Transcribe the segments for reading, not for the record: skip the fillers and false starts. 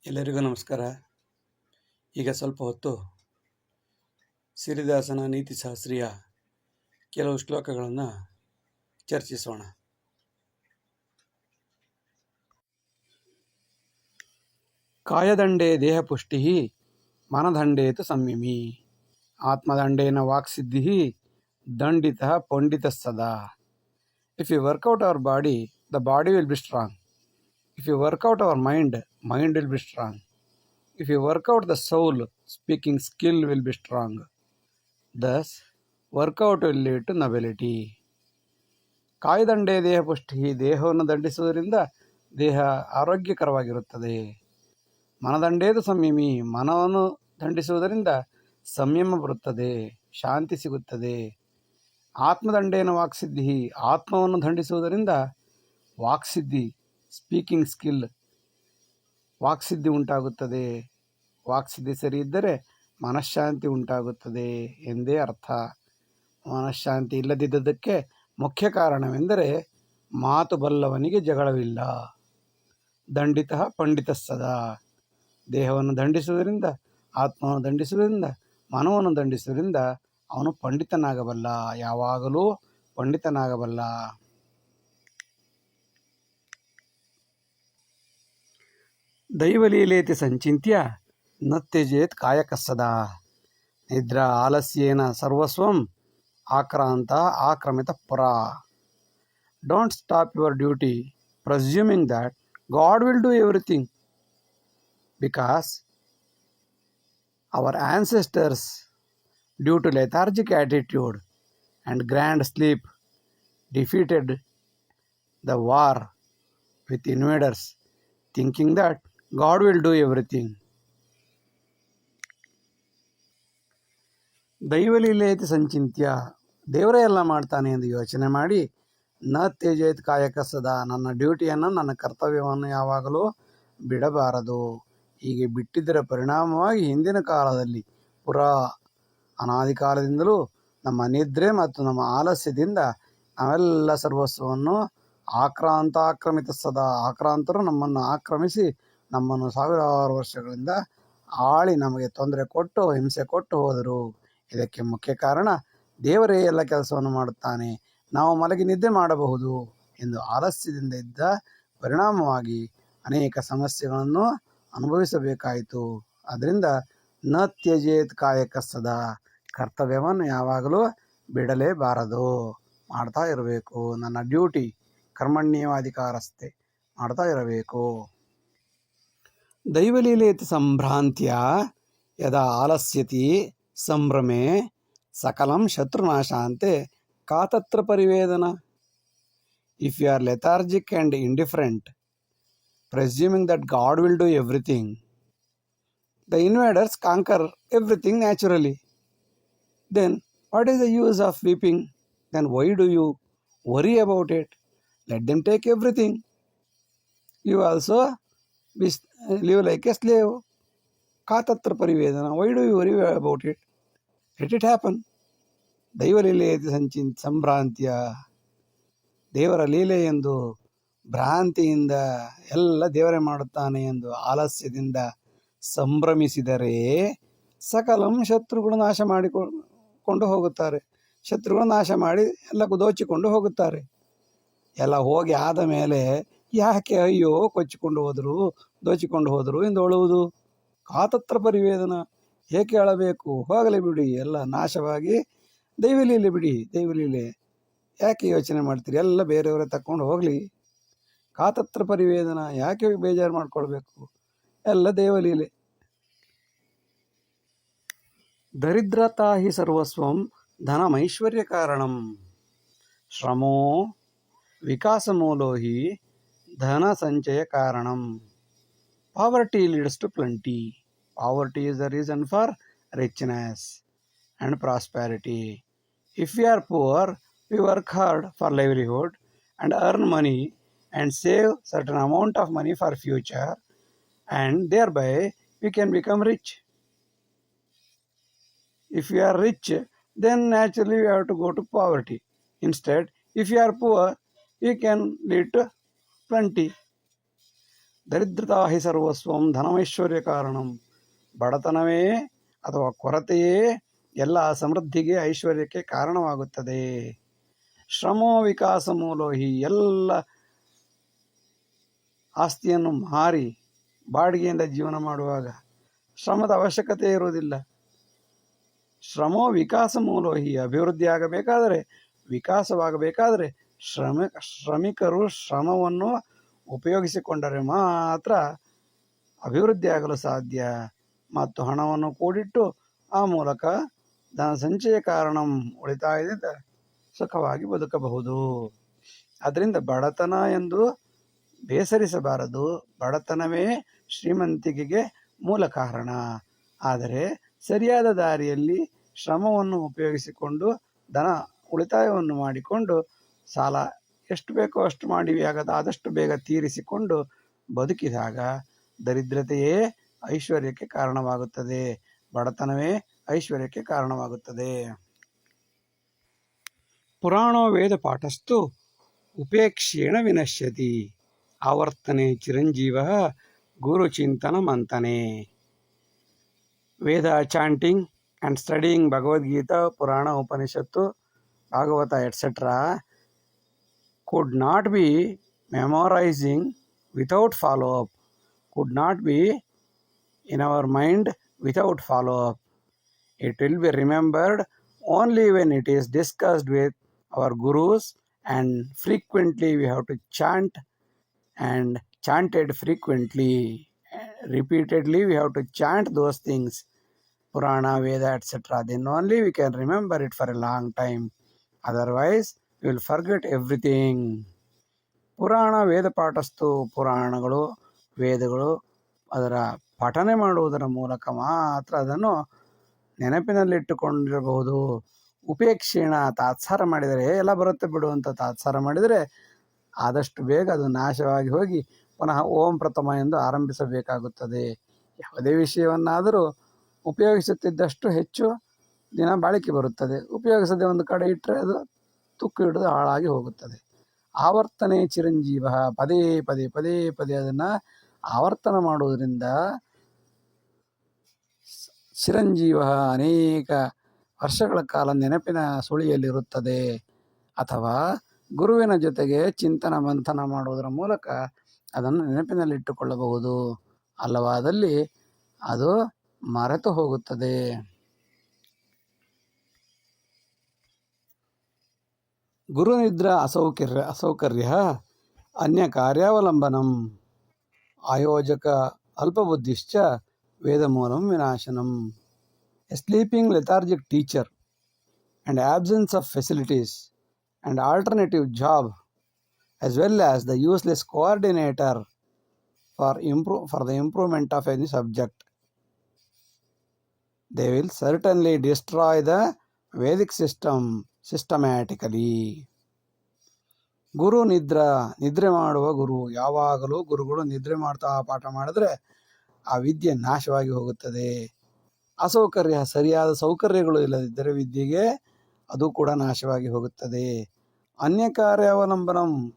ಎಲ್ಲರಿಗೂ ನಮಸ್ಕಾರ. ಈಗ ಸ್ವಲ್ಪ ಹೊತ್ತು ಸಿರಿದಾಸನ ನೀತಿಶಾಸ್ತ್ರೀಯ ಕೆಲವು ಶ್ಲೋಕಗಳನ್ನು ಚರ್ಚಿಸೋಣ. ಕಾಯದಂಡೇ ದೇಹಪುಷ್ಟಿ ಮನದಂಡೇತು ಸಂಯಮಿ ಆತ್ಮದಂಡೇನ ವಾಕ್ಸಿದ್ಧಿ ದಂಡಿತ ಪಂಡಿತ ಸದಾ. If you work out our body, the body will be strong. If you work out our mind, mind will be strong. If you work out the soul, speaking skill will be strong. Thus, workout will lead to nobility. ಕಾಯದಂಡೇ ದೇಹ ಪುಷ್ಟಿ, ದೇಹವನ್ನು ದಂಡಿಸುವುದರಿಂದ ದೇಹ ಆರೋಗ್ಯಕರವಾಗಿರುತ್ತದೆ. ಮನದಂಡೇದು ಸಂಯಮಿ, ಮನವನ್ನು ದಂಡಿಸುವುದರಿಂದ ಸಂಯಮ ಬರುತ್ತದೆ, ಶಾಂತಿ ಸಿಗುತ್ತದೆ. ಆತ್ಮದಂಡೇನ ವಾಕ್ಸಿದ್ಧಿ, ಆತ್ಮವನ್ನು ದಂಡಿಸುವುದರಿಂದ ವಾಕ್ಸಿದ್ಧಿ, speaking skill, ವಾಕ್ಸಿದ್ಧಿ ಉಂಟಾಗುತ್ತದೆ. ವಾಕ್ಸಿದ್ಧಿ ಸರಿ ಇದ್ದರೆ ಮನಃಶಾಂತಿ ಉಂಟಾಗುತ್ತದೆ ಎಂದೇ ಅರ್ಥ. ಮನಃಶಾಂತಿ ಇಲ್ಲದಿದ್ದದಕ್ಕೆ ಮುಖ್ಯ ಕಾರಣವೆಂದರೆ ಮಾತು ಬಲ್ಲವನಿಗೆ ಜಗಳವಿಲ್ಲ. ದಂಡಿತ ಪಂಡಿತ ಸದಾ, ದೇಹವನ್ನು ದಂಡಿಸುವುದರಿಂದ, ಆತ್ಮವನ್ನು ದಂಡಿಸುವುದರಿಂದ, ಮನವನ್ನು ದಂಡಿಸುವುದರಿಂದ ಅವನು ಪಂಡಿತನಾಗಬಲ್ಲ, ಯಾವಾಗಲೂ ಪಂಡಿತನಾಗಬಲ್ಲ. ದೈವಲೀಲೇತಿ ಸಂಚಿತ್ಯ ನ ತ್ಯಜೇತ್ ಕಾಯಕಸ್ಸದಾ. ನಿದ್ರಾ ಆಲಸ್ಯೇನ ಸರ್ವಸ್ವಂ ಆಕ್ರಾಂತ ಆಕ್ರಮಿತ ಪುರ. Don't stop your duty presuming that God will do everything, because our ancestors, due to lethargic attitude and grand sleep, defeated the war with invaders, thinking that God will do everything. ದೈವಲೀಲೇತಿ ಸಂಚಿತ್ಯ, ದೇವರೇ ಎಲ್ಲ ಮಾಡ್ತಾನೆ ಎಂದು ಯೋಚನೆ ಮಾಡಿ, ನ ತ್ಯಜೇತ್ ಕಾಯಕ ಸದಾ, ನನ್ನ ಡ್ಯೂಟಿಯನ್ನು, ನನ್ನ ಕರ್ತವ್ಯವನ್ನು ಯಾವಾಗಲೂ ಬಿಡಬಾರದು. ಹೀಗೆ ಬಿಟ್ಟಿದ್ದರ ಪರಿಣಾಮವಾಗಿ ಹಿಂದಿನ ಕಾಲದಲ್ಲಿ, ಅನಾದಿ ಕಾಲದಿಂದಲೂ ನಮ್ಮ ನಿದ್ರೆ ಮತ್ತು ನಮ್ಮ ಆಲಸ್ಯದಿಂದ ನಾವೆಲ್ಲ ಸರ್ವಸ್ವವನ್ನು ಆಕ್ರಾಂತ ಸದಾ, ಆಕ್ರಾಂತರು ನಮ್ಮನ್ನು ಆಕ್ರಮಿಸಿ ನಮ್ಮನ್ನು ಸಾವಿರಾರು ವರ್ಷಗಳಿಂದ ಆಳಿ ನಮಗೆ ತೊಂದರೆ ಕೊಟ್ಟು ಹಿಂಸೆ ಕೊಟ್ಟು ಹೋದರು. ಇದಕ್ಕೆ ಮುಖ್ಯ ಕಾರಣ ದೇವರೇ ಎಲ್ಲ ಕೆಲಸವನ್ನು ಮಾಡುತ್ತಾನೆ, ನಾವು ಮಲಗಿ ನಿದ್ದೆ ಮಾಡಬಹುದು ಎಂದು ಆಲಸ್ಯದಿಂದ ಇದ್ದ ಪರಿಣಾಮವಾಗಿ ಅನೇಕ ಸಮಸ್ಯೆಗಳನ್ನು ಅನುಭವಿಸಬೇಕಾಯಿತು. ಅದರಿಂದ ನ ತ್ಯಜೇತ್ ಕಾಯಕ ಸದಾ, ಕರ್ತವ್ಯವನ್ನು ಯಾವಾಗಲೂ ಬಿಡಲೇಬಾರದು, ಮಾಡ್ತಾ ಇರಬೇಕು. ನನ್ನ ಡ್ಯೂಟಿ ಕರ್ಮಣ್ಯೇವಾಧಿಕಾರಸ್ಥೆ, ಮಾಡ್ತಾ ಇರಬೇಕು. ದೈವಲೀಲೇತಿ ಸಂಭ್ರಾಂತ್ಯ ಯದಾ ಆಲಸ್ಯತಿ ಸಂಭ್ರಮೆ ಸಕಲಂ ಶತ್ರುನಾಶಾಂತೆ ಕಾತತ್ರ ಪರಿವೇದನ. If you are lethargic and indifferent, presuming that God will do everything, the invaders conquer everything naturally. Then what is the use of weeping? Then why do you worry about it? Let them take everything. You also live like a slave. Katatra parivedana. Why do you worry about it? Let it happen. ದೈವಲೀಲೆಯತಿ ಸಂಭ್ರಾಂತ್ಯ, ದೇವರ ಲೀಲೆ ಎಂದು ಭ್ರಾಂತಿಯಿಂದ ಎಲ್ಲ ದೇವರೇ ಮಾಡುತ್ತಾನೆ ಎಂದು ಆಲಸ್ಯದಿಂದ ಸಂಭ್ರಮಿಸಿದರೆ ಸಕಲಂ ಶತ್ರುಗಳು ನಾಶ ಮಾಡಿಕೊಂಡು ಹೋಗುತ್ತಾರೆ. ಶತ್ರುಗಳು ನಾಶ ಮಾಡಿ ಎಲ್ಲ ದೋಚಿಕೊಂಡು ಹೋಗುತ್ತಾರೆ. ಎಲ್ಲ ಹೋಗಿ ಆದ ಮೇಲೆ ಯಾಕೆ ಅಯ್ಯೋ ಕೊಚ್ಚಿಕೊಂಡು ಹೋದರು, ದೋಚಿಕೊಂಡು ಹೋದರು ಎಂದು ಅಳುವುದು? ಕಾತತ್ರ ಪರಿವೇದನ, ಏಕೆ ಅಳಬೇಕು? ಹೋಗಲಿ ಬಿಡಿ, ಎಲ್ಲ ನಾಶವಾಗಿ ದೈವಲೀಲೆ ಬಿಡಿ. ದೈವಲೀಲೆ ಯಾಕೆ ಯೋಚನೆ ಮಾಡ್ತೀರಿ? ಎಲ್ಲ ಬೇರೆಯವರೇ ತಕ್ಕೊಂಡು ಹೋಗಲಿ. ಕಾತತ್ರ ಪರಿವೇದನ, ಯಾಕೆ ಬೇಜಾರು ಮಾಡ್ಕೊಳ್ಬೇಕು? ಎಲ್ಲ ದೇವಲೀಲೆ. ದರಿದ್ರತಾ ಹಿ ಸರ್ವಸ್ವಂ ಧನಮೈಶ್ವರ್ಯ ಕಾರಣಂ ಶ್ರಮೋ ವಿಕಾಸ ಮೂಲೋ ಹಿ ಧನ ಸಂಚಯ ಕಾರಣಂ. Poverty leads to plenty. Poverty is the reason for richness and prosperity. If we are poor, we work hard for livelihood and earn money and save certain amount of money for future, and thereby we can become rich. If we are rich, then naturally we have to go to poverty. Instead, if you are poor, you can lead to plenty. ದರಿದ್ರತಾ ಹಿ ಸರ್ವಸ್ವಂ ಧನಮೈಶ್ವರ್ಯ ಕಾರಣಂ. ಬಡತನವೇ ಅಥವಾ ಕೊರತೆಯೇ ಎಲ್ಲ ಸಮೃದ್ಧಿಗೆ ಐಶ್ವರ್ಯಕ್ಕೆ ಕಾರಣವಾಗುತ್ತದೆ. ಶ್ರಮೋ ವಿಕಾಸ ಮೂಲೋ ಹಿ. ಎಲ್ಲ ಆಸ್ತಿಯನ್ನು ಮಾರಿ ಬಾಡಿಗೆಯಿಂದ ಜೀವನ ಮಾಡುವಾಗ ಶ್ರಮದ ಅವಶ್ಯಕತೆ ಇರುವುದಿಲ್ಲ. ಶ್ರಮೋ ವಿಕಾಸ ಮೂಲೋ ಹಿ. ಅಭಿವೃದ್ಧಿ ಆಗಬೇಕಾದರೆ, ವಿಕಾಸವಾಗಬೇಕಾದರೆ ಶ್ರಮಿಕರು ಶ್ರಮವನ್ನು ಉಪಯೋಗಿಸಿಕೊಂಡರೆ ಮಾತ್ರ ಅಭಿವೃದ್ಧಿ ಆಗಲು ಸಾಧ್ಯ. ಮತ್ತು ಹಣವನ್ನು ಕೂಡಿಟ್ಟು ಆ ಮೂಲಕ ಧನ ಸಂಚಯ ಕಾರಣಂ, ಉಳಿತಾಯದಿಂದ ಸುಖವಾಗಿ ಬದುಕಬಹುದು. ಅದರಿಂದ ಬಡತನ ಎಂದು ಬೇಸರಿಸಬಾರದು. ಬಡತನವೇ ಶ್ರೀಮಂತಿಕೆಗೆ ಮೂಲ ಕಾರಣ. ಆದರೆ ಸರಿಯಾದ ದಾರಿಯಲ್ಲಿ ಶ್ರಮವನ್ನು ಉಪಯೋಗಿಸಿಕೊಂಡು ಧನ ಉಳಿತಾಯವನ್ನು ಮಾಡಿಕೊಂಡು ಸಾಲ ಎಷ್ಟು ಬೇಕೋ ಅಷ್ಟು ಮಾಡಿ ಆದಷ್ಟು ಬೇಗ ತೀರಿಸಿಕೊಂಡು ಬದುಕಿದಾಗ ದರಿದ್ರತೆಯೇ ಐಶ್ವರ್ಯಕ್ಕೆ ಕಾರಣವಾಗುತ್ತದೆ. ಬಡತನವೇ ಐಶ್ವರ್ಯಕ್ಕೆ ಕಾರಣವಾಗುತ್ತದೆ. ಪುರಾಣೋ ವೇದ ಪಾಠಸ್ಥು ಉಪೇಕ್ಷೇಣ ವಿನಶ್ಯತಿ. ಆವರ್ತನೆ ಚಿರಂಜೀವ ಗುರುಚಿಂತನ ಮಂಥನೆ. ವೇದ ಚಾಂಟಿಂಗ್ ಆ್ಯಂಡ್ ಸ್ಟಡಿಂಗ್ ಭಗವದ್ಗೀತಾ, ಪುರಾಣ, ಉಪನಿಷತ್ತು, Bhagavata et cetera could not be memorizing without follow-up, could not be in our mind without follow-up. It will be remembered only when it is discussed with our gurus, and frequently we have to chant, and chanted frequently. Repeatedly we have to chant those things, Purana, Veda, etc. Then only we can remember it for a long time. Otherwise, we will forget everything. ಪುರಾಣ ವೇದ ಪಾಠಸ್ಥು. ಪುರಾಣಗಳು, ವೇದಗಳು ಅದರ ಪಠನೆ ಮಾಡುವುದರ ಮೂಲಕ ಮಾತ್ರ ಅದನ್ನು ನೆನಪಿನಲ್ಲಿಟ್ಟುಕೊಂಡಿರಬಹುದು. ಉಪೇಕ್ಷೇಣ, ತಾತ್ಸಾರ ಮಾಡಿದರೆ ಎಲ್ಲ ಬರುತ್ತೆ ಬಿಡುವಂಥ ತಾತ್ಸಾರ ಮಾಡಿದರೆ ಆದಷ್ಟು ಬೇಗ ಅದು ನಾಶವಾಗಿ ಹೋಗಿ ಪುನಃ ಓಂ ಪ್ರಥಮ ಎಂದು ಆರಂಭಿಸಬೇಕಾಗುತ್ತದೆ. ಯಾವುದೇ ವಿಷಯವನ್ನಾದರೂ ಉಪಯೋಗಿಸುತ್ತಿದ್ದಷ್ಟು ಹೆಚ್ಚು ದಿನ ಬಾಳಿಕೆ ಬರುತ್ತದೆ. ಉಪಯೋಗಿಸದೆ ಒಂದು ಕಡೆ ಇಟ್ಟರೆ ಅದು ತುಕ್ಕು ಹಿಡಿದು ಹಾಳಾಗಿ ಹೋಗುತ್ತದೆ. ಆವರ್ತನೆ ಚಿರಂಜೀವ. ಪದೇ ಪದೇ ಪದೇ ಪದೇ ಅದನ್ನು ಆವರ್ತನ ಮಾಡುವುದರಿಂದ ಚಿರಂಜೀವ ಅನೇಕ ವರ್ಷಗಳ ಕಾಲ ನೆನಪಿನ ಸುಳಿಯಲ್ಲಿರುತ್ತದೆ. ಅಥವಾ ಗುರುವಿನ ಜೊತೆಗೆ ಚಿಂತನ ಮಂಥನ ಮಾಡುವುದರ ಮೂಲಕ ಅದನ್ನು ನೆನಪಿನಲ್ಲಿಟ್ಟುಕೊಳ್ಳಬಹುದು. ಅಲ್ಲವಾದಲ್ಲಿ ಅದು ಮರೆತು ಹೋಗುತ್ತದೆ. ಗುರುನಿದ್ರಾ ಅಸೌಕರ್ಯ ಅನ್ಯ ಕಾರ್ಯಾವಲಂಬನಂ. ಆಯೋಜಕ ಅಲ್ಪಬುದ್ಧಿಶ್ಚ ವೇದಮೂಲಂ ವಿನಾಶನಂ. A sleeping lethargic teacher and absence of facilities and alternative job, as well as the useless coordinator for the improvement of any subject, they will certainly destroy the Vedic system systematically. ಗುರು ನಿದ್ರೆ ಮಾಡುವ ಗುರು. ಯಾವಾಗಲೂ ಗುರುಗಳು ನಿದ್ರೆ ಮಾಡ್ತಾ ಪಾಠ ಮಾಡಿದ್ರೆ ಆ ವಿದ್ಯೆ ನಾಶವಾಗಿ ಹೋಗುತ್ತದೆ. ಅಸೌಕರ್ಯ, ಸರಿಯಾದ ಸೌಕರ್ಯಗಳು ಇಲ್ಲದಿದ್ದರೆ ವಿದ್ಯೆಗೆ ಅದು ಕೂಡ ನಾಶವಾಗಿ ಹೋಗುತ್ತದೆ. ಅನ್ಯ ಕಾರ್ಯಾವಲಂಬನಂ.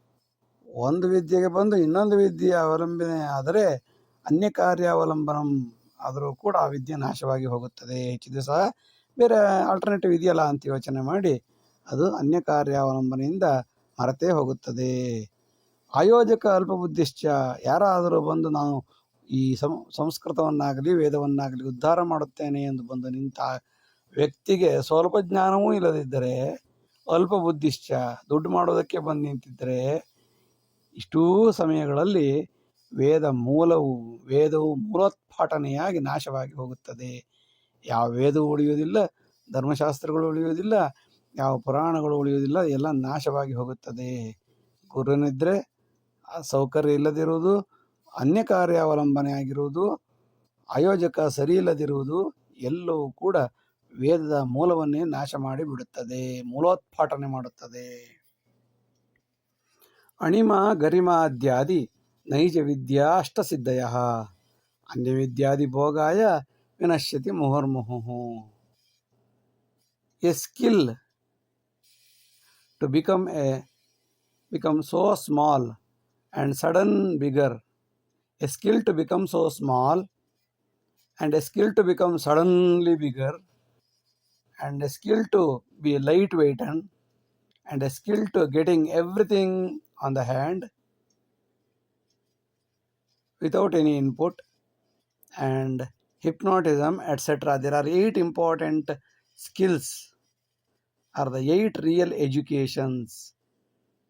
ಒಂದು ವಿದ್ಯೆಗೆ ಬಂದು ಇನ್ನೊಂದು ವಿದ್ಯೆಯ ಅವಲಂಬನೆ ಆದರೆ ಅನ್ಯ ಕಾರ್ಯಾವಲಂಬನಂ ಆದರೂ ಕೂಡ ಆ ವಿದ್ಯೆ ನಾಶವಾಗಿ ಹೋಗುತ್ತದೆ. ಹೆಚ್ಚು ದಿವಸ ಬೇರೆ ಆಲ್ಟರ್ನೇಟಿವ್ ಇದೆಯಲ್ಲ ಅಂತ ಯೋಚನೆ ಮಾಡಿ ಅದು ಅನ್ಯ ಕಾರ್ಯಾವಲಂಬನೆಯಿಂದ ಮರೆತೇ ಹೋಗುತ್ತದೆ. ಆಯೋಜಕ ಅಲ್ಪಬುದ್ಧಿಶ್ಚ. ಯಾರಾದರೂ ಬಂದು ನಾನು ಈ ಸಂಸ್ಕೃತವನ್ನಾಗಲಿ ವೇದವನ್ನಾಗಲಿ ಉದ್ಧಾರ ಮಾಡುತ್ತೇನೆ ಎಂದು ಬಂದು ನಿಂತ ವ್ಯಕ್ತಿಗೆ ಸ್ವಲ್ಪ ಜ್ಞಾನವೂ ಇಲ್ಲದಿದ್ದರೆ, ಅಲ್ಪ ಬುದ್ಧಿಶ್ಚ, ದುಡ್ಡು ಮಾಡೋದಕ್ಕೆ ಬಂದು ನಿಂತಿದ್ದರೆ, ಇಷ್ಟೂ ಸಮಯಗಳಲ್ಲಿ ವೇದವು ಮೂಲೋತ್ಪಾಟನೆಯಾಗಿ ನಾಶವಾಗಿ ಹೋಗುತ್ತದೆ. ಯಾವ ವೇದವು ಉಳಿಯುವುದಿಲ್ಲ, ಧರ್ಮಶಾಸ್ತ್ರಗಳು ಉಳಿಯುವುದಿಲ್ಲ, ಯಾವ ಪುರಾಣಗಳು ಉಳಿಯುವುದಿಲ್ಲ, ಎಲ್ಲ ನಾಶವಾಗಿ ಹೋಗುತ್ತದೆ. ಗುರುನಿದ್ರೆ ಸೌಕರ್ಯ ಇಲ್ಲದಿರುವುದು, ಅನ್ಯ ಕಾರ್ಯಾವಲಂಬನೆ ಆಗಿರುವುದು, ಆಯೋಜಕ ಸರಿ ಇಲ್ಲದಿರುವುದು ಎಲ್ಲವೂ ಕೂಡ ವೇದದ ಮೂಲವನ್ನೇ ನಾಶ ಮಾಡಿ ಬಿಡುತ್ತದೆ, ಮೂಲೋತ್ಪಾಟನೆ ಮಾಡುತ್ತದೆ. ಅಣಿಮ ಗರಿಮಾದ್ಯಾದಿ ನೈಜ ವಿದ್ಯಾ ಅಷ್ಟಸಿದ್ಧಯ ಅನ್ಯ ವಿದ್ಯಾದಿ ಭೋಗಾಯ ವಿನಶ್ಯತಿ ಮುಹುರ್ಮುಹುಃ. A skill to become so small and sudden bigger, A skill to become so small, and a skill to become suddenly bigger, and a skill to be lightweight, and a skill to getting everything on the hand without any input, and hypnotism, etc. There are 8 important skills, are the 8 real educations.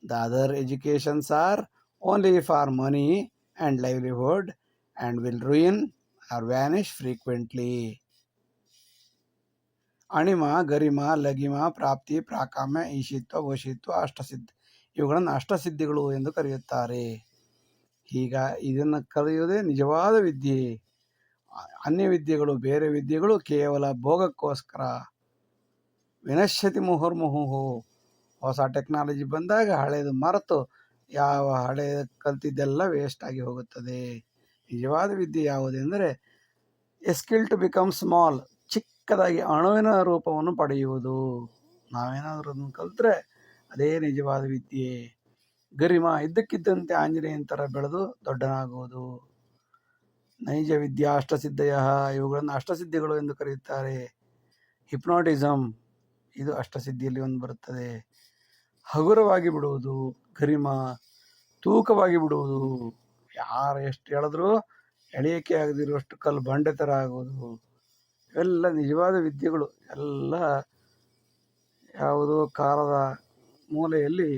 The other educations are only for money and livelihood and will ruin or vanish frequently. ಅಣಿಮ ಗರಿಮ ಲಗಿಮ ಪ್ರಾಪ್ತಿ ಪ್ರಾಕಾಮ್ಯ ಈಶಿತ್ವ ವಶಿತ್ವ ಅಷ್ಟಸಿದ್ಧಿ, ಇವುಗಳನ್ನು ಅಷ್ಟಸಿದ್ಧಿಗಳು ಎಂದು ಕರೆಯುತ್ತಾರೆ. ಈಗ ಇದನ್ನು ಕರೆಯುವುದೇ ನಿಜವಾದ ವಿದ್ಯೆ. ಅನ್ಯ ವಿದ್ಯೆಗಳು, ಬೇರೆ ವಿದ್ಯೆಗಳು ಕೇವಲ ಭೋಗಕ್ಕೋಸ್ಕರ. ವಿನಶ್ಯತಿ ಮುಹುರ್ಮುಹುಹು. ಹೊಸ ಟೆಕ್ನಾಲಜಿ ಬಂದಾಗ ಹಳೆಯದು ಮರೆತು ಯಾವ ಹಳೆಯ ಕಲ್ತಿದ್ದೆಲ್ಲ ವೇಸ್ಟ್ ಆಗಿ ಹೋಗುತ್ತದೆ. ನಿಜವಾದ ವಿದ್ಯೆ ಯಾವುದೆಂದರೆ a skill to become small, ಚಿಕ್ಕದಾಗಿ ಅಣುವಿನ ರೂಪವನ್ನು ಪಡೆಯುವುದು. ನಾವೇನಾದರೂ ಅದನ್ನು ಕಲಿತ್ರೆ ಅದೇ ನಿಜವಾದ ವಿದ್ಯೆ. ಗರಿಮ, ಇದ್ದಕ್ಕಿದ್ದಂತೆ ಆಂಜನೇಯನ ಥರ ಬೆಳೆದು ದೊಡ್ಡನಾಗುವುದು. ನೈಜ ವಿದ್ಯಾ ಅಷ್ಟಸಿದ್ಧಯ, ಇವುಗಳನ್ನು ಅಷ್ಟಸಿದ್ಧಿಗಳು ಎಂದು ಕರೆಯುತ್ತಾರೆ. ಹಿಪ್ನಾಟಿಸಮ್, ಇದು ಅಷ್ಟಸಿದ್ಧಿಯಲ್ಲಿ ಒಂದು ಬರುತ್ತದೆ. ಹಗುರವಾಗಿ ಬಿಡುವುದು. ಗರಿಮ, ತೂಕವಾಗಿ ಬಿಡುವುದು. ಯಾರು ಎಷ್ಟು ಹೇಳಿದ್ರೂ ಎಳೆಯಕ್ಕೆ ಆಗದಿರುವಷ್ಟು ಕಲ್ಲು ಬಂಡೆ ಥರ ಆಗುವುದು. ಇವೆಲ್ಲ ನಿಜವಾದ ವಿದ್ಯೆಗಳು. ಎಲ್ಲ ಯಾವುದೋ ಕಾಲದ ಮೂಲೆಯಲ್ಲಿ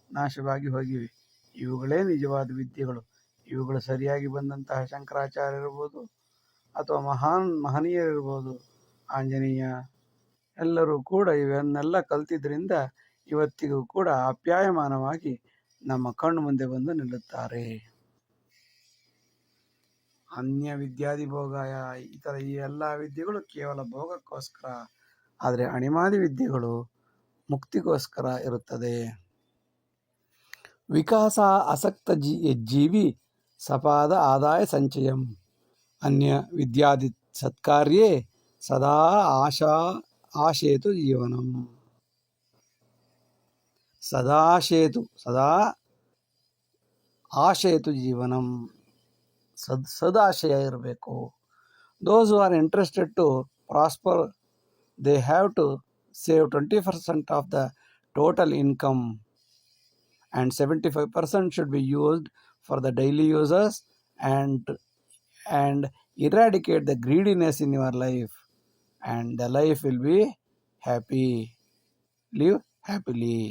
ನಾಶವಾಗಿ ಹೋಗಿವೆ. ಇವುಗಳೇ ನಿಜವಾದ ವಿದ್ಯೆಗಳು. ಇವುಗಳು ಸರಿಯಾಗಿ ಬಂದಂತಹ ಶಂಕರಾಚಾರ್ಯ ಇರ್ಬೋದು, ಅಥವಾ ಮಹನೀಯರಿರ್ಬೋದು, ಆಂಜನೇಯ, ಎಲ್ಲರೂ ಕೂಡ ಇವನ್ನೆಲ್ಲ ಕಲ್ತಿದ್ರಿಂದ ಇವತ್ತಿಗೂ ಕೂಡ ಅಪ್ಯಾಯಮಾನವಾಗಿ ನಮ್ಮ ಕಣ್ಣು ಮುಂದೆ ಬಂದು ನಿಲ್ಲುತ್ತಾರೆ. ಅನ್ಯ ವಿದ್ಯಾದಿ ಭೋಗ, ಈ ಎಲ್ಲ ವಿದ್ಯೆಗಳು ಕೇವಲ ಭೋಗಕ್ಕೋಸ್ಕರ. ಆದರೆ ಅಣಿಮಾದಿ ವಿದ್ಯೆಗಳು ಮುಕ್ತಿಗೋಸ್ಕರ ಇರುತ್ತದೆ. ವಿಕಾಸ ಆಸಕ್ತ ಜೀವಿ ಸಪಾದ ಆದಾಯ ಸಂಚಯಂ ಅನ್ಯ ವಿದ್ಯಾದಿ ಸತ್ಕಾರ್ಯೇ ಸದಾ ಆಶೇತು ಜೀವನಂ. ಸದಾ ಆಶೇತು ಜೀವನಂ, ಸದಾಶಯ ಇರಬೇಕು. Those who are interested to prosper, they have to save 20% of the total income, and 75% should be used for the daily uses, and eradicate the greediness in your life, and the life will be happy. Live happily.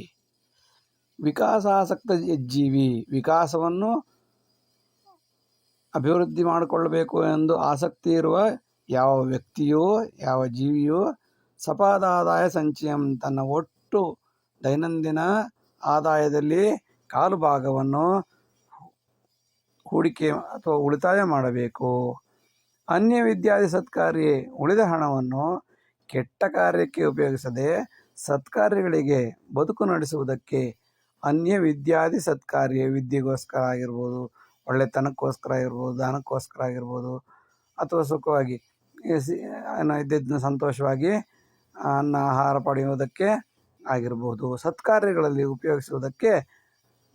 ವಿಕಾಸಾಸಕ್ತ ಜೀವಿ, ವಿಕಾಸವನ್ನು ಅಭಿವೃದ್ಧಿ ಮಾಡಿಕೊಳ್ಳಬೇಕು ಎಂದು ಆಸಕ್ತಿ ಇರುವ ಯಾವ ವ್ಯಕ್ತಿಯೋ, ಯಾವ ಜೀವಿಯೋ, ಸಪಾದ ಆದಾಯ ಸಂಚಯಂ, ತನ್ನ ಒಟ್ಟು ದೈನಂದಿನ ಆದಾಯದಲ್ಲಿ ಕಾಲು ಭಾಗವನ್ನು ಹೂಡಿಕೆ ಅಥವಾ ಉಳಿತಾಯ ಮಾಡಬೇಕು. ಅನ್ಯ ವಿದ್ಯಾದಿ ಸತ್ಕಾರ್ಯ, ಉಳಿದ ಹಣವನ್ನು ಕೆಟ್ಟ ಕಾರ್ಯಕ್ಕೆ ಉಪಯೋಗಿಸದೆ ಸತ್ಕಾರ್ಯಗಳಿಗೆ ಬದುಕು ನಡೆಸುವುದಕ್ಕೆ. ಅನ್ಯ ವಿದ್ಯಾದಿ ಸತ್ಕಾರ್ಯ, ವಿದ್ಯೆಗೋಸ್ಕರ ಆಗಿರ್ಬೋದು, ಒಳ್ಳೆತನಕ್ಕೋಸ್ಕರ ಆಗಿರ್ಬೋದು, ದಾನಕ್ಕೋಸ್ಕರ ಆಗಿರ್ಬೋದು, ಅಥವಾ ಸುಖವಾಗಿ ಇದ್ದಿದ್ದನ್ನ ಸಂತೋಷವಾಗಿ ಅನ್ನ ಆಹಾರ ಪಡೆಯುವುದಕ್ಕೆ ಆಗಿರ್ಬೋದು, ಸತ್ಕಾರ್ಯಗಳಲ್ಲಿ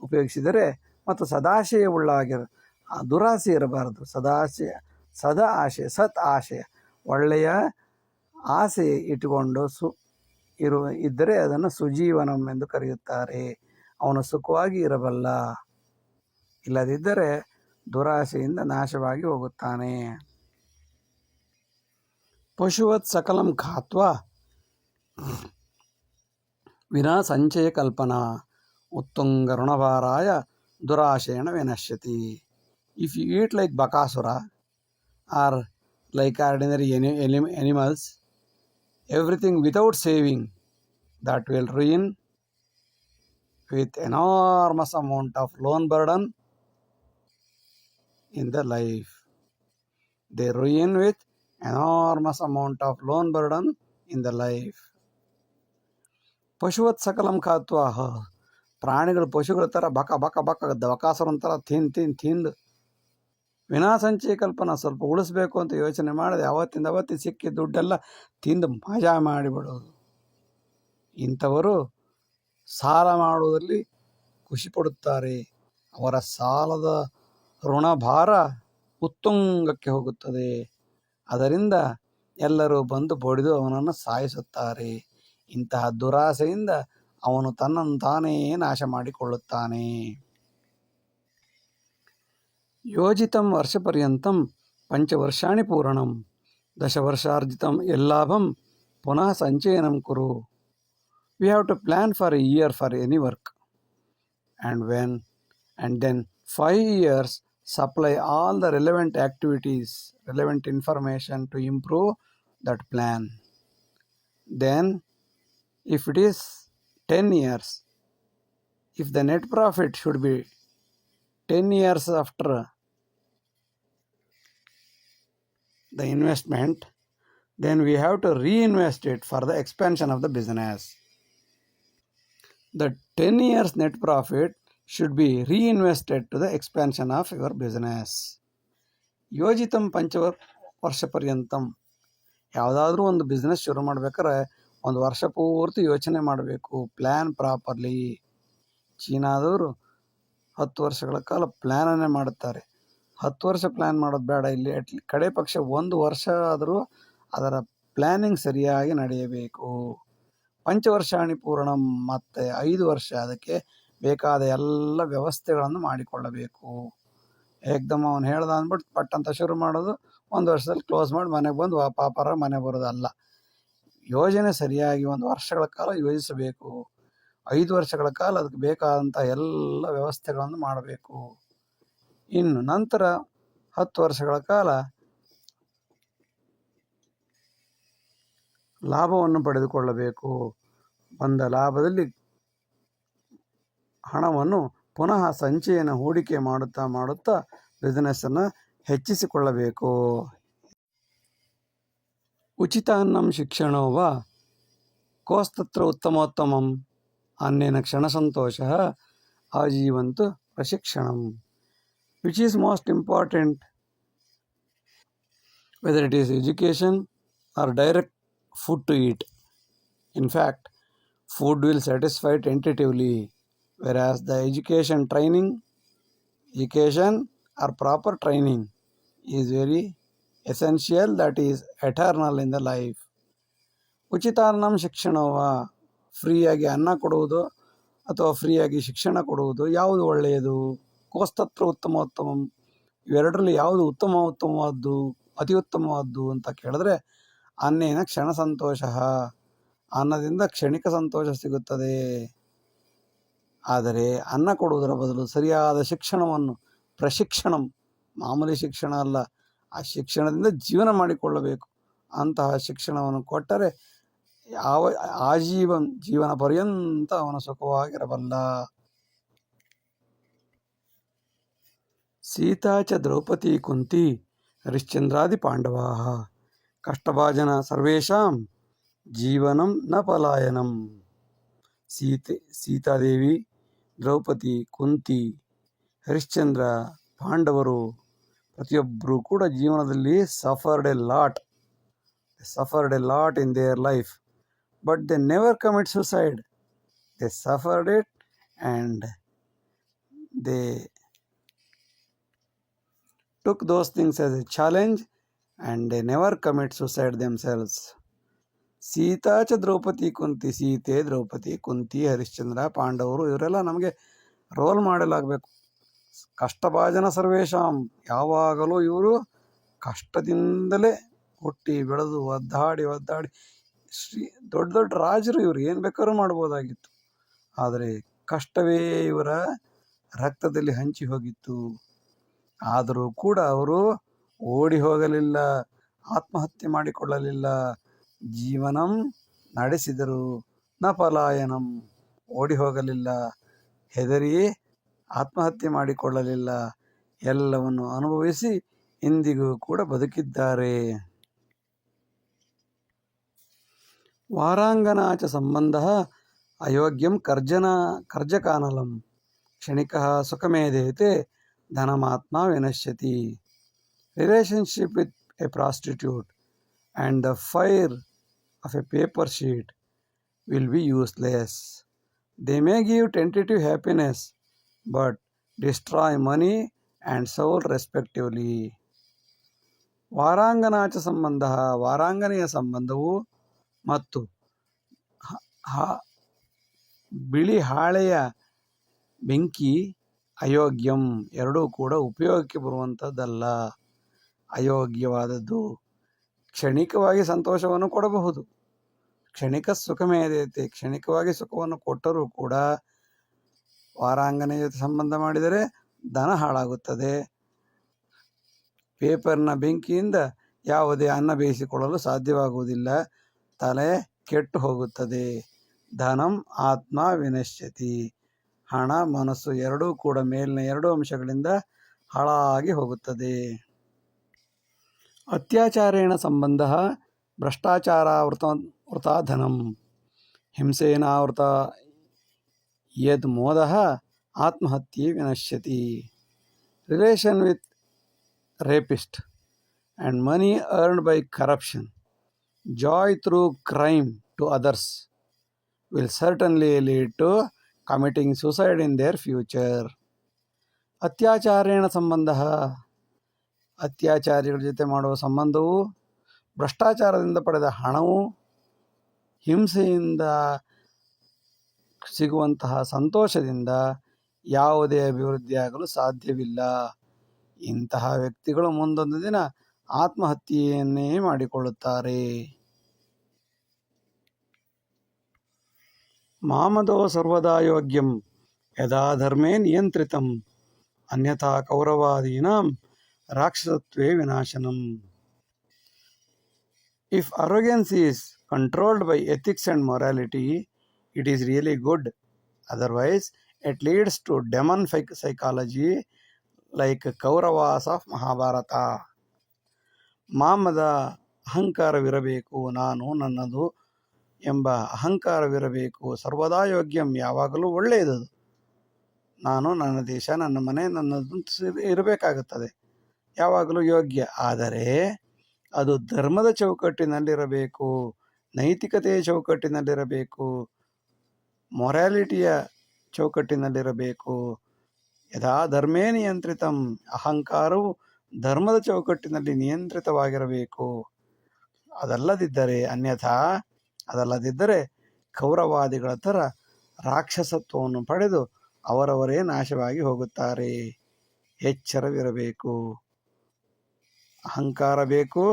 ಉಪಯೋಗಿಸಿದರೆ ಮತ್ತು ಸದಾಶಯವುಳ್ಳ ದುರಾಸೆ ಇರಬಾರದು. ಸದಾ ಆಶಯ, ಸತ್ ಆಶಯ, ಒಳ್ಳೆಯ ಆಸೆ ಇಟ್ಟುಕೊಂಡು ಇದ್ದರೆ ಅದನ್ನು ಸುಜೀವನಂ ಎಂದು ಕರೆಯುತ್ತಾರೆ. ಅವನು ಸುಖವಾಗಿ ಇರಬಲ್ಲ. ಇಲ್ಲದಿದ್ದರೆ ದುರಾಸೆಯಿಂದ ನಾಶವಾಗಿ ಹೋಗುತ್ತಾನೆ. ಪಶುವತ್ ಸಕಲಂ ಖಾತ್ವಾ ವಿನಾ ಸಂಚಯ ಕಲ್ಪನಾ ಉತ್ತುಂಗ ಋಣಭಾರಾಯ ದುರಾಶೇಣ ವಿನಶ್ಯತಿ. If you eat like Bakasura or like ordinary animals, everything without saving, that will ruin with enormous amount of loan burden in the life. They ruin with enormous amount of loan burden in the life. ಪಶುವತ್ ಸಕಲಂ ಖಾತ್ವಾ, ಪ್ರಾಣಿಗಳು ಪಶುಗಳ ಥರ ಬಕ ಬಕ ಬಕ ಬಕಾಸುರನ ಥರ ತಿಂದು ವಿನಾಸಂಚಯ ಕಲ್ಪನಾ, ಸ್ವಲ್ಪ ಉಳಿಸ್ಬೇಕು ಅಂತ ಯೋಚನೆ ಮಾಡಿದೆ ಅವತ್ತಿಂದ ಅವತ್ತಿಗೆ ಸಿಕ್ಕಿ ದುಡ್ಡೆಲ್ಲ ತಿಂದು ಮಜಾ ಮಾಡಿಬಿಡೋದು. ಇಂಥವರು ಸಾಲ ಮಾಡುವುದರಲ್ಲಿ ಖುಷಿ ಪಡುತ್ತಾರೆ. ಅವರ ಸಾಲದ ಋಣಭಾರ ಉತ್ತುಂಗಕ್ಕೆ ಹೋಗುತ್ತದೆ. ಅದರಿಂದ ಎಲ್ಲರೂ ಬಂದು ಬಡಿದು ಅವನನ್ನು ಸಾಯಿಸುತ್ತಾರೆ. ಇಂತಹ ದುರಾಸೆಯಿಂದ ಅವನು ತನ್ನನ್ನು ತಾನೇ ನಾಶ ಮಾಡಿಕೊಳ್ಳುತ್ತಾನೆ. ಯೋಜಿತಂ ವರ್ಷಪರ್ಯಂತಂ ಪಂಚವರ್ಷಾಣಿ ಪೂರಣಂ ದಶವರ್ಷಾರ್ಜಿತಂ ಯಲ್ಲಾಭಂ ಪುನಃ ಸಂಚಯನಂ ಕುರು. We have to plan for a year for any work, and then 5 years supply all the relevant activities, relevant information to improve that plan. Then if it is 10 years, if the net profit should be 10 years after the investment, then we have to reinvest it for the expansion of the business. The 10 years net profit should be reinvested to the expansion of your business. ಯೋಜಿತಂ ಪಂಚವರ್ಷ ಪರ್ಯಂತಂ. ಯಾವುದಾದ್ರೂ ಒಂದು business ಶುರು ಮಾಡ್ಬೇಕಾದ್ರೆ ಒಂದು ವರ್ಷ ಪೂರ್ತಿ ಯೋಚನೆ ಮಾಡಬೇಕು, plan properly. ಚೀನಾದವರು 10 ವರ್ಷಗಳ ಕಾಲ ಪ್ಲ್ಯಾನನ್ನೇ ಮಾಡುತ್ತಾರೆ. 10 ವರ್ಷ ಪ್ಲ್ಯಾನ್ ಮಾಡೋದು ಬೇಡ, ಇಲ್ಲಿ ಕಡೆ ಪಕ್ಷ 1 ವರ್ಷ ಆದರೂ ಅದರ ಪ್ಲ್ಯಾನಿಂಗ್ ಸರಿಯಾಗಿ ನಡೆಯಬೇಕು. ಪಂಚವರ್ಷಾಣಿ ಪೂರ್ಣಂ, ಮತ್ತು 5 ವರ್ಷ ಅದಕ್ಕೆ ಬೇಕಾದ ಎಲ್ಲ ವ್ಯವಸ್ಥೆಗಳನ್ನು ಮಾಡಿಕೊಳ್ಳಬೇಕು. ಏಕ್ದಮ್ ಅವನು ಹೇಳ್ದ ಅಂದ್ಬಿಟ್ಟು ಪಟ್ ಅಂತ ಶುರು ಮಾಡೋದು, 1 ವರ್ಷದಲ್ಲಿ ಕ್ಲೋಸ್ ಮಾಡಿ ಮನೆಗೆ ಬಂದು ಪಾಪರ ಮನೆ ಬರೋದಲ್ಲ. ಯೋಜನೆ ಸರಿಯಾಗಿ 1 ವರ್ಷಗಳ ಕಾಲ ಯೋಜಿಸಬೇಕು. 5 ವರ್ಷಗಳ ಕಾಲ ಅದಕ್ಕೆ ಬೇಕಾದಂಥ ಎಲ್ಲ ವ್ಯವಸ್ಥೆಗಳನ್ನು ಮಾಡಬೇಕು. ಇನ್ನು ನಂತರ 10 ವರ್ಷಗಳ ಕಾಲ ಲಾಭವನ್ನು ಪಡೆದುಕೊಳ್ಳಬೇಕು. ಬಂದ ಲಾಭದಲ್ಲಿ ಹಣವನ್ನು ಪುನಃ ಸಂಚಯನ ಹೂಡಿಕೆ ಮಾಡುತ್ತಾ ಬಿಸ್ನೆಸ್ಸನ್ನು ಹೆಚ್ಚಿಸಿಕೊಳ್ಳಬೇಕು. ಉಚಿತಾನ್ನಂ ಶಿಕ್ಷಣೋ ವಾ ಕೋಸ್ತತ್ರ ಉತ್ತಮೋತ್ತಮಂ ಅನ್ನೇನ ಕ್ಷಣಸಂತೋಷಃ ಆಜೀವಂತು ಪ್ರಶಿಕ್ಷಣಂ. Which is most important, whether it is education or direct food to eat. In fact, food will satisfy tentatively, whereas the education or proper training is very essential, that is eternal in the life. ಉಚಿತಾನ್ನಂ ಶಿಕ್ಷಣವ, ಫ್ರೀಯಾಗಿ ಅನ್ನ ಕೊಡುವುದು ಅಥವಾ ಫ್ರೀಯಾಗಿ ಶಿಕ್ಷಣ ಕೊಡುವುದು ಯಾವುದು ಒಳ್ಳೆಯದು? ಕೋಸ್ತತ್ರ ಉತ್ತಮೋತ್ತಮಂ, ಇವೆರಡರಲ್ಲಿ ಯಾವುದು ಉತ್ತಮವಾದ್ದು, ಅತಿ ಉತ್ತಮವಾದ್ದು ಅಂತ ಕೇಳಿದ್ರೆ, ಅನ್ನೇನ ಕ್ಷಣ ಸಂತೋಷ, ಅನ್ನದಿಂದ ಕ್ಷಣಿಕ ಸಂತೋಷ ಸಿಗುತ್ತದೆ. ಆದರೆ ಅನ್ನ ಕೊಡುವುದರ ಬದಲು ಸರಿಯಾದ ಶಿಕ್ಷಣವನ್ನು, ಪ್ರಶಿಕ್ಷಣಂ, ಮಾಮೂಲಿ ಶಿಕ್ಷಣ ಅಲ್ಲ, ಆ ಶಿಕ್ಷಣದಿಂದ ಜೀವನ ಮಾಡಿಕೊಳ್ಳಬೇಕು. ಅಂತಹ ಶಿಕ್ಷಣವನ್ನು ಕೊಟ್ಟರೆ ಜೀವನ ಪರ್ಯಂತ ಅವನು ಸುಖವಾಗಿರಬಲ್ಲ. ಸೀತಾ ಚ ದ್ರೌಪದಿ ಕುಂತಿ ಹರಿಶ್ಚಂದ್ರಾದಿ ಪಾಂಡವಾಃ ಕಷ್ಟಭಾಜನ ಸರ್ವೇಷಾಂ ಜೀವನಂ ನ ಪಲಾಯನಂ. ಸೀತಾದೇವಿ, ದ್ರೌಪದಿ, ಕುಂತಿ, ಹರಿಶ್ಚಂದ್ರ, ಪಾಂಡವರು ಪ್ರತಿಯೊಬ್ಬರೂ ಕೂಡ ಜೀವನದಲ್ಲಿ suffered a lot in their life, but they never commit suicide. They suffered it and they took those things as a challenge and they never commit suicide themselves. Sita ಚ ದ್ರೌಪದಿ ಕುಂತಿ, ಸೀತೆ, ದ್ರೌಪದಿ, ಕುಂತಿ, ಹರಿಶ್ಚಂದ್ರ, ಪಾಂಡವರು ಇವರೆಲ್ಲ ನಮಗೆ ರೋಲ್ ಮಾಡಲಾಗಬೇಕು. ಕಷ್ಟಭಾಜನ ಸರ್ವೇಷಾಂ, ಯಾವಾಗಲೂ ಇವರು ಕಷ್ಟದಿಂದಲೇ ಹುಟ್ಟಿ ಬೆಳೆದು ಒದ್ದಾಡಿ ದೊಡ್ಡ ದೊಡ್ಡ ರಾಜರು, ಇವರು ಏನು ಬೇಕಾದ್ರೂ ಮಾಡ್ಬೋದಾಗಿತ್ತು. ಆದರೆ ಕಷ್ಟವೇ ಇವರ ರಕ್ತದಲ್ಲಿ ಹಂಚಿ ಹೋಗಿತ್ತು. ಆದರೂ ಕೂಡ ಅವರು ಓಡಿ ಹೋಗಲಿಲ್ಲ, ಆತ್ಮಹತ್ಯೆ ಮಾಡಿಕೊಳ್ಳಲಿಲ್ಲ, ಜೀವನಂ ನಡೆಸಿದರು. ನ ಪಲಾಯನಂ, ಓಡಿ ಹೋಗಲಿಲ್ಲ, ಹೆದರಿ ಆತ್ಮಹತ್ಯೆ ಮಾಡಿಕೊಳ್ಳಲಿಲ್ಲ, ಎಲ್ಲವನ್ನು ಅನುಭವಿಸಿ ಇಂದಿಗೂ ಕೂಡ ಬದುಕಿದ್ದಾರೆ. ವಾರಾಂಗನಾಚ ಸಂಬಂಧ ಅಯೋಗ್ಯಂ ಕರ್ಜಕಾನಲಂ ಕ್ಷಣಿಕಃ ಸುಖಮೇಧೇತೆ ಧನಮಾತ್ಮ ವಿನಶ್ಯತಿ. Relationship with a prostitute and the fire of a paper sheet will be useless. They may give tentative happiness but destroy money and soul respectively. ವಾರಾಂಗನಾಚ ಸಂಬಂಧ, ವಾರಾಂಗನೆಯ ಸಂಬಂಧವು ಮತ್ತು ಬಿಳಿ ಹಾಳೆಯ ಬೆಂಕಿ ಅಯೋಗ್ಯಂ, ಎರಡೂ ಕೂಡ ಉಪಯೋಗಕ್ಕೆ ಬರುವಂಥದ್ದಲ್ಲ, ಅಯೋಗ್ಯವಾದದ್ದು. ಕ್ಷಣಿಕವಾಗಿ ಸಂತೋಷವನ್ನು ಕೊಡಬಹುದು, ಕ್ಷಣಿಕ ಸುಖಮೇದೈತೆ, ಕ್ಷಣಿಕವಾಗಿ ಸುಖವನ್ನು ಕೊಟ್ಟರೂ ಕೂಡ ವಾರಾಂಗನೆಯ ಜೊತೆ ಸಂಬಂಧ ಮಾಡಿದರೆ ಧನ ಹಾಳಾಗುತ್ತದೆ. ಪೇಪರ್ನ ಬೆಂಕಿಯಿಂದ ಯಾವುದೇ ಅನ್ನ ಬೇಯಿಸಿಕೊಳ್ಳಲು ಸಾಧ್ಯವಾಗುವುದಿಲ್ಲ, ತಲೆ ಕೆಟ್ಟು ಹೋಗುತ್ತದೆ. ಧನಂ ಆತ್ಮ ವಿನಶ್ಯತಿ, ಹಣ ಮನಸ್ಸು ಎರಡೂ ಕೂಡ ಮೇಲಿನ ಎರಡು ಅಂಶಗಳಿಂದ ಹಾಳಾಗಿ ಹೋಗುತ್ತದೆ. ಅತ್ಯಾಚಾರೇಣ ಸಂಬಂಧ ಭ್ರಷ್ಟಾಚಾರಾವೃತ ಧನಂ, ಹಿಂಸೇನಾವೃತ ಯದ್ ಮೋದ ಆತ್ಮಹತ್ಯೆ ವಿನಶ್ಯತಿ. Relation with rapist and money earned by corruption, joy through crime to others will certainly lead to committing suicide in their future. ಅತ್ಯಾಚಾರೇಣ ಸಂಬಂಧ, ಅತ್ಯಾಚಾರಿಗಳ ಜೊತೆ ಮಾಡುವ ಸಂಬಂಧವು, ಭ್ರಷ್ಟಾಚಾರದಿಂದ ಪಡೆದ ಹಣವು, ಹಿಂಸೆಯಿಂದ ಸಿಗುವಂತಹ ಸಂತೋಷದಿಂದ ಯಾವುದೇ ಅಭಿವೃದ್ಧಿಯಾಗಲು ಸಾಧ್ಯವಿಲ್ಲ. ಇಂತಹ ವ್ಯಕ್ತಿಗಳು ಮುಂದೊಂದು ದಿನ ಆತ್ಮಹತ್ಯೆಯನ್ನೇ ಮಾಡಿಕೊಳ್ಳುತ್ತಾರೆ. ಮಾಮದೋ ಸರ್ವದಾ ಯೋಗ್ಯಂ ಯದಾ ಧರ್ಮೇ ನಿಯಂತ್ರಿತಂ ಅನ್ಯಥಾ ಕೌರವಾದೀನಾಂ ರಾಕ್ಷಸತ್ವೇ ವಿನಾಶನಂ. If arrogance is controlled by ethics and morality, it is really good. Otherwise, it leads to demon psychology like Kauravas of Mahabharata. ಮಾಮದ ಅಹಂಕಾರವಿರಬೇಕು, ನಾನು ನನ್ನದು ಎಂಬ ಅಹಂಕಾರವಿರಬೇಕು. ಸರ್ವದಾ ಯೋಗ್ಯಂ, ಯಾವಾಗಲೂ ಒಳ್ಳೆಯದು. ನಾನು, ನನ್ನ ದೇಶ, ನನ್ನ ಮನೆ ನನ್ನದು ಇರಬೇಕಾಗುತ್ತದೆ, ಯಾವಾಗಲೂ ಯೋಗ್ಯ. ಆದರೆ ಅದು ಧರ್ಮದ ಚೌಕಟ್ಟಿನಲ್ಲಿರಬೇಕು, ನೈತಿಕತೆಯ ಚೌಕಟ್ಟಿನಲ್ಲಿರಬೇಕು, ಮೊರಾಲಿಟಿಯ ಚೌಕಟ್ಟಿನಲ್ಲಿರಬೇಕು. ಯಥಾ ಧರ್ಮೇ ನಿಯಂತ್ರಿತಂ, ಅಹಂಕಾರವು ಧರ್ಮದ ಚೌಕಟ್ಟಿನಲ್ಲಿ ನಿಯಂತ್ರಿತವಾಗಿರಬೇಕು. ಅದಲ್ಲದಿದ್ದರೆ ಕೌರವಾದಿಗಳ ಥರ ರಾಕ್ಷಸತ್ವವನ್ನು ಪಡೆದು ಅವರವರೇ ನಾಶವಾಗಿ ಹೋಗುತ್ತಾರೆ. ಎಚ್ಚರವಿರಬೇಕು. ಅಹಂಕಾರ ಬೇಕು,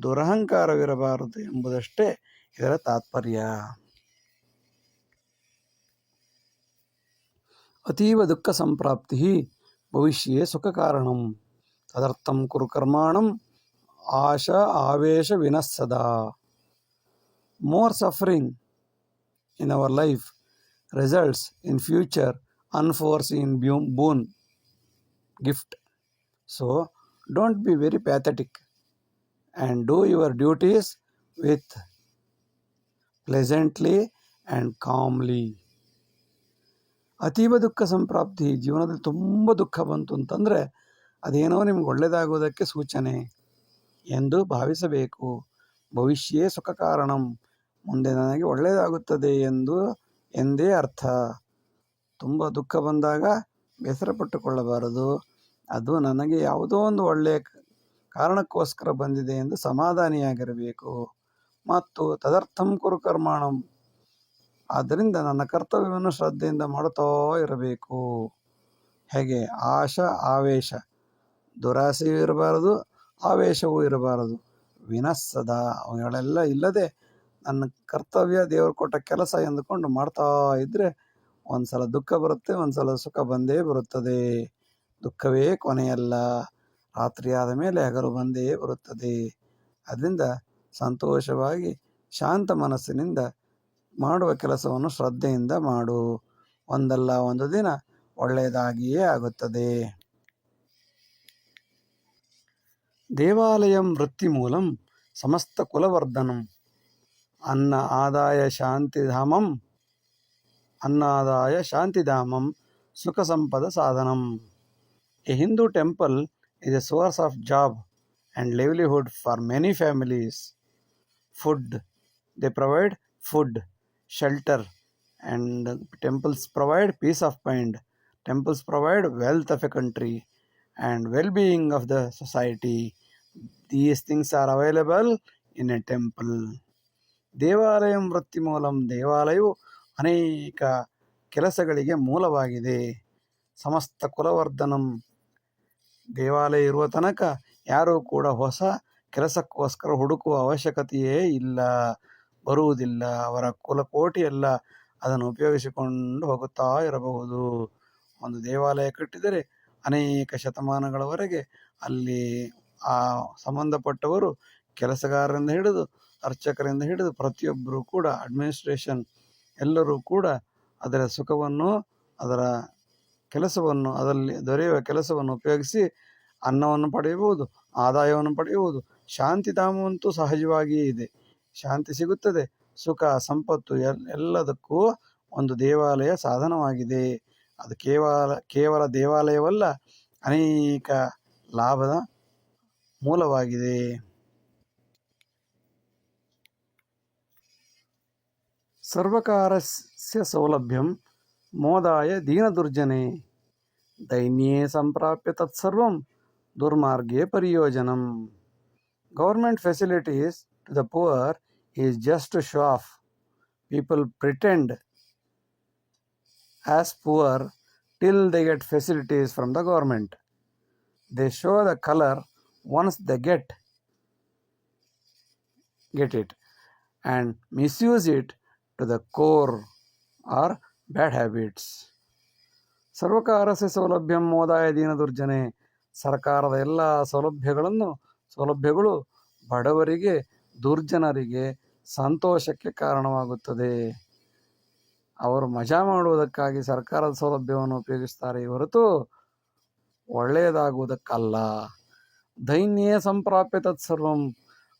ದುರಹಂಕಾರವಿರಬಾರದು ಎಂಬುದಷ್ಟೇ ಇದರ ತಾತ್ಪರ್ಯ. ಅತೀವ ದುಃಖ ಸಂಪ್ರಾಪ್ತಿ ಭವಿಷ್ಯೇ ಸುಖ ಕಾರಣಂ ತದರ್ಥಂ ಕುರು ಕರ್ಮಾಣಂ ಆಶಾ ಆವೇಶ ವಿನಸ್ಸದ. More suffering in our life results in future unforeseen boon gift. So don't be very pathetic and do your duties with pleasantly and calmly. ಅತೀವ ದುಃಖ ಸಂಪ್ರಾಪ್ತಿ, ಜೀವನದಲ್ಲಿ ತುಂಬ ದುಃಖ ಬಂತು ಅಂತಂದರೆ ಅದೇನೋ ನಿಮ್ಗೆ ಒಳ್ಳೆಯದಾಗುವುದಕ್ಕೆ ಸೂಚನೆ ಎಂದು ಭಾವಿಸಬೇಕು. ಭವಿಷ್ಯೇ ಸುಖ ಕಾರಣಂ, ಮುಂದೆ ನನಗೆ ಒಳ್ಳೆಯದಾಗುತ್ತದೆ ಎಂದೇ ಅರ್ಥ. ತುಂಬ ದುಃಖ ಬಂದಾಗ ಬೇಸರಪಟ್ಟುಕೊಳ್ಳಬಾರದು. ಅದು ನನಗೆ ಯಾವುದೋ ಒಂದು ಒಳ್ಳೆಯ ಕಾರಣಕ್ಕೋಸ್ಕರ ಬಂದಿದೆ ಎಂದು ಸಮಾಧಾನಿಯಾಗಿರಬೇಕು. ಮತ್ತು ತದರ್ಥಂ ಕುರು ಕರ್ಮಾಣಂ, ಆದ್ದರಿಂದ ನನ್ನ ಕರ್ತವ್ಯವನ್ನು ಶ್ರದ್ಧೆಯಿಂದ ಮಾಡುತ್ತಾ ಇರಬೇಕು. ಹೇಗೆ? ಆಶಾ ಆವೇಶ, ದುರಾಸೆಯೂ ಇರಬಾರದು, ಆವೇಶವೂ ಇರಬಾರದು. ವಿನಸ್ಸದ, ಅವುಗಳೆಲ್ಲ ಇಲ್ಲದೆ ನನ್ನ ಕರ್ತವ್ಯ, ದೇವರು ಕೊಟ್ಟ ಕೆಲಸ ಎಂದುಕೊಂಡು ಮಾಡ್ತಾ ಇದ್ದರೆ ಒಂದು ಸಲ ದುಃಖ ಬರುತ್ತೆ, ಒಂದು ಸಲ ಸುಖ ಬಂದೇ ಬರುತ್ತದೆ. ದುಃಖವೇ ಕೊನೆಯಲ್ಲ, ರಾತ್ರಿಯಾದ ಮೇಲೆ ಹಗಲು ಬಂದೇ ಬರುತ್ತದೆ. ಅದರಿಂದ ಸಂತೋಷವಾಗಿ ಶಾಂತ ಮನಸ್ಸಿನಿಂದ ಮಾಡುವ ಕೆಲಸವನ್ನು ಶ್ರದ್ಧೆಯಿಂದ ಮಾಡು. ಒಂದಲ್ಲ ಒಂದು ದಿನ ಒಳ್ಳೆಯದಾಗಿಯೇ ಆಗುತ್ತದೆ. ದೇವಾಲಯಂ ವೃತ್ತಿ ಮೂಲಂ ಸಮಸ್ತ ಕುಲವರ್ಧನಂ ಅನ್ನ ಆದಾಯ ಶಾಂತಿಧಾಮಂ ಸುಖ ಸಂಪದ ಸಾಧನಂ. A Hindu temple is a source of job and livelihood for many families. They provide food, shelter, and temples provide peace of mind. Temples provide wealth of a country and well-being of the society. These things are available in a temple. ದೇವಾಲಯಂ ವೃತ್ತಿ ಮೂಲಂ, ದೇವಾಲಯವು ಅನೇಕ ಕೆಲಸಗಳಿಗೆ ಮೂಲವಾಗಿದೆ. ಸಮಸ್ತ ಕುಲವರ್ಧನಂ, ದೇವಾಲಯ ಇರುವ ತನಕ ಯಾರೂ ಕೂಡ ಹೊಸ ಕೆಲಸಕ್ಕೋಸ್ಕರ ಹುಡುಕುವ ಅವಶ್ಯಕತೆಯೇ ಇಲ್ಲ, ಬರುವುದಿಲ್ಲ. ಅವರ ಕುಲಕೋಟಿಯೆಲ್ಲ ಅದನ್ನು ಉಪಯೋಗಿಸಿಕೊಂಡು ಹೋಗುತ್ತಾ ಇರಬಹುದು. ಒಂದು ದೇವಾಲಯ ಕಟ್ಟಿದರೆ ಅನೇಕ ಶತಮಾನಗಳವರೆಗೆ ಅಲ್ಲಿ ಆ ಸಂಬಂಧಪಟ್ಟವರು ಕೆಲಸಗಾರರಿಂದ ಹಿಡಿದು ಅರ್ಚಕರಿಂದ ಹಿಡಿದು ಪ್ರತಿಯೊಬ್ಬರೂ ಕೂಡ ಅಡ್ಮಿನಿಸ್ಟ್ರೇಷನ್ ಎಲ್ಲರೂ ಕೂಡ ಅದರ ಸುಖವನ್ನು, ಅದರ ಕೆಲಸವನ್ನು, ಅದರಲ್ಲಿ ದೊರೆಯುವ ಕೆಲಸವನ್ನು ಉಪಯೋಗಿಸಿ ಅನ್ನವನ್ನು ಪಡೆಯಬಹುದು, ಆದಾಯವನ್ನು ಪಡೆಯಬಹುದು. ಶಾಂತಿಧಾಮವಂತೂ ಸಹಜವಾಗಿಯೇ ಇದೆ, ಶಾಂತಿ ಸಿಗುತ್ತದೆ, ಸುಖ ಸಂಪತ್ತು ಎಲ್ಲದಕ್ಕೂ ಒಂದು ದೇವಾಲಯ ಸಾಧನವಾಗಿದೆ. ಅದು ಕೇವಲ ದೇವಾಲಯವಲ್ಲ, ಅನೇಕ ಲಾಭದ ಮೂಲವಾಗಿದೆ. ಸರ್ವಕಾರಸ್ಯ ಸೌಲಭ್ಯಂ ಮೋದಾಯ ದೀನದುರ್ಜನೆ, ದೈನ್ಯೇ ಸಂಪ್ರಾಪ್ಯ ತತ್ಸರ್ವಂ ದುರ್ಮಾರ್ಗೇ ಪರಿಯೋಜನಂ. Government facilities to the poor is just to show off. People pretend as poor till they get facilities from the government. They show the color once they get it and misuse it to the core or bad habits. ಸರ್ವಕಾರಸ್ಯ ಸೌಲಭ್ಯಂ ಮೋದಾಯ ದೀನದುರ್ಜನೆ, ಸರ್ಕಾರದ ಎಲ್ಲ ಸೌಲಭ್ಯಗಳು ಬಡವರಿಗೆ, ದುರ್ಜನರಿಗೆ ಸಂತೋಷಕ್ಕೆ ಕಾರಣವಾಗುತ್ತದೆ. ಅವರು ಮಜಾ ಮಾಡುವುದಕ್ಕಾಗಿ ಸರ್ಕಾರದ ಸೌಲಭ್ಯವನ್ನು ಉಪಯೋಗಿಸ್ತಾರೆ ಹೊರತು ಒಳ್ಳೆಯದಾಗುವುದಕ್ಕಲ್ಲ. ದೈನ್ಯೇ ಸಂಪ್ರಾಪ್ಯ ತತ್ಸರ್ವಂ,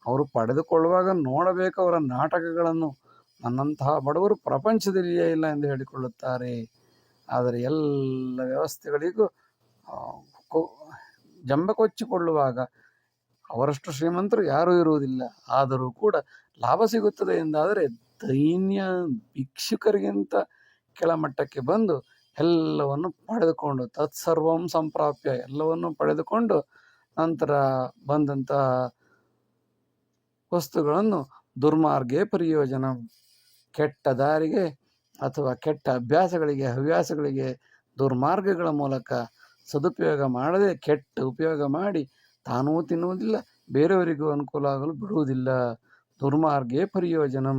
ಅವರು ಪಡೆದುಕೊಳ್ಳುವಾಗ ನೋಡಬೇಕು ಅವರ ನಾಟಕಗಳನ್ನು. ನನ್ನಂತಹ ಬಡವರು ಪ್ರಪಂಚದಲ್ಲಿಯೇ ಇಲ್ಲ ಎಂದು ಹೇಳಿಕೊಳ್ಳುತ್ತಾರೆ. ಆದರೆ ಎಲ್ಲ ವ್ಯವಸ್ಥೆಗಳಿಗೂ ಜಂಬ ಕೊಚ್ಚಿಕೊಳ್ಳುವಾಗ ಅವರಷ್ಟು ಶ್ರೀಮಂತರು ಯಾರೂ ಇರುವುದಿಲ್ಲ. ಆದರೂ ಕೂಡ ಲಾಭ ಸಿಗುತ್ತದೆ ಎಂದಾದರೆ ದೈನ್ಯ ಭಿಕ್ಷುಕರಿಗಿಂತ ಕೆಳಮಟ್ಟಕ್ಕೆ ಬಂದು ಎಲ್ಲವನ್ನು ಪಡೆದುಕೊಂಡು, ತತ್ಸರ್ವಂ ಸಂಪ್ರಾಪ್ಯ, ಎಲ್ಲವನ್ನು ಪಡೆದುಕೊಂಡು ನಂತರ ಬಂದಂತಹ ವಸ್ತುಗಳನ್ನು ದುರ್ಮಾರ್ಗೇ ಪರಿಯೋಜನ, ಕೆಟ್ಟ ದಾರಿಗೆ ಅಥವಾ ಕೆಟ್ಟ ಅಭ್ಯಾಸಗಳಿಗೆ, ಹವ್ಯಾಸಗಳಿಗೆ, ದುರ್ಮಾರ್ಗಗಳ ಮೂಲಕ ಸದುಪಯೋಗ ಮಾಡದೆ ಕೆಟ್ಟ ಉಪಯೋಗ ಮಾಡಿ ತಾನೂ ತಿನ್ನುವುದಿಲ್ಲ, ಬೇರೆಯವರಿಗೂ ಅನುಕೂಲ ಆಗಲು ಬಿಡುವುದಿಲ್ಲ. ದುರ್ಮಾರ್ಗೇ ಪರಿಯೋಜನಂ,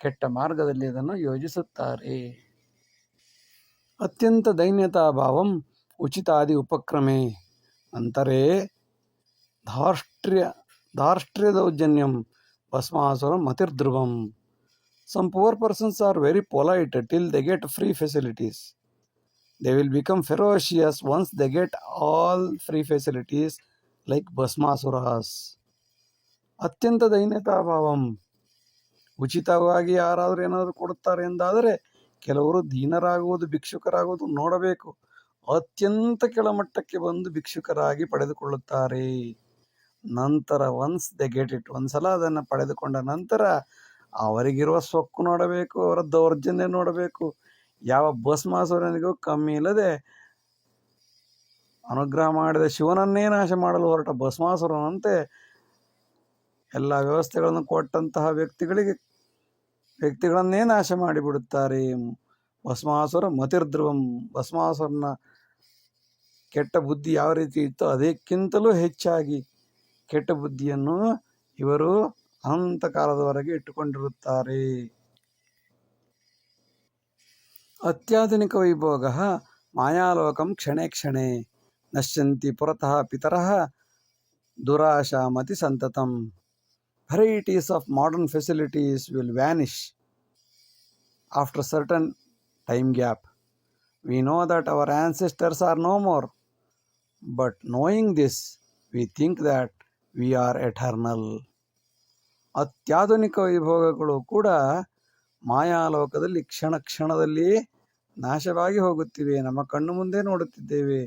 ಕೆಟ್ಟ ಮಾರ್ಗದಲ್ಲಿ ಅದನ್ನು ಯೋಜಿಸುತ್ತಾರೆ. ಅತ್ಯಂತ ದೈನ್ಯತಾಭಾವಂ ಉಚಿತಾದಿ ಉಪಕ್ರಮೆ ಅಂತರೇ ಧಾರ್ಷ್ಟ್ರ್ಯದೌರ್ಜನ್ಯಂ ಭಸ್ಮಾಸುರಂ ಮತಿರ್ಧ್ರುವಂ. Some poor persons are very polite till they get free facilities. They will become ferocious once they get all free facilities like ಭಸ್ಮಾಸುರಾಸ್. ಅತ್ಯಂತ ದೈನ್ಯತಾಭಾವಂ, ಉಚಿತವಾಗಿ ಯಾರಾದರೂ ಏನಾದರೂ ಕೊಡುತ್ತಾರೆ ಎಂದಾದರೆ ಕೆಲವರು ದೀನರಾಗುವುದು, ಭಿಕ್ಷುಕರಾಗುವುದು ನೋಡಬೇಕು. ಅತ್ಯಂತ ಕೆಳಮಟ್ಟಕ್ಕೆ ಬಂದು ಭಿಕ್ಷುಕರಾಗಿ ಪಡೆದುಕೊಳ್ಳುತ್ತಾರೆ. ನಂತರ ಒನ್ಸ್ ದೆ ಗೆಟ್ ಇಟ್, ಒಂದ್ಸಲ ಅದನ್ನು ಪಡೆದುಕೊಂಡ ನಂತರ ಅವರಿಗಿರುವ ಸೊಕ್ಕು ನೋಡಬೇಕು, ಅವರ ದೌರ್ಜನ್ಯ ನೋಡಬೇಕು. ಯಾವ ಭಸ್ಮಾಸುರನಿಗೂ ಕಮ್ಮಿ ಇಲ್ಲದೆ ಅನುಗ್ರಹ ಮಾಡಿದ ಶಿವನನ್ನೇ ನಾಶ ಮಾಡಲು ಹೊರಟ ಭಸ್ಮಾಸುರನಂತೆ ಎಲ್ಲ ವ್ಯವಸ್ಥೆಗಳನ್ನು ಕೊಟ್ಟಂತಹ ವ್ಯಕ್ತಿಗಳನ್ನೇ ನಾಶ ಮಾಡಿಬಿಡುತ್ತಾರೆ. ಭಸ್ಮಾಸುರ ಮತಿರ್ಧ್ರುವಂ, ಭಸ್ಮಾಸುರನ ಕೆಟ್ಟ ಬುದ್ಧಿ ಯಾವ ರೀತಿ ಇತ್ತೋ ಅದಕ್ಕಿಂತಲೂ ಹೆಚ್ಚಾಗಿ ಕೆಟ್ಟ ಬುದ್ಧಿಯನ್ನು ಇವರು ಅನಂತ ಕಾಲದವರೆಗೆ ಇಟ್ಟುಕೊಂಡಿರುತ್ತಾರೆ. ಅತ್ಯಾಧುನಿಕ ವೈಭೋಗ ಮಾಯಾಲೋಕಂ ಕ್ಷಣೆ ಕ್ಷಣೆ ನಶ್ಯಂತಿ ಪುರತಃ ಪಿತರಃ ದುರಾಶಾ ಮತಿ ಸಂತತಂ. Varieties of modern facilities will vanish after a certain time gap. We know that our ancestors are no more, but knowing this, we think that we are eternal. ಅತ್ಯಾಧುನಿಕ ವೈಭೋಗಗಳು ಕೂಡ ಮಾಯಾಲೋಕದಲ್ಲಿ ಕ್ಷಣ ಕ್ಷಣದಲ್ಲಿ ನಾಶವಾಗಿ ಹೋಗುತ್ತಿವೆ. ನಮ್ಮ ಕಣ್ಣು ಮುಂದೆ ನೋಡುತ್ತಿದ್ದೇವೆ.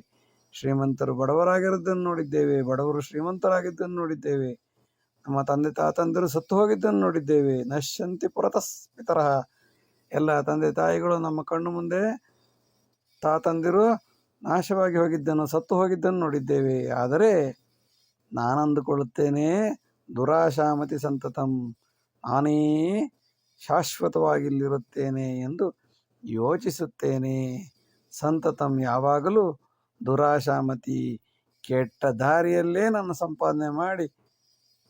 ಶ್ರೀಮಂತರು ಬಡವರಾಗಿರುವುದನ್ನು ನೋಡಿದ್ದೇವೆ, ಬಡವರು ಶ್ರೀಮಂತರಾಗಿದ್ದನ್ನು ನೋಡಿದ್ದೇವೆ, ನಮ್ಮ ತಂದೆ ತಾತಂದಿರು ಸತ್ತು ಹೋಗಿದ್ದನ್ನು ನೋಡಿದ್ದೇವೆ. ನಶ್ಯಂತಿ ಪುರತಃ ಪಿತರಃ, ಎಲ್ಲ ತಂದೆ ತಾಯಿಗಳು ನಮ್ಮ ಕಣ್ಣು ಮುಂದೆ ತಾತಂದಿರು ನಾಶವಾಗಿ ಹೋಗಿದ್ದನ್ನು, ಸತ್ತು ಹೋಗಿದ್ದನ್ನು ನೋಡಿದ್ದೇವೆ. ಆದರೆ ನಾನಂದುಕೊಳ್ಳುತ್ತೇನೆ ದುರಾಶಾಮತಿ ಸಂತತಂ, ನಾನೇ ಶಾಶ್ವತವಾಗಿಲ್ಲಿರುತ್ತೇನೆ ಎಂದು ಯೋಚಿಸುತ್ತೇನೆ. ಸಂತತಂ ಯಾವಾಗಲೂ ದುರಾಶಾಮತಿ, ಕೆಟ್ಟ ದಾರಿಯಲ್ಲೇ ನನ್ನ ಸಂಪಾದನೆ ಮಾಡಿ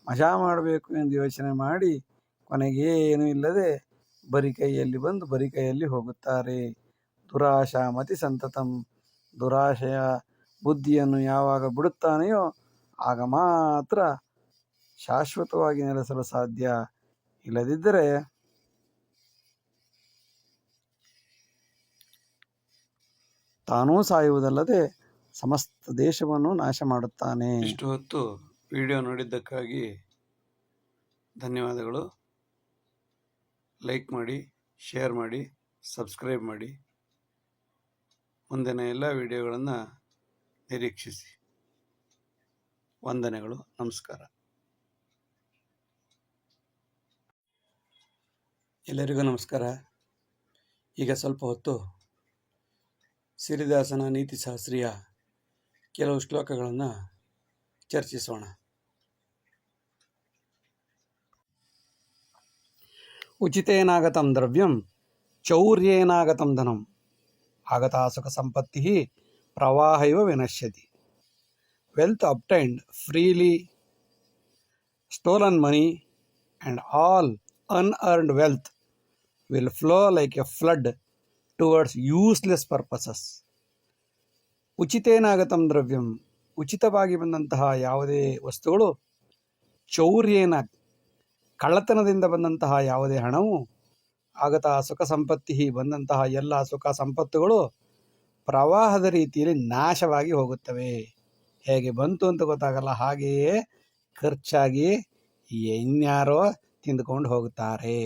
ಮಜಾ ಮಾಡಬೇಕು ಎಂದು ಯೋಚನೆ ಮಾಡಿ ಕೊನೆಗೇನೂ ಇಲ್ಲದೆ ಬರಿ ಕೈಯಲ್ಲಿ ಬಂದು ಬರಿ ಕೈಯಲ್ಲಿ ಹೋಗುತ್ತಾರೆ. ದುರಾಶಾಮತಿ ಸಂತತಂ, ದುರಾಶೆಯ ಬುದ್ಧಿಯನ್ನು ಯಾವಾಗ ಬಿಡುತ್ತಾನೆಯೋ ಆಗ ಮಾತ್ರ ಶಾಶ್ವತವಾಗಿ ನೆಲೆಸಲು ಸಾಧ್ಯ. ಇಲ್ಲದಿದ್ದರೆ ತಾನೂ ಸಾಯುವುದಲ್ಲದೆ ಸಮಸ್ತ ದೇಶವನ್ನು ನಾಶ ಮಾಡುತ್ತಾನೆ. ಇಷ್ಟು ಹೊತ್ತು ವಿಡಿಯೋ ನೋಡಿದ್ದಕ್ಕಾಗಿ ಧನ್ಯವಾದಗಳು. ಲೈಕ್ ಮಾಡಿ, ಶೇರ್ ಮಾಡಿ, ಸಬ್ಸ್ಕ್ರೈಬ್ ಮಾಡಿ. ಮುಂದಿನ ಎಲ್ಲ ವಿಡಿಯೋಗಳನ್ನು ನಿರೀಕ್ಷಿಸಿ. ವಂದನೆಗಳು. ನಮಸ್ಕಾರ. ಎಲ್ಲರಿಗೂ ನಮಸ್ಕಾರ. ಈಗ ಸ್ವಲ್ಪ ಹೊತ್ತು ಸಿರಿದಾಸನ ನೀತಿಶಾಸ್ತ್ರೀಯ ಕೆಲವು ಶ್ಲೋಕಗಳನ್ನು ಚರ್ಚಿಸೋಣ. ಉಚಿತೇನಾಗತಂ ದ್ರವ್ಯಂ ಚೌರ್ಯೇನಾಗತಂ ಧನಂ ಆಗತಾ ಸುಖ ಸಂಪತ್ತಿ ಪ್ರವಾಹ ಇವ ವಿನಶ್ಯತಿ. Wealth obtained freely, stolen money and all unearned wealth will flow like a flood towards useless purposes. ಉಚಿತೇನಾಗತಂ ದ್ರವ್ಯಂ, ಉಚಿತವಾಗಿ ಬಂದಂತಹ ಯಾವುದೇ ವಸ್ತುಗಳು, ಚೌರ್ಯೇನ ಕಳ್ಳತನದಿಂದ ಬಂದಂತಹ ಯಾವುದೇ ಹಣವು, ಆಗತಾ ಸುಖ ಸಂಪತ್ತಿ ಬಂದಂತಹ ಎಲ್ಲ ಸುಖ ಸಂಪತ್ತುಗಳು ಪ್ರವಾಹದ ರೀತಿಯಲ್ಲಿ ನಾಶವಾಗಿ ಹೋಗುತ್ತವೆ. ಹೇಗೆ ಬಂತು ಅಂತ ಗೊತ್ತಾಗಲ್ಲ, ಹಾಗೆಯೇ ಖರ್ಚಾಗಿ ಇನ್ಯಾರೋ ತಿಂದುಕೊಂಡು ಹೋಗುತ್ತಾರೆ.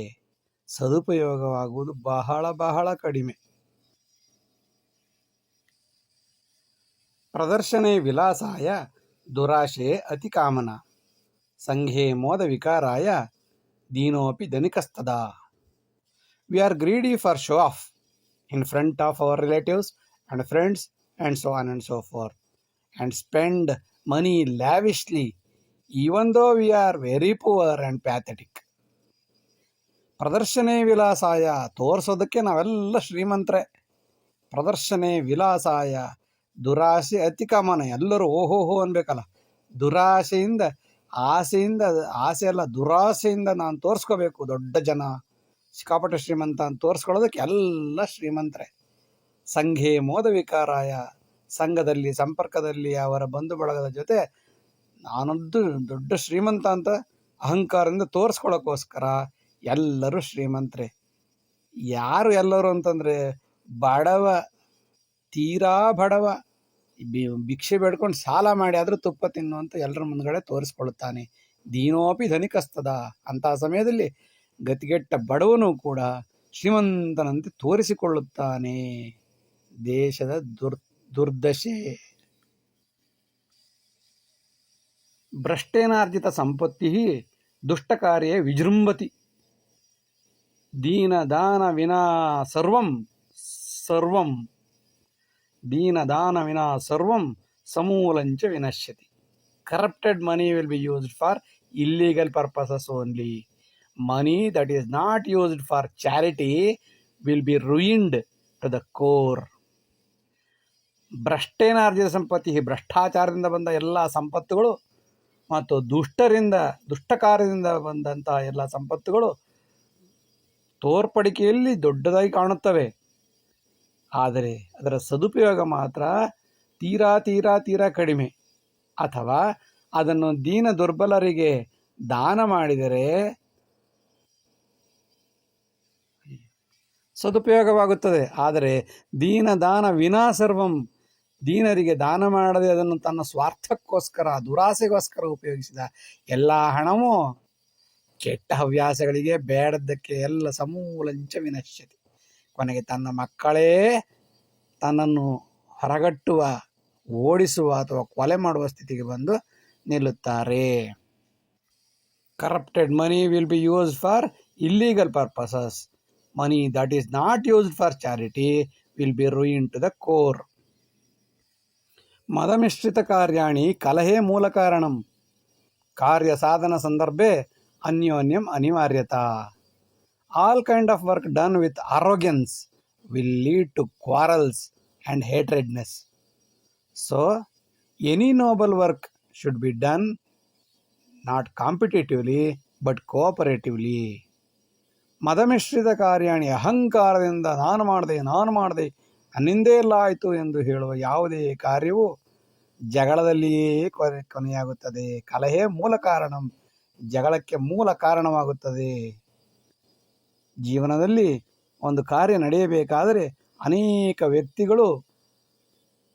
ಸದುಪಯೋಗವಾಗುವುದು ಬಹಳ ಬಹಳ ಕಡಿಮೆ. ಪ್ರದರ್ಶನೆ ವಿಲಾಸಾಯ ದುರಾಶೆ ಅತಿ ಕಾಮನ, ಸಂಘೆ ಮೋದ ವಿಕಾರಾಯ ದೀನೋಪಿ ಧನಿಕಸ್ತದಾ. We are greedy for show off in front of our relatives and friends and so on and so forth, and spend money lavishly even though we are very poor and pathetic. ಪ್ರದರ್ಶನೆ ವಿಲಾಸಾಯ, ತೋರಿಸೋದಕ್ಕೆ ನಾವೆಲ್ಲ ಶ್ರೀಮಂತರೇ. ಪ್ರದರ್ಶನೆ ವಿಲಾಸಾಯ, ದುರಾಸೆ ಅತಿ ಕಾಮನ, ಎಲ್ಲರೂ ಓಹೋಹೋ ಅನ್ಬೇಕಲ್ಲ. ದುರಾಸೆಯಿಂದ, ಆಸೆ ಅಲ್ಲ ದುರಾಸೆಯಿಂದ ನಾನು ತೋರಿಸ್ಕೋಬೇಕು, ದೊಡ್ಡ ಜನ ಸಿಕ್ಕಾಪಟ್ಟೆ ಶ್ರೀಮಂತ ಅಂತ ತೋರಿಸ್ಕೊಳ್ಳೋದಕ್ಕೆ ಎಲ್ಲ ಶ್ರೀಮಂತರೇ. ಸಂಘೆ ಮೋದ ವಿಕಾರಾಯ, ಸಂಘದಲ್ಲಿ ಸಂಪರ್ಕದಲ್ಲಿ ಅವರ ಬಂಧು ಬಳಗದ ಜೊತೆ ನಾನೊಂದು ದೊಡ್ಡ ಶ್ರೀಮಂತ ಅಂತ ಅಹಂಕಾರದಿಂದ ತೋರಿಸ್ಕೊಳ್ಳೋಕ್ಕೋಸ್ಕರ ಎಲ್ಲರೂ ಶ್ರೀಮಂತರೇ. ಯಾರು ಎಲ್ಲರೂ ಅಂತಂದರೆ ಬಡವ, ತೀರಾ ಬಡವ, ಭಿಕ್ಷೆ ಬೇಡ್ಕೊಂಡು ಸಾಲ ಮಾಡಿ ಆದರೂ ತುಪ್ಪ ತಿನ್ನುವಂತ ಎಲ್ಲರ ಮುಂದ್ಗಡೆ ತೋರಿಸ್ಕೊಳ್ಳುತ್ತಾನೆ. ದೀನೋಪಿ ಧನಿಕಸ್ತದ, ಅಂತಹ ಸಮಯದಲ್ಲಿ ಗತಿಗೆಟ್ಟ ಬಡವನು ಕೂಡ ಶ್ರೀಮಂತನಂತೆ ತೋರಿಸಿಕೊಳ್ಳುತ್ತಾನೆ. ದೇಶದ ದುರ್ದಶೆ. ಭ್ರಷ್ಟೇನಾರ್ಜಿತ ಸಂಪತ್ತಿ ದುಷ್ಟ ಕಾರ್ಯೇ ವಿಜೃಂಭತಿ. ದೀನ ದಾನ ವಿನಾ ಸರ್ವಂ ಸಮೂಲಂಚ ವಿನಶ್ಯತಿ. Corrupted money will be used for illegal purposes only. Money that is not used for charity will be ruined to the core. ಭ್ರಷ್ಟೇನಾರ್ಜಿತ ಸಂಪತ್ತಿ, ಭ್ರಷ್ಟಾಚಾರದಿಂದ ಬಂದ ಎಲ್ಲ ಸಂಪತ್ತುಗಳು ಮತ್ತು ದುಷ್ಟ ಕಾರ್ಯದಿಂದ ಬಂದಂತಹ ಎಲ್ಲ ಸಂಪತ್ತುಗಳು ತೋರ್ಪಡಿಕೆಯಲ್ಲಿ ದೊಡ್ಡದಾಗಿ ಕಾಣುತ್ತವೆ. ಆದರೆ ಅದರ ಸದುಪಯೋಗ ಮಾತ್ರ ತೀರಾ ತೀರಾ ತೀರಾ ಕಡಿಮೆ. ಅಥವಾ ಅದನ್ನು ದೀನ ದುರ್ಬಲರಿಗೆ ದಾನ ಮಾಡಿದರೆ ಸದುಪಯೋಗವಾಗುತ್ತದೆ. ಆದರೆ ದೀನ ದಾನ ವಿನಾ ಸರ್ವಂ, ದೀನರಿಗೆ ದಾನ ಮಾಡದೆ ಅದನ್ನು ತನ್ನ ಸ್ವಾರ್ಥಕ್ಕೋಸ್ಕರ, ದುರಾಸೆಗೋಸ್ಕರ ಉಪಯೋಗಿಸಿದ ಎಲ್ಲ ಹಣವೂ ಕೆಟ್ಟ ಹವ್ಯಾಸಗಳಿಗೆ, ಬೇಡದ್ದಕ್ಕೆ ಎಲ್ಲ ಸಮೂಲಂಚ ವಿನಶ್ಯತಿ. ಕೊನೆಗೆ ತನ್ನ ಮಕ್ಕಳೇ ತನ್ನನ್ನು ಹೊರಗಟ್ಟುವ, ಓಡಿಸುವ ಅಥವಾ ಕೊಲೆ ಮಾಡುವ ಸ್ಥಿತಿಗೆ ಬಂದು ನಿಲ್ಲುತ್ತಾರೆ. Corrupted money will be used for illegal purposes. Money that is not used for charity will be ruined to the core. ಮದಮಿಶ್ರಿತ ಕಾರ್ಯಾಣಿ ಕಲಹೇ ಮೂಲ ಕಾರಣಂ. ಕಾರ್ಯಸಾಧನ ಸಂದರ್ಭೆ ಅನ್ಯೋನ್ಯಂ ಅನಿವಾರ್ಯತಾ. All kind of work done with arrogance will lead to quarrels and hatredness. So, any noble work should be done not competitively but cooperatively. ಮದಮಿಶ್ರಿತ ಕಾರ್ಯಾಣಿ, ಅಹಂಕಾರದಿಂದ ನಾನು ಮಾಡಿದೆ ನನ್ನಿಂದೇ ಎಲ್ಲ ಆಯಿತು ಎಂದು ಹೇಳುವ ಯಾವುದೇ ಕಾರ್ಯವು ಜಗಳದಲ್ಲಿಯೇ ಕೊನೆಯಾಗುತ್ತದೆ. ಕಲಹೇ ಮೂಲ ಕಾರಣಂ, ಜಗಳಕ್ಕೆ ಮೂಲ ಕಾರಣವಾಗುತ್ತದೆ. ಜೀವನದಲ್ಲಿ ಒಂದು ಕಾರ್ಯ ನಡೆಯಬೇಕಾದರೆ ಅನೇಕ ವ್ಯಕ್ತಿಗಳು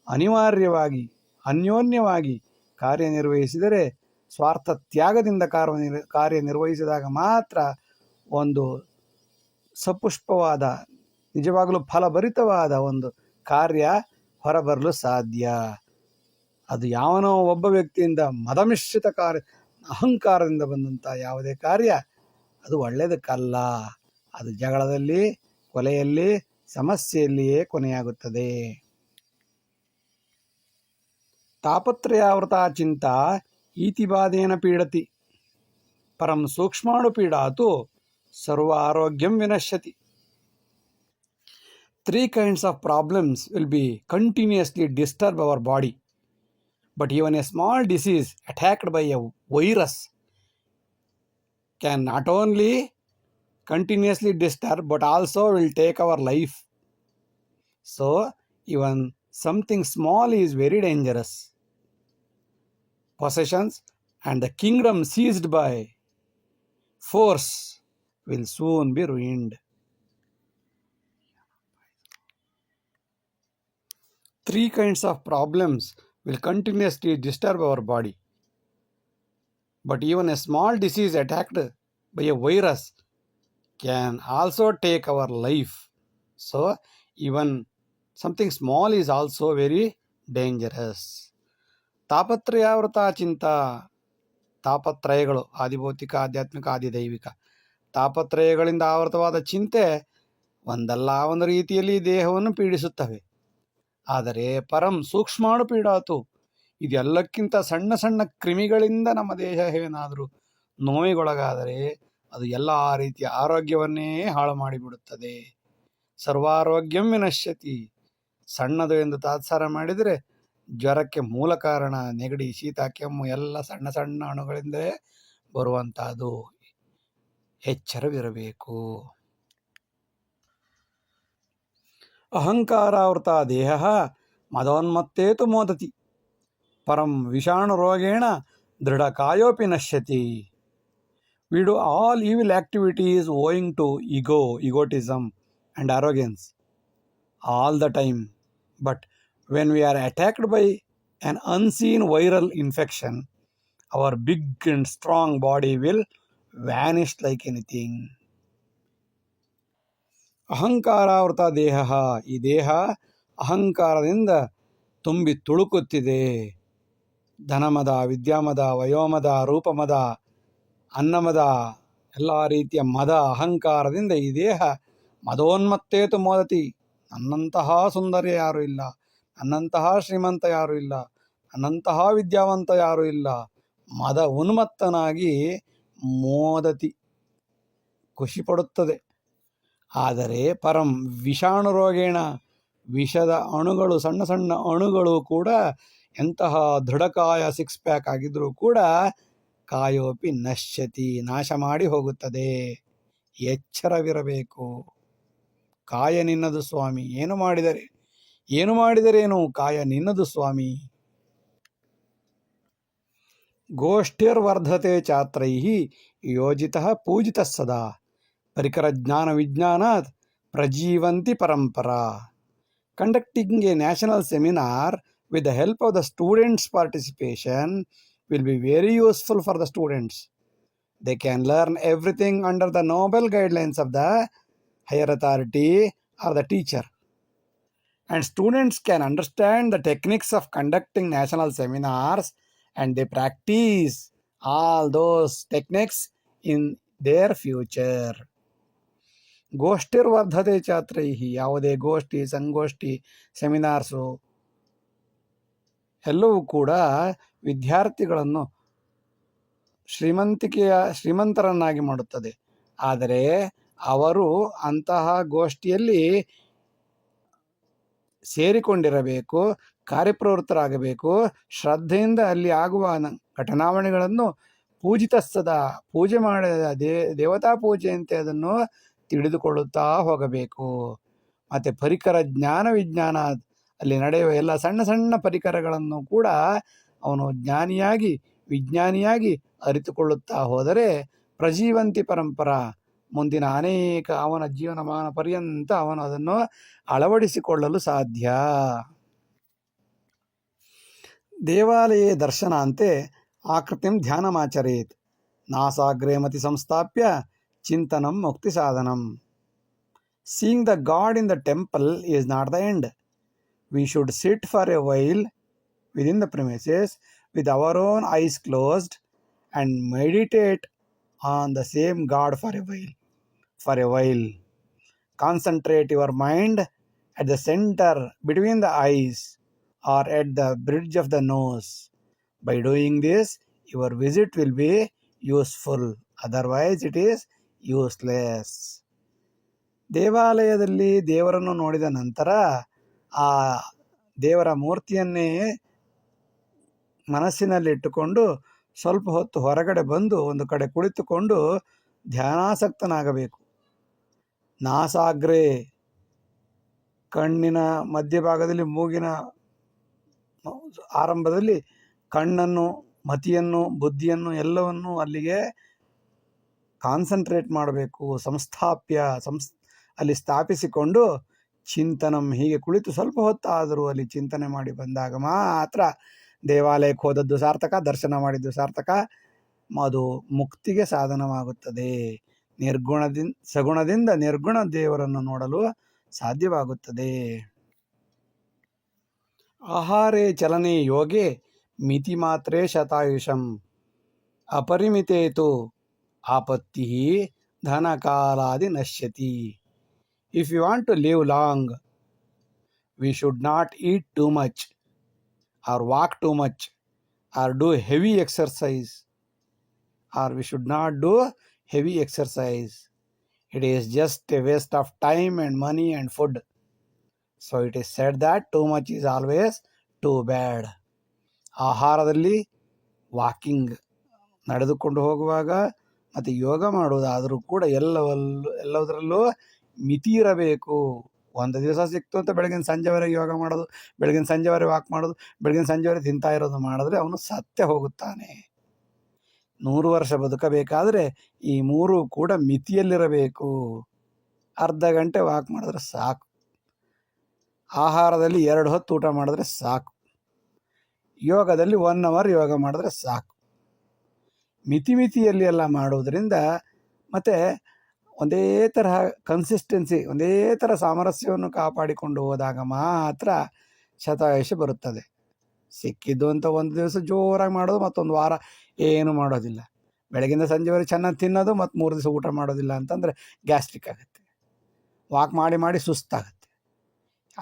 ಅನಿವಾರ್ಯವಾಗಿ ಅನ್ಯೋನ್ಯವಾಗಿ ಕಾರ್ಯನಿರ್ವಹಿಸಿದರೆ, ಸ್ವಾರ್ಥ ತ್ಯಾಗದಿಂದ ಕಾರ್ಯನಿರ್ವಹಿಸಿದಾಗ ಮಾತ್ರ ಒಂದು ಸಪುಷ್ಪವಾದ, ನಿಜವಾಗಲೂ ಫಲಭರಿತವಾದ ಒಂದು ಕಾರ್ಯ ಹೊರಬರಲು ಸಾಧ್ಯ. ಅದು ಯಾವನೋ ಒಬ್ಬ ವ್ಯಕ್ತಿಯಿಂದ ಮದಮಿಶ್ರಿತ ಕಾರ್ಯ, ಅಹಂಕಾರದಿಂದ ಬಂದಂಥ ಯಾವುದೇ ಕಾರ್ಯ ಅದು ಒಳ್ಳೆಯದಕ್ಕಲ್ಲ. ಅದು ಜಗಳದಲ್ಲಿ, ಕೊಲೆಯಲ್ಲಿ, ಸಮಸ್ಯೆಯಲ್ಲಿಯೇ ಕೊನೆಯಾಗುತ್ತದೆ. ತಾಪತ್ರಯಾವೃತ ಚಿಂತಾ ಈತಿಬಾಧೇನ ಪೀಡತಿ, ಪರಂ ಸೂಕ್ಷ್ಮಾಣು ಪೀಡಾತು ಸರ್ವ ಆರೋಗ್ಯಂ ವಿನಶ್ಯತಿ. 3 kinds of problems will be continuously disturb our body. But even a small disease attacked by a virus can not only continuously disturb but also will take our life. So, even something small is very dangerous. Possessions and the kingdom seized by force will soon be ruined. 3 kinds of problems will continuously disturb our body. But even a small disease attacked by a virus can also take our life. So, even something small is also very dangerous. ತಾಪತ್ರಯಾವೃತ Chinta, ತಾಪತ್ರಯಗಳು ಆದಿಭೌತಿಕ, ಆಧ್ಯಾತ್ಮಿಕ, ಆದಿದೈವಿಕ, ತಾಪತ್ರಯಗಳಿಂದ ಆವೃತವಾದ ಚಿಂತೆ ಒಂದಲ್ಲ ಒಂದು ರೀತಿಯಲ್ಲಿ ದೇಹವನ್ನು ಪೀಡಿಸುತ್ತವೆ. ಆದರೆ ಪರಂ ಸೂಕ್ಷ್ಮಾಣು ಪೀಡಾತು, ಇದೆಲ್ಲಕ್ಕಿಂತ ಸಣ್ಣ ಸಣ್ಣ ಕ್ರಿಮಿಗಳಿಂದ ನಮ್ಮ ದೇಹ ಏನಾದರೂ ನೋವಿಗೊಳಗಾದರೆ ಅದು ಎಲ್ಲ ರೀತಿಯ ಆರೋಗ್ಯವನ್ನೇ ಹಾಳು ಮಾಡಿಬಿಡುತ್ತದೆ. ಸರ್ವಾರೋಗ್ಯಂ ವಿನಶ್ಯತಿ. ಸಣ್ಣದು ಎಂದು ತಾತ್ಸಾರ ಮಾಡಿದರೆ ಜ್ವರಕ್ಕೆ ಮೂಲ ಕಾರಣ ನೆಗಡಿ, ಶೀತ, ಕೆಮ್ಮು ಎಲ್ಲ ಸಣ್ಣ ಸಣ್ಣ ಅಣುಗಳಿಂದಲೇ ಬರುವಂಥದ್ದು. ಎಚ್ಚರವಿರಬೇಕು. ಅಹಂಕಾರಾವೃತ ದೇಹ ಮದೋನ್ಮತ್ತೇತು ಮೋದತಿ, ಪರಂ ವಿಷಾಣುರೋಗೇಣ ದೃಢಕಾಯೋಪಿ ನಶ್ಯತಿ. We do all evil activities owing to egotism and arrogance all the time. But when we are attacked by an unseen viral infection, our big and strong body will vanish like anything. ಅಹಂಕಾರಾವೃತ ದೇಹ, ಈ ದೇಹ ಅಹಂಕಾರದಿಂದ ತುಂಬಿ ತುಳುಕುತ್ತಿದೆ. ಧನಮದ, ವಿದ್ಯಾಮದ, ವಯೋಮದ, ರೂಪಮದ, ಅನ್ನಮದ, ಎಲ್ಲ ರೀತಿಯ ಮದ, ಅಹಂಕಾರದಿಂದ ಈ ದೇಹ ಮದೋನ್ಮತ್ತೇತು ಮೋದತಿ. ನನ್ನಂತಹ ಸುಂದರ ಯಾರೂ ಇಲ್ಲ, ನನ್ನಂತಹ ಶ್ರೀಮಂತ ಯಾರೂ ಇಲ್ಲ, ನನ್ನಂತಹ ವಿದ್ಯಾವಂತ ಯಾರೂ ಇಲ್ಲ. ಮದ ಉನ್ಮತ್ತನಾಗಿ ಮೋದತಿ, ಖುಷಿಪಡುತ್ತದೆ. ಆದರೆ ಪರಂ ವಿಷಾಣು ರೋಗೇಣ, ವಿಷದ ಅಣುಗಳು, ಸಣ್ಣ ಸಣ್ಣ ಅಣುಗಳು ಕೂಡ ಎಂತಹ ದೃಢಕಾಯ 6 ಪ್ಯಾಕ್ ಆಗಿದ್ರೂ ಕೂಡ ಕಾಯೋಪಿ ನಶ್ಯತಿ, ನಾಶ ಮಾಡಿ ಹೋಗುತ್ತದೆ. ಎಚ್ಚರವಿರಬೇಕು. ಕಾಯ ನಿನ್ನದು ಸ್ವಾಮಿ, ಏನು ಮಾಡಿದರೇನು, ಕಾಯ ನಿನ್ನದು ಸ್ವಾಮಿ. ಗೋಷ್ಠಿರ್ವರ್ಧತೆ ಛಾತ್ರೈಃ ಯೋಜಿತಃ ಪೂಜಿತಃ ಸದಾ, ಪರಿಕರ ಜ್ಞಾನ ವಿಜ್ಞಾನಾತ್ ಪ್ರಜೀವಂತಿ ಪರಂಪರಾ. Conducting a national seminar with the help of the students' participation will be very useful for the students. They can learn everything under the noble guidelines of the higher authority or the teacher. And students can understand the techniques of conducting national seminars and they practice all those techniques in their future. ಗೋಷ್ಠಿರ್ವರ್ಧತೆ ಛಾತ್ರೈಹಿ, ಯಾವುದೇ ಗೋಷ್ಠಿ, ಸಂಗೋಷ್ಠಿ, seminars ಎಲ್ಲವೂ ಕೂಡ ವಿದ್ಯಾರ್ಥಿಗಳನ್ನು ಶ್ರೀಮಂತರನ್ನಾಗಿ ಮಾಡುತ್ತದೆ. ಆದರೆ ಅವರು ಅಂತಹ ಗೋಷ್ಠಿಯಲ್ಲಿ ಸೇರಿಕೊಂಡಿರಬೇಕು, ಕಾರ್ಯಪ್ರವೃತ್ತರಾಗಬೇಕು, ಶ್ರದ್ಧೆಯಿಂದ ಅಲ್ಲಿ ಆಗುವ ಘಟನಾವಣೆಗಳನ್ನು ಪೂಜೆ ಮಾಡಿದ ದೇವತಾ ಪೂಜೆಯಂತೆ ಅದನ್ನು ತಿಳಿದುಕೊಳ್ಳುತ್ತಾ ಹೋಗಬೇಕು. ಮತ್ತು ಪರಿಕರ ಜ್ಞಾನ ವಿಜ್ಞಾನ ಅಲ್ಲಿ ನಡೆಯುವ ಎಲ್ಲ ಸಣ್ಣ ಸಣ್ಣ ಪರಿಕರಗಳನ್ನು ಕೂಡ ಅವನು ವಿಜ್ಞಾನಿಯಾಗಿ ಅರಿತುಕೊಳ್ಳುತ್ತಾ ಹೋದರೆ ಪ್ರಜೀವಂತಿ ಪರಂಪರ ಮುಂದಿನ ಅನೇಕ ಅವನ ಜೀವನಮಾನ ಪರ್ಯಂತ ಅವನು ಅದನ್ನು ಅಳವಡಿಸಿಕೊಳ್ಳಲು ಸಾಧ್ಯ. ದೇವಾಲಯೇ ದರ್ಶನಾಂತೆ ಆಕೃತಿಂ ಧ್ಯಾನಮಾಚರೇತ್ ನಾಸಾಗ್ರೇ ಮತಿ ಸಂಸ್ಥಾಪ್ಯ ಚಿಂತನಂ ಮುಕ್ತಿ ಸಾಧನಂ. Seeing the God in the temple is not the end. We should sit for a while within the premises with our own eyes closed and meditate on the same God for a while. Concentrate your mind at the center between the eyes or at the bridge of the nose. By doing this, your visit will be useful. Otherwise, it is useless. ದೇವಾಲಯದಲ್ಲಿ ದೇವರನ್ನು ನೋಡಿದ ನಂತರ ಆ ದೇವರ ಮೂರ್ತಿಯನ್ನೇ ಮನಸ್ಸಿನಲ್ಲಿಟ್ಟುಕೊಂಡು ಸ್ವಲ್ಪ ಹೊತ್ತು ಹೊರಗಡೆ ಬಂದು ಒಂದು ಕಡೆ ಕುಳಿತುಕೊಂಡು ಧ್ಯಾನಾಸಕ್ತನಾಗಬೇಕು. ನಾಸಾಗ್ರೆ, ಕಣ್ಣಿನ ಮಧ್ಯಭಾಗದಲ್ಲಿ, ಮೂಗಿನ ಆರಂಭದಲ್ಲಿ ಕಣ್ಣನ್ನು, ಮತಿಯನ್ನು, ಬುದ್ಧಿಯನ್ನು ಎಲ್ಲವನ್ನು ಅಲ್ಲಿಗೆ ಕಾನ್ಸಂಟ್ರೇಟ್ ಮಾಡಬೇಕು. ಅಲ್ಲಿ ಸ್ಥಾಪಿಸಿಕೊಂಡು ಚಿಂತನಂ, ಹೀಗೆ ಕುಳಿತು ಸ್ವಲ್ಪ ಹೊತ್ತಾದರೂ ಅಲ್ಲಿ ಚಿಂತನೆ ಮಾಡಿ ಬಂದಾಗ ಮಾತ್ರ ದೇವಾಲಯಕ್ಕೆ ಹೋದದ್ದು ಸಾರ್ಥಕ, ದರ್ಶನ ಮಾಡಿದ್ದು ಸಾರ್ಥಕ, ಅದು ಮುಕ್ತಿಗೆ ಸಾಧನವಾಗುತ್ತದೆ. ಸಗುಣದಿಂದ ನಿರ್ಗುಣ ದೇವರನ್ನು ನೋಡಲು ಸಾಧ್ಯವಾಗುತ್ತದೆ. ಆಹಾರೇ ಚಲನೆ ಯೋಗೆ ಮಿತಿ ಮಾತ್ರೇ ಶತಾಯುಷಂ ಅಪರಿಮಿತೇತು ಆಪತ್ತಿ ಧನಕಾಲಾದಿ ನಶ್ಯತಿ. If we want to live long, we should not eat too much or walk too much or do heavy exercise, or we should not do heavy exercise. It is just a waste of time and money and food. So it is said that too much is always too bad. ಆಹಾರದಲ್ಲಿ walking, ನಡೆದುಕೊಂಡು ಹೋಗುವಾಗ ಮತ್ತು ಯೋಗ ಮಾಡುವುದಾದರೂ ಕೂಡ ಎಲ್ಲದರಲ್ಲೂ ಮಿತಿ ಇರಬೇಕು. ಒಂದು ದಿವಸ ಸಿಕ್ತು ಅಂತ ಬೆಳಗಿನ ಸಂಜೆವರೆಗೆ ಯೋಗ ಮಾಡೋದು, ಬೆಳಗಿನ ಸಂಜೆವರೆಗೆ ವಾಕ್ ಮಾಡೋದು, ಬೆಳಗಿನ ಸಂಜೆವರೆಗೆ ತಿಂತಾ ಇರೋದು ಮಾಡಿದ್ರೆ ಅವನು ಸತ್ಯ ಹೋಗುತ್ತಾನೆ. 100 ವರ್ಷ ಬದುಕಬೇಕಾದ್ರೆ ಈ 3 ಕೂಡ ಮಿತಿಯಲ್ಲಿರಬೇಕು. ಅರ್ಧ ಗಂಟೆ ವಾಕ್ ಮಾಡಿದ್ರೆ ಸಾಕು, ಆಹಾರದಲ್ಲಿ 2 ಹೊತ್ತು ಊಟ ಮಾಡಿದ್ರೆ ಸಾಕು, ಯೋಗದಲ್ಲಿ 1 ಅವರ್ ಯೋಗ ಮಾಡಿದ್ರೆ ಸಾಕು. ಮಿತಿಯಲ್ಲಿ ಎಲ್ಲ ಮಾಡುವುದರಿಂದ ಮತ್ತು ಒಂದೇ ತರಹ ಕನ್ಸಿಸ್ಟೆನ್ಸಿ, ಒಂದೇ ಥರ ಸಾಮರಸ್ಯವನ್ನು ಕಾಪಾಡಿಕೊಂಡು ಹೋದಾಗ ಮಾತ್ರ ಶತಾಯುಷ ಬರುತ್ತದೆ. ಸಿಕ್ಕಿದ್ದು ಅಂತ ಒಂದು ದಿವಸ ಜೋರಾಗಿ ಮಾಡೋದು, ಮತ್ತೊಂದು ವಾರ ಏನು ಮಾಡೋದಿಲ್ಲ, ಬೆಳಗಿಂದ ಸಂಜೆವರೆಗೆ ಚೆನ್ನಾಗಿ ತಿನ್ನೋದು, ಮತ್ತು 3 ದಿವಸ ಊಟ ಮಾಡೋದಿಲ್ಲ ಅಂತಂದರೆ ಗ್ಯಾಸ್ಟ್ರಿಕ್ ಆಗುತ್ತೆ, ವಾಕ್ ಮಾಡಿ ಸುಸ್ತಾಗುತ್ತೆ.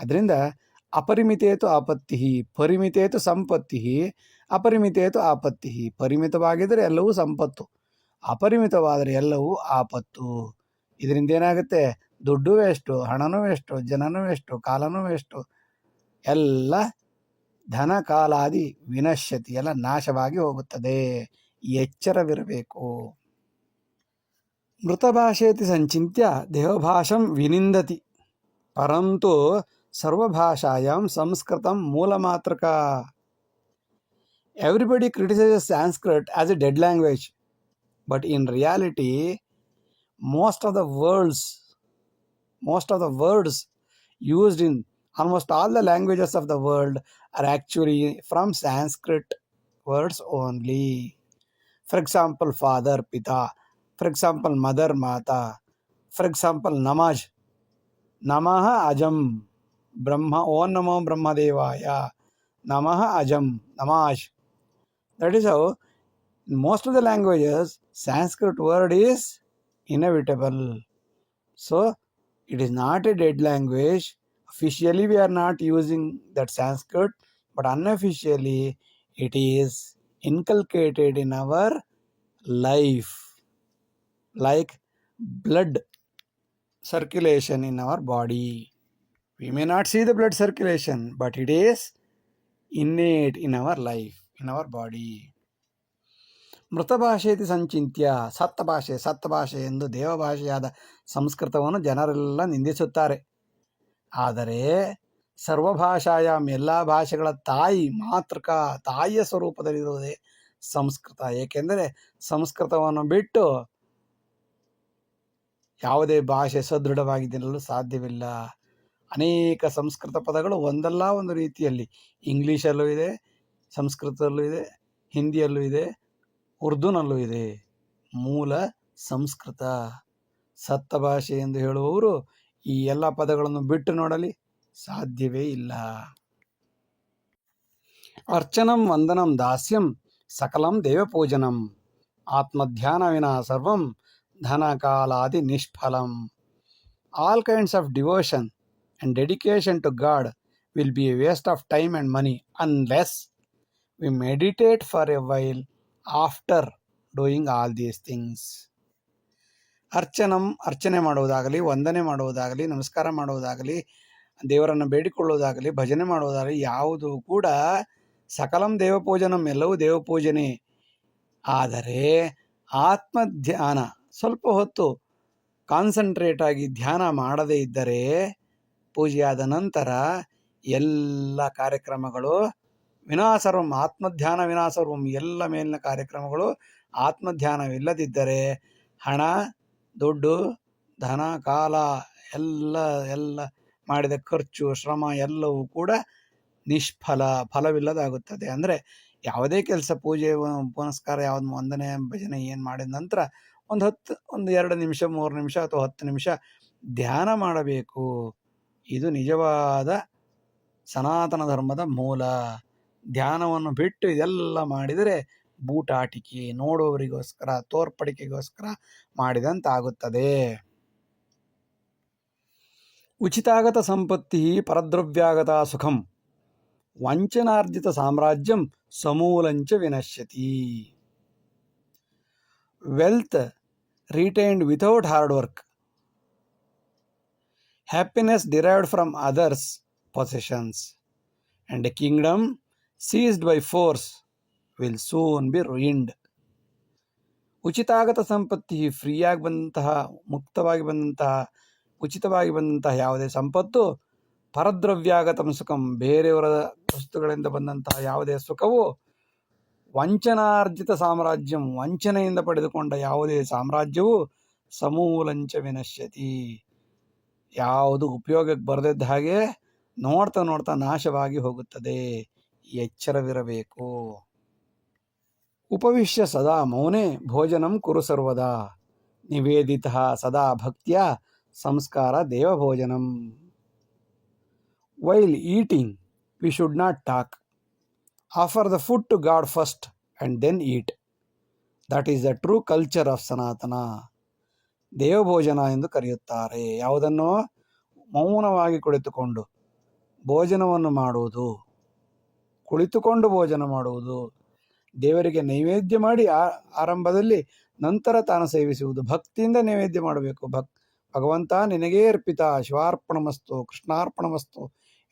ಅದರಿಂದ ಅಪರಿಮಿತೇತು ಆಪತ್ತಿ, ಪರಿಮಿತೇತು ಸಂಪತ್ತಿ, ಅಪರಿಮಿತೇತು ಆಪತ್ತಿ. ಪರಿಮಿತವಾಗಿದ್ದರೆ ಎಲ್ಲವೂ ಸಂಪತ್ತು, ಅಪರಿಮಿತವಾದರೆ ಎಲ್ಲವೂ ಆಪತ್ತು. ಇದರಿಂದ ಏನಾಗುತ್ತೆ? ದುಡ್ಡು ವೇಸ್ಟು, ಹಣನೂ ವೇಸ್ಟು, ಜನನೂ ವೇಸ್ಟು, ಕಾಲನೂ ವೇಸ್ಟು, ಎಲ್ಲ ಧನ ಕಾಲಾದಿ ವಿನಶ್ಯತಿ, ಎಲ್ಲ ನಾಶವಾಗಿ ಹೋಗುತ್ತದೆ. ಎಚ್ಚರವಿರಬೇಕು. ಮೃತ ಭಾಷೇತಿ ಸಂಚಿತ್ಯ ದೇವಭಾಷಂ ವಿನಿಂದತಿ ಪರಂತು ಸರ್ವಭಾಷಾಯಾಂ ಸಂಸ್ಕೃತಂ ಮೂಲಮಾತೃಕ. Everybody criticizes Sanskrit as a dead language, but in reality, most of the words used in almost all the languages of the world are actually from Sanskrit words only. For example, father, pita. For example, mother, mata. For example, namaj. Namaha ajam. Brahma, Om Namo Brahmadevaya. Namaha ajam. Namaj. That is how in most of the languages Sanskrit word is inevitable. So it is not a dead language. Officially we are not using that Sanskrit, but unofficially it is inculcated in our life, like blood circulation in our body. We may not see the blood circulation, but it is innate in our life, in our body. ಮೃತ ಭಾಷೆತಿ ಸಂಚಿತ್ಯ ಸತ್ತ ಭಾಷೆ ಎಂದು ದೇವಭಾಷೆಯಾದ ಸಂಸ್ಕೃತವನ್ನು ಜನರೆಲ್ಲ ನಿಂದಿಸುತ್ತಾರೆ. ಆದರೆ ಸರ್ವಭಾಷಾಯಾಮ್ ಎಲ್ಲ ಭಾಷೆಗಳ ತಾಯಿ ಮಾತೃಕ ತಾಯಿಯ ಸ್ವರೂಪದಲ್ಲಿರುವುದೇ ಸಂಸ್ಕೃತ. ಏಕೆಂದರೆ ಸಂಸ್ಕೃತವನ್ನು ಬಿಟ್ಟು ಯಾವುದೇ ಭಾಷೆ ಸದೃಢವಾಗಿರಲು ಸಾಧ್ಯವಿಲ್ಲ. ಅನೇಕ ಸಂಸ್ಕೃತ ಪದಗಳು ಒಂದಲ್ಲ ಒಂದು ರೀತಿಯಲ್ಲಿ ಇಂಗ್ಲೀಷಲ್ಲೂ ಇದೆ, ಸಂಸ್ಕೃತದಲ್ಲೂ ಇದೆ, ಹಿಂದಿಯಲ್ಲೂ ಇದೆ, ಉರ್ದುನಲ್ಲೂ ಇದೆ. ಮೂಲ ಸಂಸ್ಕೃತ. ಸತ್ತ ಭಾಷೆ ಎಂದು ಹೇಳುವವರು ಈ ಎಲ್ಲ ಪದಗಳನ್ನು ಬಿಟ್ಟು ನೋಡಲಿ ಸಾಧ್ಯವೇ ಇಲ್ಲ. ಅರ್ಚನಂ ವಂದನಂ ದಾಸ್ಯಂ ಸಕಲಂ ದೇವಪೂಜನಂ ಆತ್ಮಧ್ಯಾನ ವಿನಾ ಸರ್ವಂ ಧನ ಕಾಲಾದಿ ನಿಷ್ಫಲಂ. All kinds of devotion and dedication to God will be a waste of time and money unless we meditate for a while after doing all these things. ಅರ್ಚನೆ ಮಾಡುವುದಾಗಲಿ, ವಂದನೆ ಮಾಡುವುದಾಗಲಿ, ನಮಸ್ಕಾರ ಮಾಡುವುದಾಗಲಿ, ದೇವರನ್ನು ಬೇಡಿಕೊಳ್ಳುವುದಾಗಲಿ, ಭಜನೆ ಮಾಡುವುದಾಗಲಿ ಯಾವುದು ಕೂಡ ಸಕಲಂ ದೇವಪೂಜನಂ ಎಲ್ಲವೂ ದೇವಪೂಜನೆ. ಆದರೆ ಆತ್ಮಧ್ಯಾನ ಸ್ವಲ್ಪ ಹೊತ್ತು ಕಾನ್ಸಂಟ್ರೇಟ್ ಆಗಿ ಧ್ಯಾನ ಮಾಡದೇ ಇದ್ದರೆ ಪೂಜೆಯಾದ ನಂತರ ಎಲ್ಲ ಕಾರ್ಯಕ್ರಮಗಳು ವಿನಾಸರ್ವಂ ಆತ್ಮಧ್ಯಾನ ವಿನಾಸರ್ವಂ ಎಲ್ಲ ಮೇಲಿನ ಕಾರ್ಯಕ್ರಮಗಳು ಆತ್ಮಧ್ಯಾನವಿಲ್ಲದಿದ್ದರೆ ಹಣ, ದುಡ್ಡು, ಧನ, ಕಾಲ ಎಲ್ಲ ಮಾಡಿದ ಖರ್ಚು, ಶ್ರಮ ಎಲ್ಲವೂ ಕೂಡ ನಿಷ್ಫಲ, ಫಲವಿಲ್ಲದಾಗುತ್ತದೆ. ಅಂದರೆ ಯಾವುದೇ ಕೆಲಸ, ಪೂಜೆ ಪುನಸ್ಕಾರ, ಯಾವುದು ವಂದನೆ ಭಜನೆ ಏನು ಮಾಡಿದ ನಂತರ ಒಂದು 2 ನಿಮಿಷ 3 ನಿಮಿಷ ಅಥವಾ 10 ನಿಮಿಷ ಧ್ಯಾನ ಮಾಡಬೇಕು. ಇದು ನಿಜವಾದ ಸನಾತನ ಧರ್ಮದ ಮೂಲ. ಧ್ಯಾನವನ್ನು ಬಿಟ್ಟು ಇದೆಲ್ಲ ಮಾಡಿದರೆ ಬೂಟಾಟಿಕೆ, ನೋಡುವವರಿಗೋಸ್ಕರ, ತೋರ್ಪಡಿಕೆಗೋಸ್ಕರ ಮಾಡಿದಂತಾಗುತ್ತದೆ. ಉಚಿತಾಗತ ಸಂಪತ್ತಿ ಪರದ್ರವ್ಯಾಗತ ಸುಖಂ ವಂಚನಾರ್ಜಿತ ಸಾಮ್ರಾಜ್ಯಂ ಸಮೂಲಂಚ ವಿನಶ್ಯತಿ. Wealth retained without hard work, happiness derived from others' possessions, and a kingdom seized by force will soon be ruined. ಉಚಿತಾಗತ ಸಂಪತ್ತಿ, ಫ್ರೀಯಾಗಿ ಬಂದಂತಹ, ಮುಕ್ತವಾಗಿ ಬಂದಂತಹ, ಉಚಿತವಾಗಿ ಬಂದಂತಹ ಯಾವುದೇ ಸಂಪತ್ತು, ಪರದ್ರವ್ಯಾಗತಂ ಸುಖಂ ಬೇರೆಯವರ ವಸ್ತುಗಳಿಂದ ಬಂದಂತಹ ಯಾವುದೇ ಸುಖವು, ವಂಚನಾರ್ಜಿತ ಸಾಮ್ರಾಜ್ಯಂ ವಂಚನೆಯಿಂದ ಪಡೆದುಕೊಂಡ ಯಾವುದೇ ಸಾಮ್ರಾಜ್ಯವು, ಸಮೂಲಂಚ ವಿನಶ್ಯತಿ ಯಾವುದು ಉಪಯೋಗಕ್ಕೆ ಬರದಿದ್ದ ಹಾಗೆ ನೋಡ್ತಾ ನೋಡ್ತಾ ನಾಶವಾಗಿ ಹೋಗುತ್ತದೆ. ಎಚ್ಚರವಿರಬೇಕು. ಉಪವಿಶ್ಯ ಸದಾ ಮೌನೆ ಭೋಜನಂ ಕುರು ಸರ್ವದಾ ನಿವೇದಿತಃ ಸದಾ ಭಕ್ತಿಯ ಸಂಸ್ಕಾರ ದೇವಭೋಜನಂ. While eating we should not talk. Offer the food to God first and then eat. That is the true culture of Sanatana. ದೇವಭೋಜನ ಎಂದು ಕರೆಯುತ್ತಾರೆ. ಯಾವುದನ್ನು ಮೌನವಾಗಿ ಕುಳಿತುಕೊಂಡು ಭೋಜನವನ್ನು ಮಾಡುವುದು, ಕುಳಿತುಕೊಂಡು ಭೋಜನ ಮಾಡುವುದು, ದೇವರಿಗೆ ನೈವೇದ್ಯ ಮಾಡಿ ಆರಂಭದಲ್ಲಿ ನಂತರ ತಾನು ಸೇವಿಸುವುದು. ಭಕ್ತಿಯಿಂದ ನೈವೇದ್ಯ ಮಾಡಬೇಕು. ಭಗವಂತ ನಿನಗೇ ಅರ್ಪಿತ, ಶಿವಾರ್ಪಣಮಸ್ತು, ಕೃಷ್ಣಾರ್ಪಣಮಸ್ತು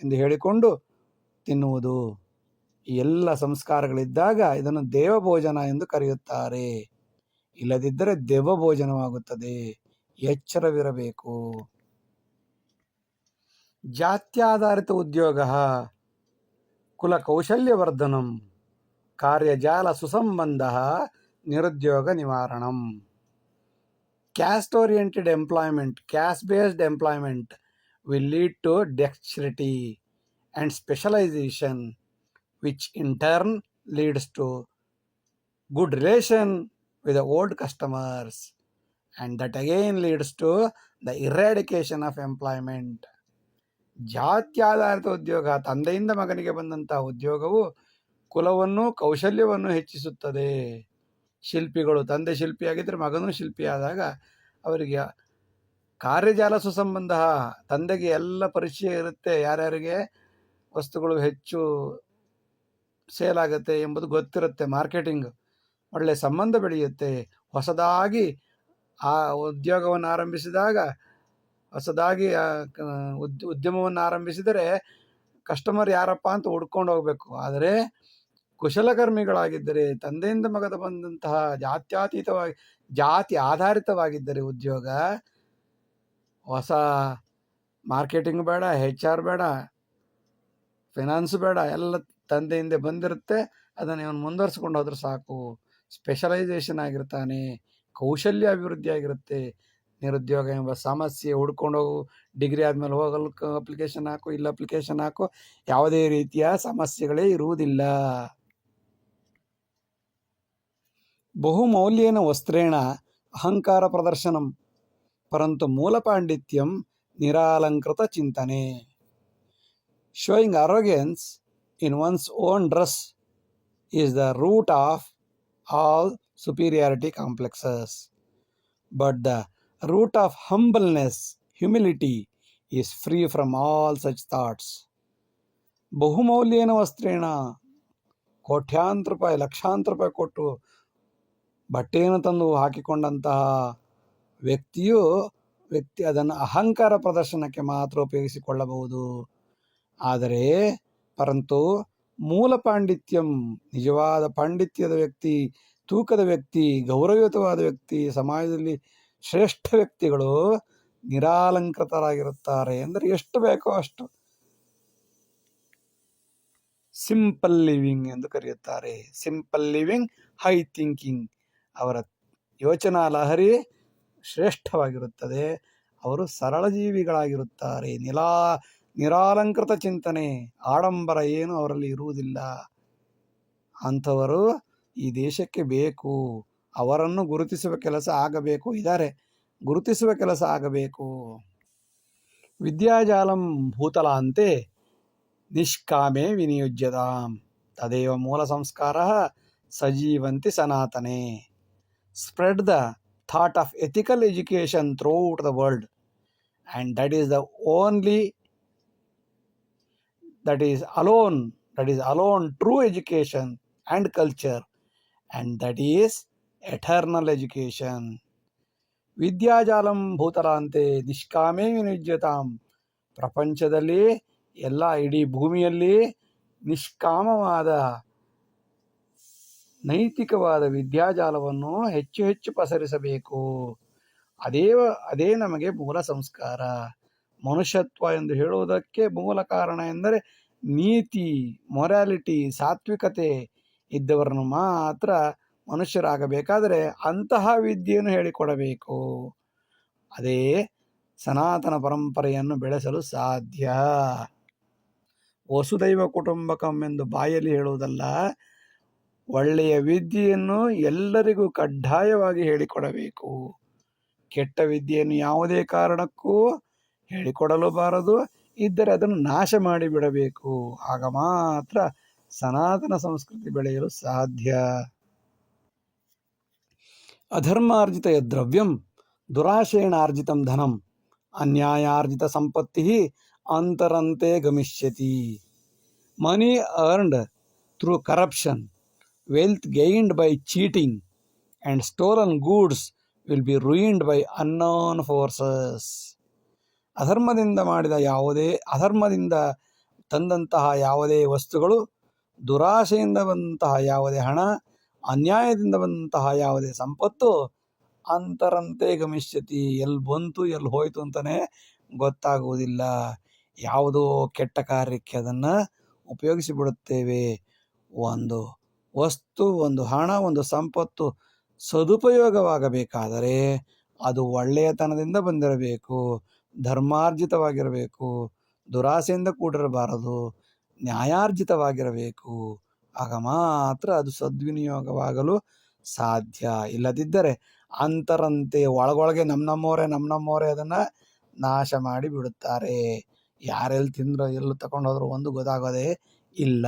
ಎಂದು ಹೇಳಿಕೊಂಡು ತಿನ್ನುವುದು. ಈ ಎಲ್ಲ ಸಂಸ್ಕಾರಗಳಿದ್ದಾಗ ಇದನ್ನು ದೇವಭೋಜನ ಎಂದು ಕರೆಯುತ್ತಾರೆ. ಇಲ್ಲದಿದ್ದರೆ ದೇವಭೋಜನವಾಗುತ್ತದೆ. ಎಚ್ಚರವಿರಬೇಕು. ಜಾತ್ಯಾಧಾರಿತ ಉದ್ಯೋಗ ಕುಲಕೌಶಲ್ಯವರ್ಧನಂ ಕಾರ್ಯಜಾಲ ಸುಸಂಬಂಧ ನಿರುದ್ಯೋಗ ನಿವಾರಣಂ. Caste oriented employment, caste based employment will lead to dexterity and specialization, which in turn leads to good relation with the old customers, and that again leads to the eradication of employment. ಜಾತ್ಯಾಧಾರಿತ ಉದ್ಯೋಗ, ತಂದೆಯಿಂದ ಮಗನಿಗೆ ಬಂದಂತಹ ಉದ್ಯೋಗವು ಕುಲವನ್ನು ಕೌಶಲ್ಯವನ್ನು ಹೆಚ್ಚಿಸುತ್ತದೆ. ಶಿಲ್ಪಿಗಳು, ತಂದೆ ಶಿಲ್ಪಿಯಾಗಿದ್ದರೆ ಮಗನೂ ಶಿಲ್ಪಿಯಾದಾಗ ಅವರಿಗೆ ಕಾರ್ಯಜಾಲ ಸುಸಂಬಂಧ, ತಂದೆಗೆ ಎಲ್ಲ ಪರಿಚಯ ಇರುತ್ತೆ, ಯಾರ್ಯಾರಿಗೆ ವಸ್ತುಗಳು ಹೆಚ್ಚು ಸೇಲ್ ಆಗುತ್ತೆ ಎಂಬುದು ಗೊತ್ತಿರುತ್ತೆ, ಮಾರ್ಕೆಟಿಂಗ್. ಒಳ್ಳೆಯ ಸಂಬಂಧ ಬೆಳೆಯುತ್ತೆ. ಹೊಸದಾಗಿ ಆ ಉದ್ಯೋಗವನ್ನು ಆರಂಭಿಸಿದಾಗ, ಹೊಸದಾಗಿ ಉದ್ಯಮವನ್ನು ಆರಂಭಿಸಿದರೆ ಕಸ್ಟಮರ್ ಯಾರಪ್ಪ ಅಂತ ಹುಡ್ಕೊಂಡು ಹೋಗಬೇಕು. ಆದರೆ ಕುಶಲಕರ್ಮಿಗಳಾಗಿದ್ದರೆ, ತಂದೆಯಿಂದ ಮಗದ ಬಂದಂತಹ ಜಾತಿ ಆಧಾರಿತವಾಗಿದ್ದರೆ ಉದ್ಯೋಗ, ಹೊಸ ಮಾರ್ಕೆಟಿಂಗ್ ಬೇಡ, HR ಬೇಡ, ಫೈನಾನ್ಸ್ ಬೇಡ, ಎಲ್ಲ ತಂದೆಯಿಂದ ಬಂದಿರುತ್ತೆ. ಅದನ್ನು ಇವನು ಮುಂದುವರಿಸ್ಕೊಂಡು ಹೋದ್ರೆ ಸಾಕು. ಸ್ಪೆಷಲೈಸೇಷನ್ ಆಗಿರ್ತಾನೆ, ಕೌಶಲ್ಯ ಅಭಿವೃದ್ಧಿ ಆಗಿರುತ್ತೆ. ನಿರುದ್ಯೋಗ ಎಂಬ ಸಮಸ್ಯೆ ಹುಡ್ಕೊಂಡು ಹೋಗು, ಡಿಗ್ರಿ ಆದಮೇಲೆ ಹೋಗಲು ಅಪ್ಲಿಕೇಶನ್ ಹಾಕು, ಇಲ್ಲ ಅಪ್ಲಿಕೇಶನ್ ಹಾಕು, ಯಾವುದೇ ರೀತಿಯ ಸಮಸ್ಯೆಗಳೇ ಇರುವುದಿಲ್ಲ. ಬಹುಮೌಲ್ಯೇನ ವಸ್ತ್ರೇಣ ಅಹಂಕಾರ ಪ್ರದರ್ಶನಂ ಪರಂತು ಮೂಲ ಪಾಂಡಿತ್ಯಂ ನಿರಾಲಂಕೃತ ಚಿಂತನೆ. Showing arrogance in one's own dress is the root of all superiority complexes. But the root of humbleness, humility, is free from all such thoughts. ಬಹುಮೌಲ್ಯೇನ ವಸ್ತ್ರೇಣ, ಕೋಟ್ಯಾಂತರ ರೂಪಾಯಿ, ಲಕ್ಷಾಂತರ ರೂಪಾಯಿ ಕೊಟ್ಟು ಬಟ್ಟೆಯನ್ನು ತಂದು ಹಾಕಿಕೊಂಡಂತಹ ವ್ಯಕ್ತಿ ಅದನ್ನು ಅಹಂಕಾರ ಪ್ರದರ್ಶನಕ್ಕೆ ಮಾತ್ರ ಉಪಯೋಗಿಸಿಕೊಳ್ಳಬಹುದು. ಆದರೆ ಪರಂತು ಮೂಲ ಪಾಂಡಿತ್ಯಂ, ನಿಜವಾದ ಪಾಂಡಿತ್ಯದ ವ್ಯಕ್ತಿ, ತೂಕದ ವ್ಯಕ್ತಿ, ಗೌರವಯುತವಾದ ವ್ಯಕ್ತಿ, ಸಮಾಜದಲ್ಲಿ ಶ್ರೇಷ್ಠ ವ್ಯಕ್ತಿಗಳು ನಿರಾಲಂಕೃತರಾಗಿರುತ್ತಾರೆ. ಅಂದರೆ ಎಷ್ಟು ಬೇಕೋ ಅಷ್ಟು ಸಿಂಪಲ್ ಲಿವಿಂಗ್ ಎಂದು ಕರೆಯುತ್ತಾರೆ. Simple living, high thinking. ಅವರ ಯೋಚನಾ ಲಹರಿ ಶ್ರೇಷ್ಠವಾಗಿರುತ್ತದೆ. ಅವರು ಸರಳ ಜೀವಿಗಳಾಗಿರುತ್ತಾರೆ. ನಿರಾಲಂಕೃತ ಚಿಂತನೆ, ಆಡಂಬರ ಏನು ಅವರಲ್ಲಿ ಇರುವುದಿಲ್ಲ. ಅಂಥವರು ಈ ದೇಶಕ್ಕೆ ಬೇಕು. ಅವರನ್ನು ಗುರುತಿಸುವ ಕೆಲಸ ಆಗಬೇಕು. ಗುರುತಿಸುವ ಕೆಲಸ ಆಗಬೇಕು. ವಿದ್ಯಾಜಾಲಂ ಭೂತಲಾಂತೆ ನಿಷ್ಕಾಮೇ ವಿನಿಯುಜ್ಯತಾಂ ತದೇವ ಮೂಲ ಸಂಸ್ಕಾರ ಸಜೀವಂತಿ ಸನಾತನೆ. Spread the thought of ethical education throughout the world, and that is alone true education and culture, and that is eternal education. ವಿದ್ಯಾಜಾಲಂ ಭೂತಲಾಂತೆ ನಿಷ್ಕಾಮೇ ವಿನಿಯುಜ್ಯತಾಂ. ಪ್ರಪಂಚದಲ್ಲಿ ಎಲ್ಲ, ಇಡೀ ಭೂಮಿಯಲ್ಲಿ ನಿಷ್ಕಾಮವಾದ ನೈತಿಕವಾದ ವಿದ್ಯಾಜಾಲವನ್ನು ಹೆಚ್ಚು ಹೆಚ್ಚು ಪಸರಿಸಬೇಕು. ಅದೇ ನಮಗೆ ಮೂಲ ಸಂಸ್ಕಾರ. ಮನುಷ್ಯತ್ವ ಎಂದು ಹೇಳುವುದಕ್ಕೆ ಮೂಲ ಕಾರಣ ಎಂದರೆ ನೀತಿ, ಮೊರಾಲಿಟಿ, ಸಾತ್ವಿಕತೆ ಇದ್ದವರನ್ನು ಮಾತ್ರ ಮನುಷ್ಯರಾಗಬೇಕಾದರೆ ಅಂತಹ ವಿದ್ಯೆಯನ್ನು ಹೇಳಿಕೊಡಬೇಕು. ಅದೇ ಸನಾತನ ಪರಂಪರೆಯನ್ನು ಬೆಳೆಸಲು ಸಾಧ್ಯ. ವಸುದೈವ ಕುಟುಂಬಕಂ ಎಂದು ಬಾಯಲ್ಲಿ ಹೇಳುವುದಲ್ಲ, ಒಳ್ಳೆಯ ವಿದ್ಯೆಯನ್ನು ಎಲ್ಲರಿಗೂ ಕಡ್ಡಾಯವಾಗಿ ಹೇಳಿಕೊಡಬೇಕು. ಕೆಟ್ಟ ವಿದ್ಯೆಯನ್ನು ಯಾವುದೇ ಕಾರಣಕ್ಕೂ ಹೇಳಿಕೊಡಲು ಬಾರದು. ಇದ್ದರೆ ಅದನ್ನು ನಾಶ ಮಾಡಿಬಿಡಬೇಕು. ಆಗ ಮಾತ್ರ ಸನಾತನ ಸಂಸ್ಕೃತಿ ಬೆಳೆಯಲು ಸಾಧ್ಯ. ಅಧರ್ಮಾರ್ಜಿತ ದ್ರವ್ಯಂ ದುರಾಶೇಣ ಆರ್ಜಿತಂ ಧನಂ ಅನ್ಯಾಯಾರ್ಜಿತ ಸಂಪತ್ತಿ ಅಂತರಂತೆ ಗಮಿಷ್ಯತಿ. Money earned through corruption, wealth gained by cheating, and stolen goods will be ruined by unknown forces. ಅಧರ್ಮದಿಂದ ತಂದಂತಹ ಯಾವುದೇ ವಸ್ತುಗಳು, ದುರಾಶೆಯಿಂದ ಬಂದಂತಹ ಯಾವುದೇ ಹಣ, ಅನ್ಯಾಯದಿಂದ ಬಂದಂತಹ ಯಾವುದೇ ಸಂಪತ್ತು ಅಂತರಂತೆ ಗಮಿಷ್ಯತಿ, ಎಲ್ಲಿ ಬಂತು ಎಲ್ಲಿ ಹೋಯ್ತು ಅಂತಲೇ ಗೊತ್ತಾಗುವುದಿಲ್ಲ. ಯಾವುದೋ ಕೆಟ್ಟ ಕಾರ್ಯಕ್ಕೆ ಅದನ್ನು ಉಪಯೋಗಿಸಿಬಿಡುತ್ತೇವೆ. ಒಂದು ವಸ್ತು, ಒಂದು ಹಣ, ಒಂದು ಸಂಪತ್ತು ಸದುಪಯೋಗವಾಗಬೇಕಾದರೆ ಅದು ಒಳ್ಳೆಯತನದಿಂದ ಬಂದಿರಬೇಕು, ಧರ್ಮಾರ್ಜಿತವಾಗಿರಬೇಕು, ದುರಾಸೆಯಿಂದ ಕೂಡಿರಬಾರದು, ನ್ಯಾಯಾರ್ಜಿತವಾಗಿರಬೇಕು. ಆಗ ಮಾತ್ರ ಅದು ಸದ್ವಿನಿಯೋಗವಾಗಲು ಸಾಧ್ಯ. ಇಲ್ಲದಿದ್ದರೆ ಅಂತರಂತೆ ಒಳಗೊಳಗೆ ನಮ್ಮವರೇ ಅದನ್ನು ನಾಶ ಮಾಡಿ ಬಿಡುತ್ತಾರೆ. ಯಾರೆಲ್ಲಿ ತಿಂದ್ರೋ ಎಲ್ಲೂ ತಗೊಂಡು ಹೋದ್ರು ಒಂದು ಗೊತ್ತಾಗೋದೇ ಇಲ್ಲ.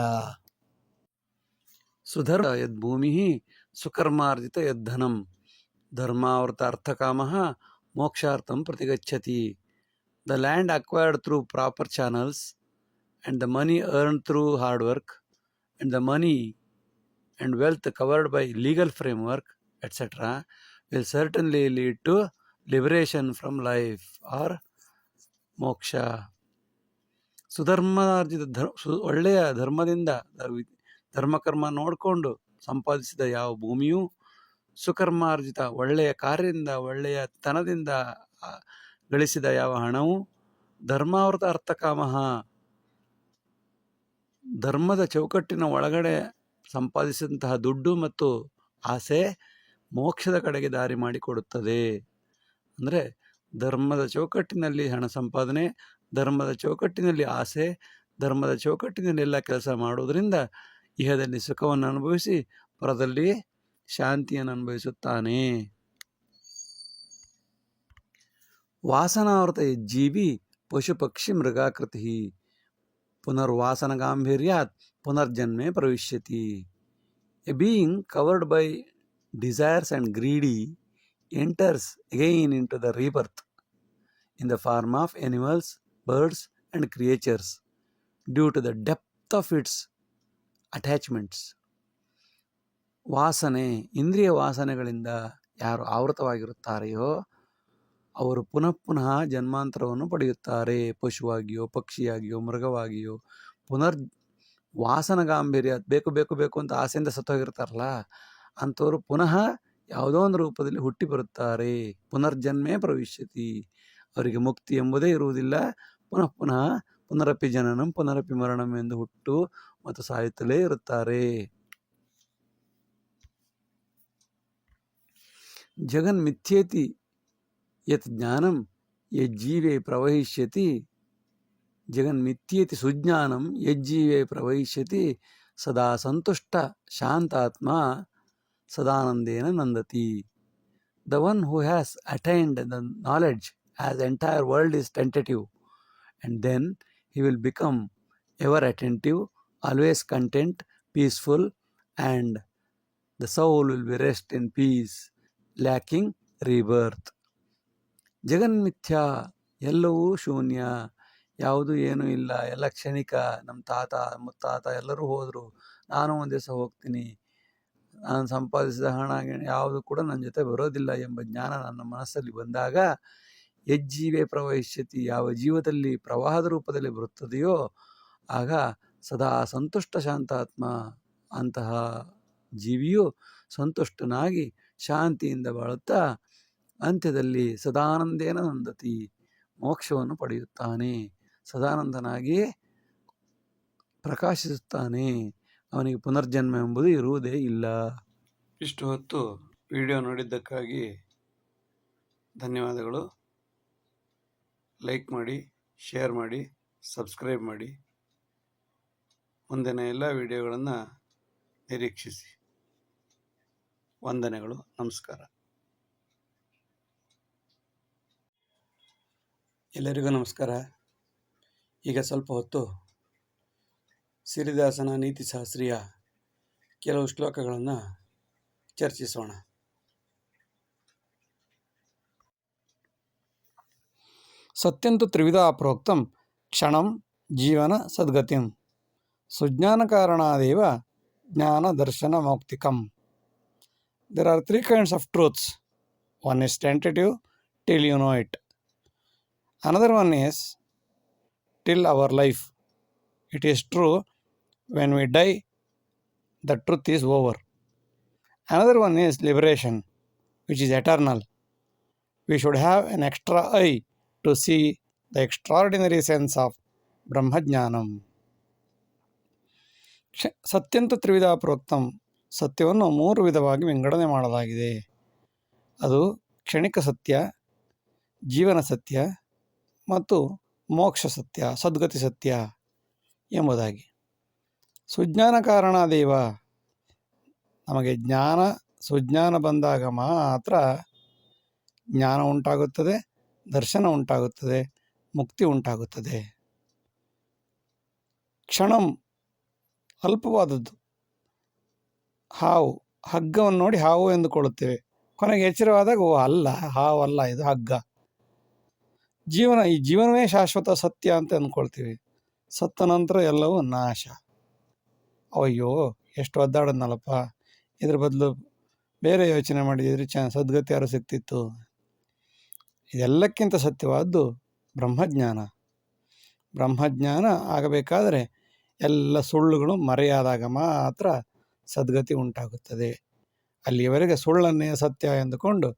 ಸುಧರ್ಮ ಯದ್ಭೂಮಿ ಸುಕರ್ಮಾರ್ಜಿತ ಯದ್ಧನಂ ಧರ್ಮಾವೃತ ಅರ್ಥಕಾಮಃ ಮೋಕ್ಷಾರ್ಥಂ ಪ್ರತಿಗಚ್ಚತಿ. The land acquired through proper channels and the money earned through hard work and the money and wealth covered by legal framework, etc., will certainly lead to liberation from life or moksha. ಸುಧರ್ಮಾರ್ಜಿತ ಒಳ್ಳೆಯ ಧರ್ಮದಿಂದ ಧರ್ಮಕರ್ಮ ನೋಡಿಕೊಂಡು ಸಂಪಾದಿಸಿದ ಯಾವ ಭೂಮಿಯೂ, ಸುಕರ್ಮಾರ್ಜಿತ ಒಳ್ಳೆಯ ಕಾರ್ಯದಿಂದ ಒಳ್ಳೆಯ ತನದಿಂದ ಗಳಿಸಿದ ಯಾವ ಹಣವು, ಧರ್ಮಾವೃತ ಅರ್ಥಕಾಮಃ ಧರ್ಮದ ಚೌಕಟ್ಟಿನ ಒಳಗಡೆ ಸಂಪಾದಿಸಿದಂತಹ ದುಡ್ಡು ಮತ್ತು ಆಸೆ ಮೋಕ್ಷದ ಕಡೆಗೆ ದಾರಿ ಮಾಡಿಕೊಡುತ್ತದೆ. ಅಂದರೆ ಧರ್ಮದ ಚೌಕಟ್ಟಿನಲ್ಲಿ ಹಣ ಸಂಪಾದನೆ, ಧರ್ಮದ ಚೌಕಟ್ಟಿನಲ್ಲಿ ಆಸೆ, ಧರ್ಮದ ಚೌಕಟ್ಟಿನಲ್ಲಿ ಎಲ್ಲ ಕೆಲಸ ಮಾಡುವುದರಿಂದ ಇಹದಲ್ಲಿ ಸುಖವನ್ನು ಅನುಭವಿಸಿ ಪರದಲ್ಲಿ ಶಾಂತಿಯನ್ನು ಅನುಭವಿಸುತ್ತಾನೆ. ವಾಸನಾವೃತ ಜೀವಿ ಪಶು ಪಕ್ಷಿ ಮೃಗಾಕೃತಿ ಪುನರ್ವಾಸನ ಗಾಂಭೀರ್ಯಾತ್ ಪುನರ್ಜನ್ಮೆ ಪ್ರವಿಶ್ಯತಿ. A being covered by desires and greedy enters again into the rebirth in the form of animals, birds and creatures due to the depth of its attachments. ವಾಸನೆ, ಇಂದ್ರಿಯ ವಾಸನೆಗಳಿಂದ ಯಾರು ಆವೃತವಾಗಿರುತ್ತಾರೆಯೋ ಅವರು ಪುನಃ ಪುನಃ ಜನ್ಮಾಂತರವನ್ನು ಪಡೆಯುತ್ತಾರೆ. ಪಶುವಾಗಿಯೋ, ಪಕ್ಷಿಯಾಗಿಯೋ, ಮೃಗವಾಗಿಯೋ. ವಾಸನ ಗಾಂಭೀರ್ಯ, ಬೇಕು ಬೇಕು ಬೇಕು ಅಂತ ಆಸೆಯಿಂದ ಸತ್ತೋಗಿರ್ತಾರಲ್ಲ ಅಂಥವರು ಪುನಃ ಯಾವುದೋ ಒಂದು ರೂಪದಲ್ಲಿ ಹುಟ್ಟಿ ಬರುತ್ತಾರೆ. ಪುನರ್ಜನ್ಮೇ ಪ್ರವಿಶ್ಯತಿ. ಅವರಿಗೆ ಮುಕ್ತಿ ಎಂಬುದೇ ಇರುವುದಿಲ್ಲ. ಪುನಃ ಪುನಃ ಪುನರಪಿ ಜನನಂ ಪುನರಪಿ ಮರಣಂ ಎಂದು ಹುಟ್ಟು ಮತ್ತು ಸಾಯುತ್ತಲೇ ಇರುತ್ತಾರೆ. ಜಗನ್ಮಿಥ್ಯೇತಿ ಯತ್ ಜ್ಞಾನಂ ಯಜ್ಜೀವೇ ಪ್ರವಹಿಷ್ಯತಿ. ಜಗನ್ಮಿಥ್ಯೇತಿ ಸುಜ್ಞಾನಂ ಯಜ್ಜೀವೇ ಪ್ರವಹಿಷ್ಯತಿ. ಸದಾ ಸಂತುಷ್ಟ ಶಾಂತಾತ್ಮ ಸದಾನಂದೇನ ನಂದತಿ. The one who has attained the knowledge as the entire world is tentative, and then he will become ever attentive, always content, peaceful, and the soul will be rest in peace, lacking rebirth. ಜಗನ್ಮಿಥ್ಯಾ, ಎಲ್ಲವೂ ಶೂನ್ಯ, ಯಾವುದು ಏನೂ ಇಲ್ಲ, ಎಲ್ಲ ಕ್ಷಣಿಕ. ನಮ್ಮ ತಾತ ಮುತ್ತಾತ ಎಲ್ಲರೂ ಹೋದರು, ನಾನು ಒಂದು ದಿವಸ ಹೋಗ್ತೀನಿ, ನಾನು ಸಂಪಾದಿಸಿದ ಹಣ ಯಾವುದು ಕೂಡ ನನ್ನ ಜೊತೆ ಬರೋದಿಲ್ಲ ಎಂಬ ಜ್ಞಾನ ನನ್ನ ಮನಸ್ಸಲ್ಲಿ ಬಂದಾಗ ಯಜ್ಜೀವೇ ಪ್ರವಹಿಷ್ಯತಿ, ಯಾವ ಜೀವದಲ್ಲಿ ಪ್ರವಾಹದ ರೂಪದಲ್ಲಿ ಬರುತ್ತದೆಯೋ ಆಗ ಸದಾ ಸಂತುಷ್ಟ ಶಾಂತಾತ್ಮ, ಅಂತಹ ಜೀವಿಯು ಸಂತುಷ್ಟನಾಗಿ ಶಾಂತಿಯಿಂದ ಬಾಳುತ್ತಾ ಅಂತ್ಯದಲ್ಲಿ ಸದಾನಂದೇನ ನಂದತಿ, ಮೋಕ್ಷವನ್ನು ಪಡೆಯುತ್ತಾನೆ. ಸದಾನಂದನಾಗಿ ಪ್ರಕಾಶಿಸುತ್ತಾನೆ. ಅವನಿಗೆ ಪುನರ್ಜನ್ಮ ಎಂಬುದು ಇರುವುದೇ ಇಲ್ಲ. ಇಷ್ಟು ಹೊತ್ತು ವಿಡಿಯೋ ನೋಡಿದ್ದಕ್ಕಾಗಿ ಧನ್ಯವಾದಗಳು. ಲೈಕ್ ಮಾಡಿ, ಶೇರ್ ಮಾಡಿ, ಸಬ್ಸ್ಕ್ರೈಬ್ ಮಾಡಿ. ಮುಂದಿನ ಎಲ್ಲ ವಿಡಿಯೋಗಳನ್ನು ನಿರೀಕ್ಷಿಸಿ. ವಂದನೆಗಳು. ನಮಸ್ಕಾರ. ಎಲ್ಲರಿಗೂ ನಮಸ್ಕಾರ. ಈಗ ಸ್ವಲ್ಪ ಹೊತ್ತು ಸಿರಿದಾಸನ ನೀತಿಶಾಸ್ತ್ರೀಯ ಕೆಲವು ಶ್ಲೋಕಗಳನ್ನು ಚರ್ಚಿಸೋಣ. ಸತ್ಯಂತು ತ್ರಿವಿಧ ಪ್ರೋಕ್ತಂ ಕ್ಷಣಂ ಜೀವನ ಸದ್ಗತಿಂ ಸುಜ್ಞಾನ ಕಾರಣಾದೇವ ಜ್ಞಾನ ದರ್ಶನ ಮೌಕ್ತಿಕಂ. There are three kinds of truths. One is tentative, till you know it. Another one is till our life. It is true. When we die, the truth is over. Another one is liberation, which is eternal. We should have an extra eye to see the extraordinary sense of Brahmajnanam. ಸತ್ಯಂತು ತ್ರಿವಿಧ ಪ್ರೋಕ್ತಂ, ಸತ್ಯವನ್ನು ಮೂರು ವಿಧವಾಗಿ ವಿಂಗಡಣೆ ಮಾಡಲಾಗಿದೆ. ಅದು ಕ್ಷಣಿಕ ಸತ್ಯ, ಜೀವನ ಸತ್ಯ ಮತ್ತು ಮೋಕ್ಷ ಸತ್ಯ, ಸದ್ಗತಿ ಸತ್ಯ ಎಂಬುದಾಗಿ. ಸುಜ್ಞಾನ ಕಾರಣ ದೇವ, ನಮಗೆ ಸುಜ್ಞಾನ ಬಂದಾಗ ಮಾತ್ರ ಜ್ಞಾನ ಉಂಟಾಗುತ್ತದೆ, ದರ್ಶನ ಉಂಟಾಗುತ್ತದೆ, ಮುಕ್ತಿ ಉಂಟಾಗುತ್ತದೆ. ಕ್ಷಣಂ, ಅಲ್ಪವಾದದ್ದು. ಹಾವು, ಹಗ್ಗವನ್ನು ನೋಡಿ ಹಾವು ಎಂದುಕೊಳ್ಳುತ್ತೇವೆ. ಕೊನೆಗೆ ಎಚ್ಚರವಾದಾಗ ಓ ಅಲ್ಲ, ಹಾವು ಅಲ್ಲ, ಇದು ಹಗ್ಗ. ಈ ಜೀವನವೇ ಶಾಶ್ವತ ಸತ್ಯ ಅಂತ ಅಂದ್ಕೊಳ್ತೀವಿ. ಸತ್ತ ನಂತರ ಎಲ್ಲವೂ ನಾಶ. ಅಯ್ಯೋ ಎಷ್ಟು ಒದ್ದಾಡದ್ನಲ್ಲಪ್ಪ, ಇದ್ರ ಬದಲು ಬೇರೆ ಯೋಚನೆ ಮಾಡಿದರೆ ಸದ್ಗತಿ ಯಾರು ಸಿಗ್ತಿತ್ತು. ಇದೆಲ್ಲಕ್ಕಿಂತ ಸತ್ಯವಾದ್ದು ಬ್ರಹ್ಮಜ್ಞಾನ. ಬ್ರಹ್ಮಜ್ಞಾನ ಆಗಬೇಕಾದರೆ ಎಲ್ಲ ಸುಳ್ಳುಗಳು ಮರೆಯಾದಾಗ ಮಾತ್ರ ಸದ್ಗತಿ ಉಂಟಾಗುತ್ತದೆ. ಅಲ್ಲಿಯವರೆಗೆ ಸುಳ್ಳನ್ನೇ ಸತ್ಯ ಎಂದುಕೊಂಡು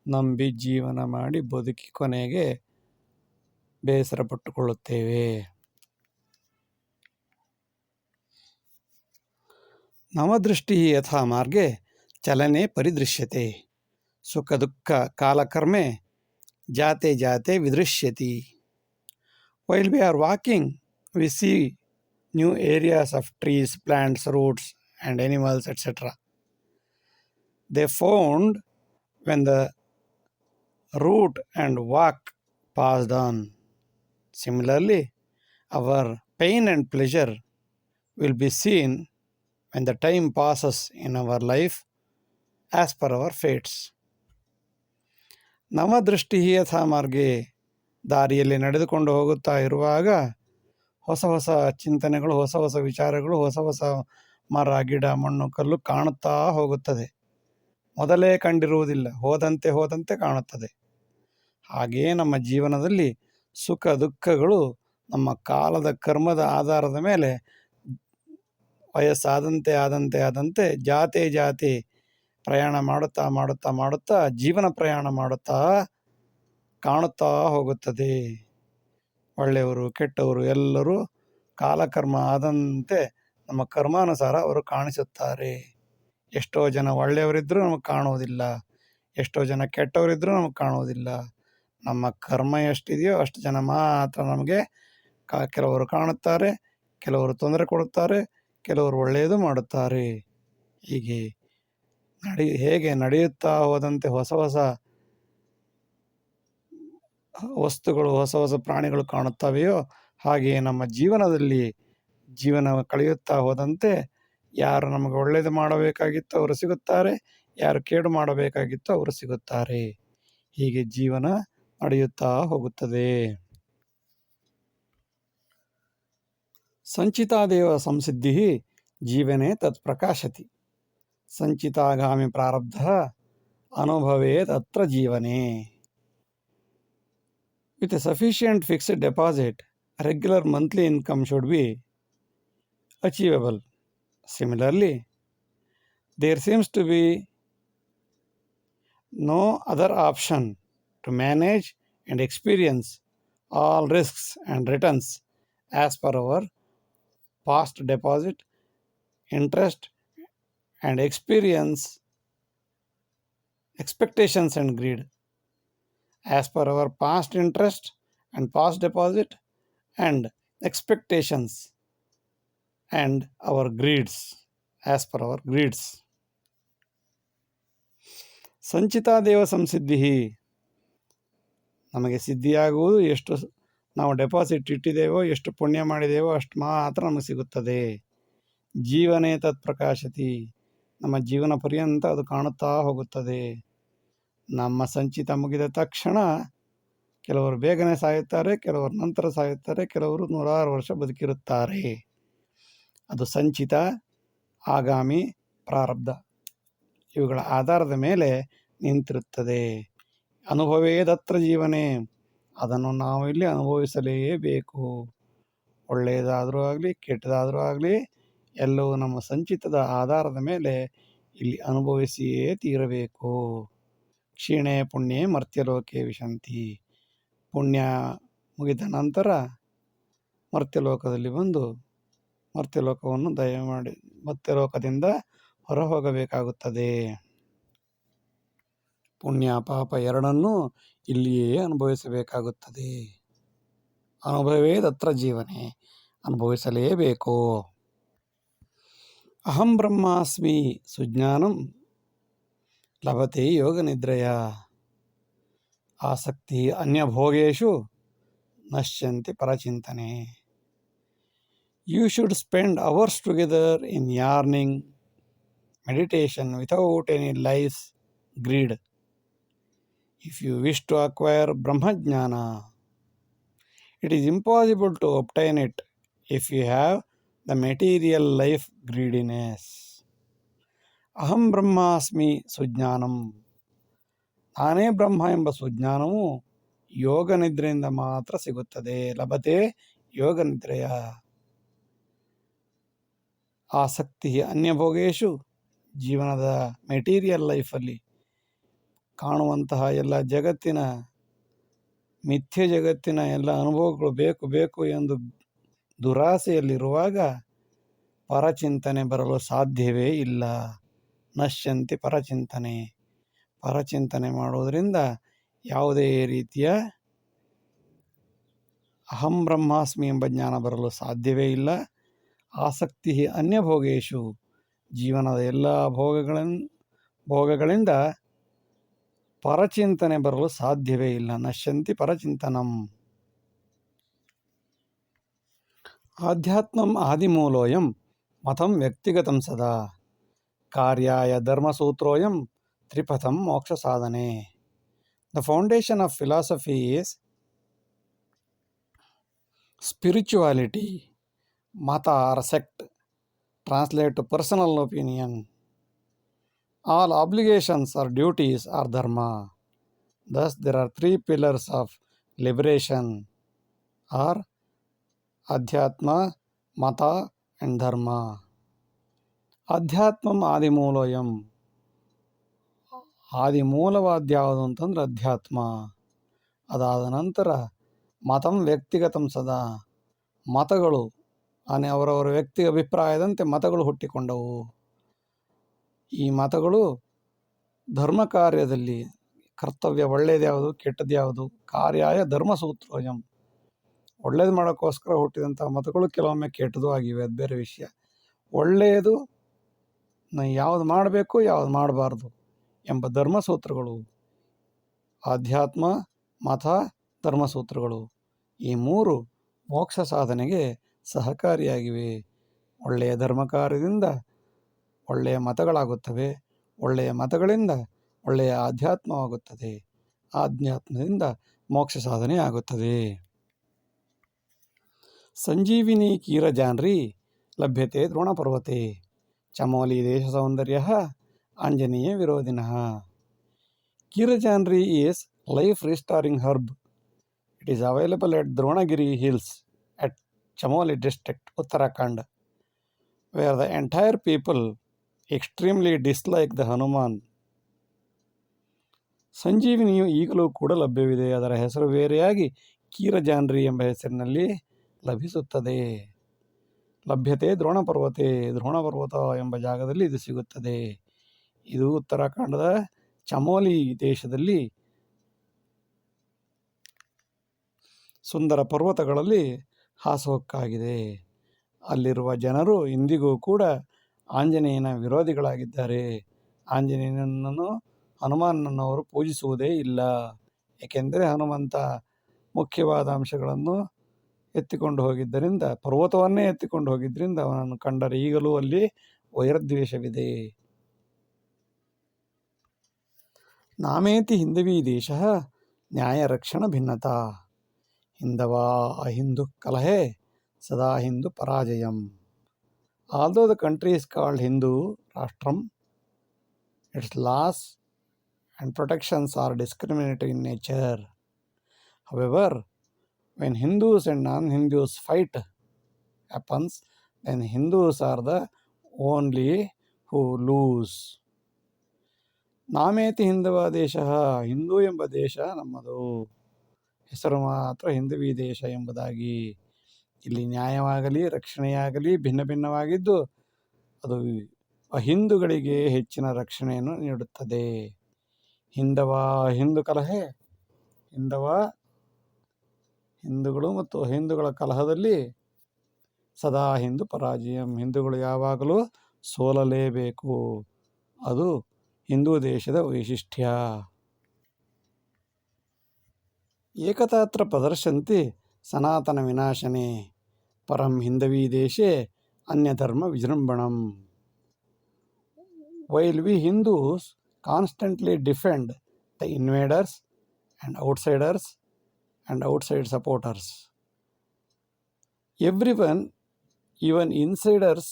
ನಂಬಿ ಜೀವನ ಮಾಡಿ ಬದುಕಿ ಕೊನೆಗೆ ಬೇಸರ ಪಟ್ಟುಕೊಳ್ಳುತ್ತೇವೆ. ನವದೃಷ್ಟಿ ಯಥಾ ಮಾರ್ಗೆ ಚಲನೆ ಪರಿದೃಶ್ಯತೆ, ಸುಖ ದುಃಖ ಕಾಲಕರ್ಮೆ ಜಾತೆ ಜಾತೆ ವಿದೃಶ್ಯತಿ. While we are walking, we see new areas of trees, plants, roots, and animals, etc. They found when the root and walk passed on. Similarly, our pain and pleasure will be seen when the time passes in our life as per our fates. ನವದೃಷ್ಟಿ ಯಥಾ ಮಾರ್ಗೆ, ದಾರಿಯಲ್ಲಿ ನಡೆದುಕೊಂಡು ಹೋಗುತ್ತಾ ಇರುವಾಗ ಹೊಸ ಹೊಸ ಚಿಂತನೆಗಳು, ಹೊಸ ಹೊಸ ವಿಚಾರಗಳು, ಹೊಸ ಹೊಸ ಮರ ಗಿಡ ಮಣ್ಣು ಕಲ್ಲು ಕಾಣುತ್ತಾ ಹೋಗುತ್ತದೆ. ಮೊದಲೇ ಕಂಡಿರುವುದಿಲ್ಲ, ಹೋದಂತೆ ಹೋದಂತೆ ಕಾಣುತ್ತದೆ. ಹಾಗೆಯೇ ನಮ್ಮ ಜೀವನದಲ್ಲಿ ಸುಖ ದುಃಖಗಳು ನಮ್ಮ ಕಾಲದ ಕರ್ಮದ ಆಧಾರದ ಮೇಲೆ ವಯಸ್ಸಾದಂತೆ ಆದಂತೆ ಜಾತೆ ಜಾತಿ ಪ್ರಯಾಣ ಮಾಡುತ್ತಾ ಮಾಡುತ್ತಾ ಮಾಡುತ್ತಾ ಜೀವನ ಪ್ರಯಾಣ ಮಾಡುತ್ತಾ ಕಾಣುತ್ತಾ ಹೋಗುತ್ತದೆ. ಒಳ್ಳೆಯವರು ಕೆಟ್ಟವರು ಎಲ್ಲರೂ ಕಾಲಕರ್ಮ ಆದಂತೆ ನಮ್ಮ ಕರ್ಮಾನುಸಾರ ಅವರು ಕಾಣಿಸುತ್ತಾರೆ. ಎಷ್ಟೋ ಜನ ಒಳ್ಳೆಯವರಿದ್ದರೂ ನಮಗೆ ಕಾಣುವುದಿಲ್ಲ, ಎಷ್ಟೋ ಜನ ಕೆಟ್ಟವರಿದ್ದರೂ ನಮಗೆ ಕಾಣುವುದಿಲ್ಲ. ನಮ್ಮ ಕರ್ಮ ಎಷ್ಟಿದೆಯೋ ಅಷ್ಟು ಜನ ಮಾತ್ರ ನಮಗೆ ಕೆಲವರು ಕಾಣುತ್ತಾರೆ, ಕೆಲವರು ತೊಂದರೆ ಕೊಡುತ್ತಾರೆ, ಕೆಲವರು ಒಳ್ಳೆಯದು ಮಾಡುತ್ತಾರೆ. ಹೀಗೆ ಹೇಗೆ ನಡೆಯುತ್ತಾ ಹೋದಂತೆ ಹೊಸ ಹೊಸ ವಸ್ತುಗಳು, ಹೊಸ ಹೊಸ ಪ್ರಾಣಿಗಳು ಕಾಣುತ್ತವೆಯೋ ಹಾಗೆಯೇ ನಮ್ಮ ಜೀವನದಲ್ಲಿ ಜೀವನ ಕಳೆಯುತ್ತಾ ಹೋದಂತೆ ಯಾರು ನಮಗೆ ಒಳ್ಳೆಯದು ಮಾಡಬೇಕಾಗಿತ್ತು ಅವರು ಸಿಗುತ್ತಾರೆ, ಯಾರು ಕೇಡು ಮಾಡಬೇಕಾಗಿತ್ತು ಅವರು ಸಿಗುತ್ತಾರೆ. ಹೀಗೆ ಜೀವನ ನಡೆಯುತ್ತಾ ಹೋಗುತ್ತದೆ. ಸಂಚಿತಾದೇವ ಸಂಸಿದ್ಧಿ ಜೀವನೆ ತತ್ ಪ್ರಕಾಶತಿ, ಸಂಚಿತಾಗಾಮಿ ಪ್ರಾರಬ್ಧ ಅನುಭವೇತ್ ಅತ್ರ ಜೀವನೆ. With a sufficient fixed deposit, regular monthly income should be achievable. Similarly, there seems to be no other option to manage and experience all risks and returns as per our past deposit, interest, and expectations and greed. As per our past interest and past deposit and expectations and our greeds, as per our greeds. ಸಂಚಿತಾದೇವ ಸಂಸಿದ್ಧಿ, ನಮಗೆ ಸಿದ್ಧಿಯಾಗುವುದು ಎಷ್ಟು ನಾವು deposit ಇಟ್ಟಿದ್ದೇವೋ, ಎಷ್ಟು ಪುಣ್ಯ ಮಾಡಿದ್ದೇವೋ ಅಷ್ಟು ಮಾತ್ರ ನಮಗೆ ಸಿಗುತ್ತದೆ. ಜೀವನೇ ತತ್ ಪ್ರಕಾಶತಿ, ನಮ್ಮ ಜೀವನ ಪರ್ಯಂತ ಅದು ಕಾಣುತ್ತಾ ಹೋಗುತ್ತದೆ. ನಮ್ಮ ಸಂಚಿತ ಮುಗಿದ ತಕ್ಷಣ ಕೆಲವರು ಬೇಗನೆ ಸಾಯುತ್ತಾರೆ, ಕೆಲವರು ನಂತರ ಸಾಯುತ್ತಾರೆ, ಕೆಲವರು 100 ವರ್ಷ ಬದುಕಿರುತ್ತಾರೆ. ಅದು ಸಂಚಿತ, ಆಗಾಮಿ, ಪ್ರಾರಬ್ಧ ಇವುಗಳ ಆಧಾರದ ಮೇಲೆ ನಿಂತಿರುತ್ತದೆ. ಅನುಭವೇದತ್ರ ಜೀವನೆ, ಅದನ್ನು ನಾವು ಇಲ್ಲಿ ಅನುಭವಿಸಲೇಬೇಕು. ಒಳ್ಳೆಯದಾದರೂ ಆಗಲಿ ಕೆಟ್ಟದಾದರೂ ಆಗಲಿ ಎಲ್ಲವೂ ನಮ್ಮ ಸಂಚಿತದ ಆಧಾರದ ಮೇಲೆ ಇಲ್ಲಿ ಅನುಭವಿಸಿಯೇ ತೀರಬೇಕು. ಕ್ಷೀಣೆ ಪುಣ್ಯೆ ಮರ್ತ್ಯಲೋಕೆ ವಿಶಂತಿ, ಪುಣ್ಯ ಮುಗಿದ ನಂತರ ಮರ್ತ್ಯಲೋಕದಲ್ಲಿ ಬಂದು ಮರ್ತ್ಯಲೋಕವನ್ನು ದಯಮಾಡಿ ಮರ್ತ್ಯಲೋಕದಿಂದ ಹೊರ ಹೋಗಬೇಕಾಗುತ್ತದೆ. ಪುಣ್ಯ ಪಾಪ ಎರಡನ್ನೂ ಇಲ್ಲಿಯೇ ಅನುಭವಿಸಬೇಕಾಗುತ್ತದೆ. ಅನುಭವೇದತ್ರ ಜೀವನೆ, ಅನುಭವಿಸಲೇಬೇಕು. ಅಹಂ ಬ್ರಹ್ಮಾಸ್ಮಿ ಸುಜ್ಞಾನಂ ಲಭತೆ ಯೋಗ ನಿದ್ರೆಯ, ಆಸಕ್ತಿ ಅನ್ಯಭೋಗೇಶು ನಶ್ಯಂತಿ ಪರಚಿಂತನೆ. You should spend hours together in yearning meditation without any life greed. If you wish to acquire Brahmajnana, it is impossible to obtain it if you have the material life greediness. ಅಹಂ ಬ್ರಹ್ಮಾಸ್ಮಿ ಸುಜ್ಞಾನಂ, ನಾನೇ ಬ್ರಹ್ಮ ಎಂಬ ಸುಜ್ಞಾನವು ಯೋಗ ನಿದ್ರೆಯಿಂದ ಮಾತ್ರ ಸಿಗುತ್ತದೆ. ಲಭತೆ ಯೋಗ ನಿದ್ರೆಯ. ಆಸಕ್ತಿ ಅನ್ಯಭೋಗೇಶು, ಜೀವನದ ಮೆಟೀರಿಯಲ್ ಲೈಫಲ್ಲಿ ಕಾಣುವಂತಹ ಎಲ್ಲ ಜಗತ್ತಿನ ಮಿಥ್ಯ ಜಗತ್ತಿನ ಎಲ್ಲ ಅನುಭವಗಳು ಬೇಕು ಬೇಕು ಎಂದು ದುರಾಸೆಯಲ್ಲಿರುವಾಗ ಪರಚಿಂತನೆ ಬರಲು ಸಾಧ್ಯವೇ ಇಲ್ಲ. ನಶ್ಯಂತಿ ಪರಚಿಂತನೆ ಮಾಡುವುದರಿಂದ ಯಾವುದೇ ರೀತಿಯ ಅಹಂ ಬ್ರಹ್ಮಾಸ್ಮಿ ಎಂಬ ಜ್ಞಾನ ಬರಲು ಸಾಧ್ಯವೇ ಇಲ್ಲ. ಆಸಕ್ತಿ ಅನ್ಯಭೋಗೇಶು, ಜೀವನದ ಎಲ್ಲ ಭೋಗಗಳಿಂದ ಪರಚಿಂತನೆ ಬರಲು ಸಾಧ್ಯವೇ ಇಲ್ಲ. ನಶ್ಯಂತಿ ಪರಚಿಂತನಂ. ಆಧ್ಯಾತ್ಮಂ ಆದಿಮೂಲೋಯಂ ಮತಂ ವ್ಯಕ್ತಿಗತಂ ಸದಾ, ಕಾರ್ಯಾಯ ಧರ್ಮಸೂತ್ರೋಯಂ ತ್ರಿಪಥಂ ಮೋಕ್ಷ ಸಾಧನೆ. The foundation of philosophy is spirituality. Mata or sect translate to personal opinion. All obligations or duties are dharma. Thus there are three pillars of liberation are adhyatma, mata and dharma. ಅಧ್ಯಾತ್ಮಂ ಆದಿಮೂಲೋಯಂ, ಆದಿಮೂಲವಾದ್ಯಾವುದು ಅಂತಂದ್ರೆ ಅಧ್ಯಾತ್ಮ. ಅದಾದ ನಂತರ ಮತಂ ವ್ಯಕ್ತಿಗತಂ ಸದಾ, ಮತಗಳು ಅವರವರ ವ್ಯಕ್ತಿ ಅಭಿಪ್ರಾಯದಂತೆ ಮತಗಳು ಹುಟ್ಟಿಕೊಂಡವು. ಈ ಮತಗಳು ಧರ್ಮ ಕಾರ್ಯದಲ್ಲಿ ಕರ್ತವ್ಯ ಒಳ್ಳೆಯದ್ಯಾವುದು ಕೆಟ್ಟದ್ಯಾವುದು, ಕಾರ್ಯಾಯ ಧರ್ಮಸೂತ್ರೋಯಂ, ಒಳ್ಳೇದು ಮಾಡೋಕ್ಕೋಸ್ಕರ ಹುಟ್ಟಿದಂಥ ಮತಗಳು ಕೆಲವೊಮ್ಮೆ ಕೆಟ್ಟದು ಆಗಿವೆ, ಅದು ಬೇರೆ ವಿಷಯ. ಒಳ್ಳೆಯದು ಯಾವುದು ಮಾಡಬೇಕು ಯಾವುದು ಮಾಡಬಾರ್ದು ಎಂಬ ಧರ್ಮಸೂತ್ರಗಳು, ಆಧ್ಯಾತ್ಮ ಮತ ಧರ್ಮಸೂತ್ರಗಳು, ಈ ಮೂರು ಮೋಕ್ಷ ಸಾಧನೆಗೆ ಸಹಕಾರಿಯಾಗಿವೆ. ಒಳ್ಳೆಯ ಧರ್ಮ ಕಾರ್ಯದಿಂದ ಒಳ್ಳೆಯ ಮತಗಳಾಗುತ್ತವೆ, ಒಳ್ಳೆಯ ಮತಗಳಿಂದ ಒಳ್ಳೆಯ ಆಧ್ಯಾತ್ಮವಾಗುತ್ತದೆ, ಆಧ್ಯಾತ್ಮದಿಂದ ಮೋಕ್ಷ ಸಾಧನೆ ಆಗುತ್ತದೆ. ಸಂಜೀವಿನಿ ಕೀರಜಾನ್ರಿ ಲಭ್ಯತೆ ದ್ರೋಣಪರ್ವತೆ, ಚಮೋಲಿ ದೇಶ ಸೌಂದರ್ಯ ಆಂಜನೇಯ ವಿರೋಧಿನಃ. ಕೀರಜಾನ್ರಿ is life restoring herb. It is available at Dronagiri Hills at Chamoli district, Uttarakhand, where the entire people extremely dislike the Hanuman. ಸಂಜೀವಿನಿಯು ಈಗಲೂ ಕೂಡ ಲಭ್ಯವಿದೆ. ಅದರ ಹೆಸರು ಬೇರೆಯಾಗಿ ಕೀರಜಾನ್ರಿ ಎಂಬ ಹೆಸರಿನಲ್ಲಿ ಲಭಿಸುತ್ತದೆ. ಲಭ್ಯತೆ ದ್ರೋಣಪರ್ವತೆ, ದ್ರೋಣಪರ್ವತ ಎಂಬ ಜಾಗದಲ್ಲಿ ಇದು ಸಿಗುತ್ತದೆ. ಇದು ಉತ್ತರಾಖಂಡದ ಚಮೋಲಿ ದೇಶದಲ್ಲಿ ಸುಂದರ ಪರ್ವತಗಳಲ್ಲಿ ಹಾಸುಹೊಕ್ಕಾಗಿದೆ. ಅಲ್ಲಿರುವ ಜನರು ಇಂದಿಗೂ ಕೂಡ ಆಂಜನೇಯನ ವಿರೋಧಿಗಳಾಗಿದ್ದಾರೆ. ಆಂಜನೇಯನನ್ನು ಹನುಮಾನನನ್ನು ಅವರು ಪೂಜಿಸುವುದೇ ಇಲ್ಲ. ಏಕೆಂದರೆ ಹನುಮಂತ ಮುಖ್ಯವಾದ ಅಂಶಗಳನ್ನು ಎತ್ತಿಕೊಂಡು ಹೋಗಿದ್ದರಿಂದ, ಪರ್ವತವನ್ನೇ ಎತ್ತಿಕೊಂಡು ಹೋಗಿದ್ದರಿಂದ ಅವನನ್ನು ಕಂಡರೆ ಈಗಲೂ ಅಲ್ಲಿ ವೈರದ್ವೇಷವಿದೆ. ನಾಮೇತಿ ಹಿಂದವೀ ದೇಶ ನ್ಯಾಯರಕ್ಷಣ ಭಿನ್ನತಾ, ಹಿಂದವಾ ಅಹಿಂದು ಕಲಹೆ ಸದಾ Hindu ಪರಾಜಯಂ. Although the country is called Hindu Rashtram, its laws and protections are discriminatory in nature. However, when Hindus and non-Hindus fight happens, then Hindus are the only who lose. ನಾಮೇತಿ ಹಿಂದವ ದೇಶ, ಹಿಂದೂ ಎಂಬ ದೇಶ ನಮ್ಮದು, ಹೆಸರು ಮಾತ್ರ ಹಿಂದವಿ ದೇಶ ಎಂಬುದಾಗಿ. ಇಲ್ಲಿ ನ್ಯಾಯವಾಗಲಿ ರಕ್ಷಣೆಯಾಗಲಿ ಭಿನ್ನ ಭಿನ್ನವಾಗಿದ್ದು ಅದು ಅಹಿಂದುಗಳಿಗೆ ಹೆಚ್ಚಿನ ರಕ್ಷಣೆಯನ್ನು ನೀಡುತ್ತದೆ. ಹಿಂದೂ ಕಲಹೆ, ಹಿಂದೂಗಳು ಮತ್ತು ಹಿಂದೂಗಳ ಕಲಹದಲ್ಲಿ ಸದಾ ಹಿಂದೂ ಪರಾಜಯಂ, ಹಿಂದೂಗಳು ಯಾವಾಗಲೂ ಸೋಲಲೇಬೇಕು. ಅದು ಹಿಂದೂ ದೇಶದ ವೈಶಿಷ್ಟ್ಯ. ಏಕತಾತ್ರ ಪ್ರದರ್ಶಂತಿ ಸನಾತನ ವಿನಾಶನೆ, ಪರಂ ಹಿಂದವೀ ದೇಶೇ ಅನ್ಯಧರ್ಮ ವಿಜೃಂಭಣಂ. While we Hindus constantly defend the invaders and outsiders and outside supporters, everyone Even insiders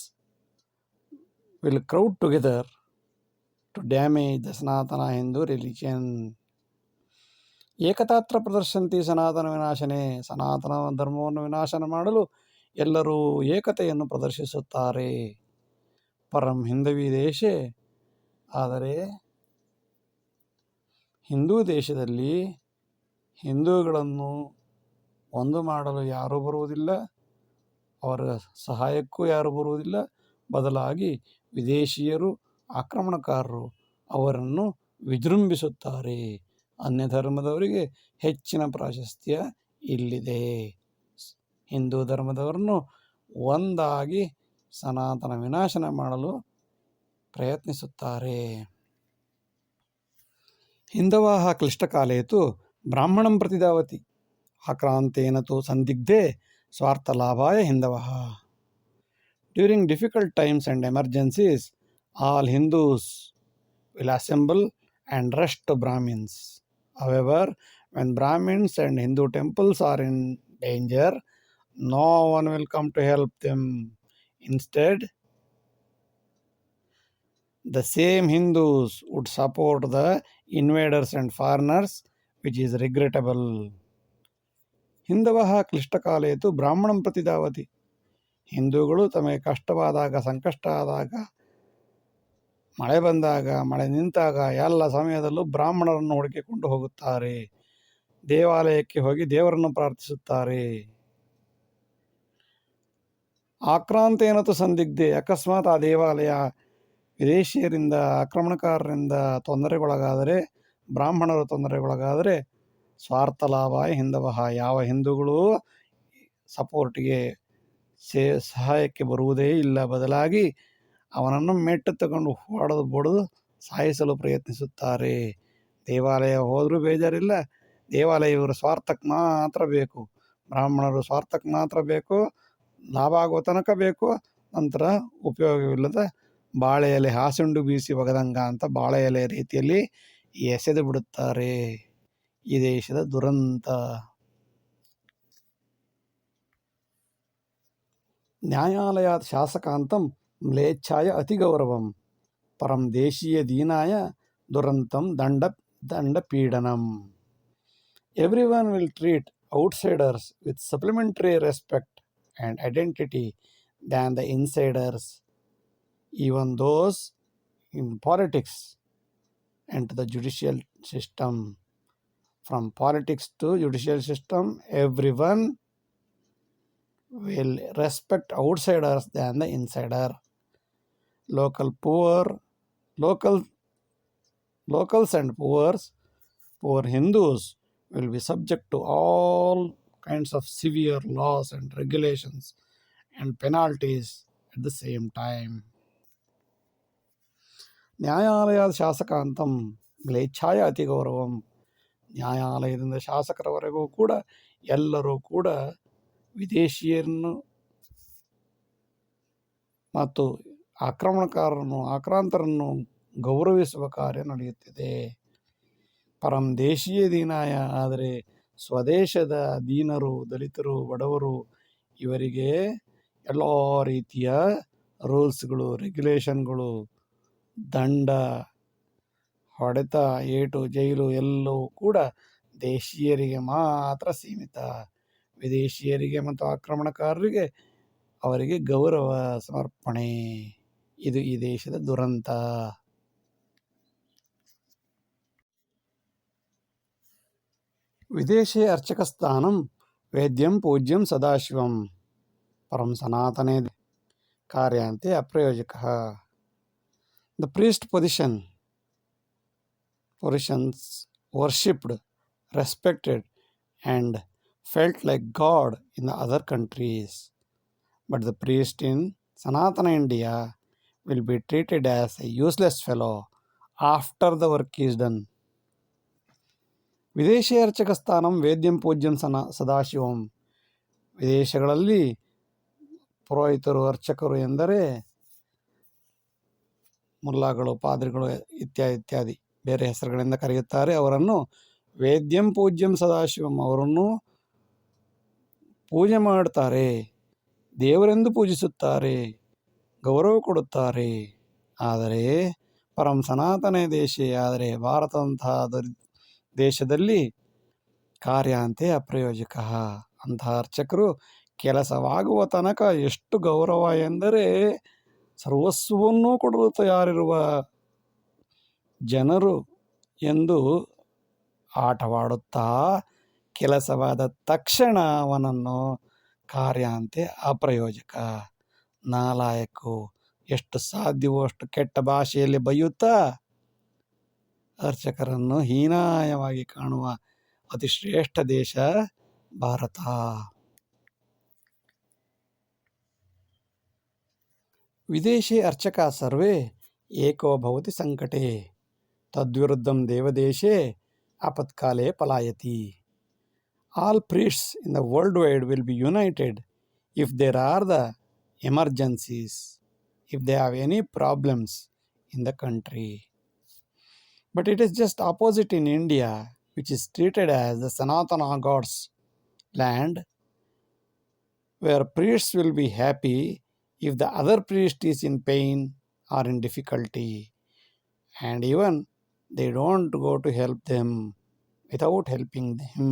will crowd together to damage the Sanatana Hindu religion. ಏಕತಾತ್ರ ಪ್ರದರ್ಶಂತಿ ಸನಾತನ ವಿನಾಶನೆ, ಸನಾತನ ಧರ್ಮವನ್ನು ವಿನಾಶನ ಮಾಡಲು ಎಲ್ಲರೂ ಏಕತೆಯನ್ನು ಪ್ರದರ್ಶಿಸುತ್ತಾರೆ. ಪರಂ ಹಿಂದವಿ ದೇಶೆ, ಆದರೆ ಹಿಂದೂ ದೇಶದಲ್ಲಿ ಹಿಂದೂಗಳನ್ನು ಒಂದು ಮಾಡಲು ಯಾರೂ ಬರುವುದಿಲ್ಲ, ಅವರ ಸಹಾಯಕ್ಕೂ ಯಾರೂ ಬರುವುದಿಲ್ಲ. ಬದಲಾಗಿ ವಿದೇಶಿಯರು, ಆಕ್ರಮಣಕಾರರು ಅವರನ್ನು ವಿಜೃಂಭಿಸುತ್ತಾರೆ. ಅನ್ಯ ಧರ್ಮದವರಿಗೆ ಹೆಚ್ಚಿನ ಪ್ರಾಶಸ್ತ್ಯ ಇಲ್ಲಿದೆ. ಹಿಂದೂ ಧರ್ಮದವರನ್ನು ಒಂದಾಗಿ ಸನಾತನ ವಿನಾಶನ ಮಾಡಲು ಪ್ರಯತ್ನಿಸುತ್ತಾರೆ. ಹಿಂದವಾಹ ಕ್ಲಿಷ್ಟಕಾಲೇ ತು ಬ್ರಾಹ್ಮಣಂ ಪ್ರತಿಧಾವತಿ, ಆಕ್ರಾಂತೇನ ತು ಸಂದಿಗ್ಧೆ ಸ್ವಾರ್ಥಲಾಭಾಯ ಹಿಂದವಃ. During difficult times and emergencies, all Hindus will assemble and rush to Brahmins. However, when Brahmins and Hindu temples are in danger, no one will come to help them. Instead, the same Hindus would support the invaders and foreigners, which is regrettable. ಹಿಂದವಃ ಕ್ಲಿಷ್ಟಕಾಲೇ ತು ಬ್ರಾಹ್ಮಣಂ ಪ್ರತಿಧಾವತಿ. ಹಿಂದೂಗಳು ತಮಗೆ ಕಷ್ಟವಾದಾಗ, ಸಂಕಷ್ಟ ಆದಾಗ, ಮಳೆ ಬಂದಾಗ, ಮಳೆ ನಿಂತಾಗ ಎಲ್ಲ ಸಮಯದಲ್ಲೂ ಬ್ರಾಹ್ಮಣರನ್ನು ಹುಡುಕಿಕೊಂಡು ಹೋಗುತ್ತಾರೆ. ದೇವಾಲಯಕ್ಕೆ ಹೋಗಿ ದೇವರನ್ನು ಪ್ರಾರ್ಥಿಸುತ್ತಾರೆ. ಆಕ್ರಾಂತೇನತು ಸಂದಿಗ್ಧೆ, ಅಕಸ್ಮಾತ್ ಆ ದೇವಾಲಯ ವಿದೇಶಿಯರಿಂದ, ಆಕ್ರಮಣಕಾರರಿಂದ ತೊಂದರೆಗೊಳಗಾದರೆ, ಬ್ರಾಹ್ಮಣರು ತೊಂದರೆಗೊಳಗಾದರೆ, ಸ್ವಾರ್ಥ ಲಾಭಾಯ ಹಿಂದವಃ, ಯಾವ ಹಿಂದೂಗಳು ಸಪೋರ್ಟಿಗೆ ಸಹಾಯಕ್ಕೆ ಬರುವುದೇ ಇಲ್ಲ. ಬದಲಾಗಿ ಅವನನ್ನು ಮೆಟ್ಟು ತಗೊಂಡು ಹೊಡೆದು ಬಡಿದು ಸಾಯಿಸಲು ಪ್ರಯತ್ನಿಸುತ್ತಾರೆ. ದೇವಾಲಯ ಹೋದರೂ ಬೇಜಾರಿಲ್ಲ, ದೇವಾಲಯ ಇವರ ಸ್ವಾರ್ಥಕ್ಕೆ ಮಾತ್ರ ಬೇಕು, ಬ್ರಾಹ್ಮಣರು ಸ್ವಾರ್ಥಕ್ಕೆ ಮಾತ್ರ ಬೇಕು, ಲಾಭ ಆಗುವ ತನಕ ಬೇಕು, ನಂತರ ಉಪಯೋಗವಿಲ್ಲದ ಬಾಳೆ ಎಲೆ ಹಾಸುಂಡು ಬೀಸಿ ಒಗದಂಗ ಅಂತ ಬಾಳೆ ಎಲೆ ರೀತಿಯಲ್ಲಿ ಎಸೆದು ಬಿಡುತ್ತಾರೆ. ಈ ದೇಶದ ದುರಂತ. ನ್ಯಾಯಾಲಯಾತ್ ಶಾಸಕಾಂತಂ ಮ್ಲೇಚ್ಛಾಯ ಅತಿಗೌರವಂ, ಪರಂ ದೇಶೀಯ ದೀನಾಯ ದುರಂತಂ ದಂಡ ಪೀಡನಂ. Everyone will treat outsiders with supplementary respect and identity than the insiders, even those in politics and to the judicial system. From politics to judicial system, everyone will respect outsiders than the insider. Locals and poor Hindus will be subject to all kinds of severe laws and regulations and penalties at the same time. ನ್ಯಾಯಾಲಯದ ಶಾಸಕಾಂತಂ ಮ್ಲೇಚ್ಛಾಯ ಅತಿ ಗೌರವಂ. ನ್ಯಾಯಾಲಯದಿಂದ ಶಾಸಕರವರೆಗೂ ಕೂಡ ಎಲ್ಲರೂ ಕೂಡ ವಿದೇಶಿಯರನ್ನು ಮತ್ತು ಆಕ್ರಾಂತರನ್ನು ಗೌರವಿಸುವ ಕಾರ್ಯ ನಡೆಯುತ್ತಿದೆ. ಪರಂ ದೇಶೀಯ ದೀನಾಯ, ಆದರೆ ಸ್ವದೇಶದ ದೀನರು, ದಲಿತರು, ಬಡವರು ಇವರಿಗೆ ಎಲ್ಲ ರೀತಿಯ ರೂಲ್ಸ್ಗಳು, ರೆಗ್ಯುಲೇಷನ್ಗಳು, ದಂಡ, ಹೊಡೆತ, ಏಟು, ಜೈಲು ಎಲ್ಲವೂ ಕೂಡ ದೇಶೀಯರಿಗೆ ಮಾತ್ರ ಸೀಮಿತ. ವಿದೇಶಿಯರಿಗೆ ಮತ್ತು ಆಕ್ರಮಣಕಾರರಿಗೆ ಅವರಿಗೆ ಗೌರವ ಸಮರ್ಪಣೆ. ಇದು ಈ ದೇಶದ ದುರಂತ. ವಿದೇಶೇ ಅರ್ಚಕಸ್ಥಾನಂ ವೇದ್ಯಂ ಪೂಜ್ಯಂ ಸದಾಶಿವಂ, ಪರಂ ಸನಾತನೇ ಕಾರ್ಯಾಂತೆ ಅಪ್ರಯೋಜಕಃ. The priest positions worshipped, respected and felt like God in the other countries, but the priest in Sanatana India will be treated as a useless fellow after the work is done. ವಿದೇಶಿ ಅರ್ಚಕ ಸ್ಥಾನಂ ವೇದ್ಯಂ ಪೂಜ್ಯಂ ಸದಾಶಿವಂ. ವಿದೇಶಗಳಲ್ಲಿ ಪುರೋಹಿತರು, ಅರ್ಚಕರು ಎಂದರೆ ಮುಲ್ಲಾಗಳು, ಪಾದ್ರಿಗಳು ಇತ್ಯಾದಿ ಬೇರೆ ಹೆಸರುಗಳಿಂದ ಕರೆಯುತ್ತಾರೆ. ಅವರನ್ನು ವೇದ್ಯಂ ಪೂಜ್ಯಂ ಸದಾಶಿವಂ, ಅವರನ್ನು ಪೂಜೆ ಮಾಡ್ತಾರೆ. ದೇವರೆಂದು ಪೂಜಿಸುತ್ತಾರೆ, ಗೌರವ ಕೊಡುತ್ತಾರೆ. ಆದರೆ ಪರಂ ಸನಾತನ ದೇಶೇ, ಆದರೆ ಭಾರತದಂತಹ ದೇಶದಲ್ಲಿ ಕಾರ್ಯಾಂತೆ ಅಪ್ರಯೋಜಕ. ಅಂತಹ ಅರ್ಚಕರು ಕೆಲಸವಾಗುವ ತನಕ ಎಷ್ಟು ಗೌರವ ಎಂದರೆ ಸರ್ವಸ್ವವನ್ನೂ ಕೊಡಲು ತಯಾರಿರುವ ಜನರು ಎಂದು ಆಟವಾಡುತ್ತಾ, ಕೆಲಸವಾದ ತಕ್ಷಣ ಅವನನ್ನು ಕಾರ್ಯಾಂತೆ ಅಪ್ರಯೋಜಕ, ನಾಲಾಯಕು, ಎಷ್ಟು ಸಾಧ್ಯವೋ ಅಷ್ಟು ಕೆಟ್ಟ ಭಾಷೆಯಲ್ಲಿ ಬೈಯುತ್ತಾ ಅರ್ಚಕರನ್ನು ಹೀನಾಯವಾಗಿ ಕಾಣುವ ಅತಿ ಶ್ರೇಷ್ಠ ದೇಶ ಭಾರತ. ವಿದೇಶಿ ಅರ್ಚಕ ಸರ್ವೇ ಏಕೋ ಭವತಿ ಸಂಕಟೆ, ತದ್ವಿರುದ್ಧಂ ದೇವದೇಶೇ ಆಪತ್ಕಾಲೇ ಪಲಾಯತಿ. All priests in the worldwide will be united if there are the emergencies, if they have any problems in the country. But it is just opposite in India, which is treated as the Sanatana God's land, where priests will be happy if the other priest is in pain or in difficulty, and even they don't go to help them without helping them.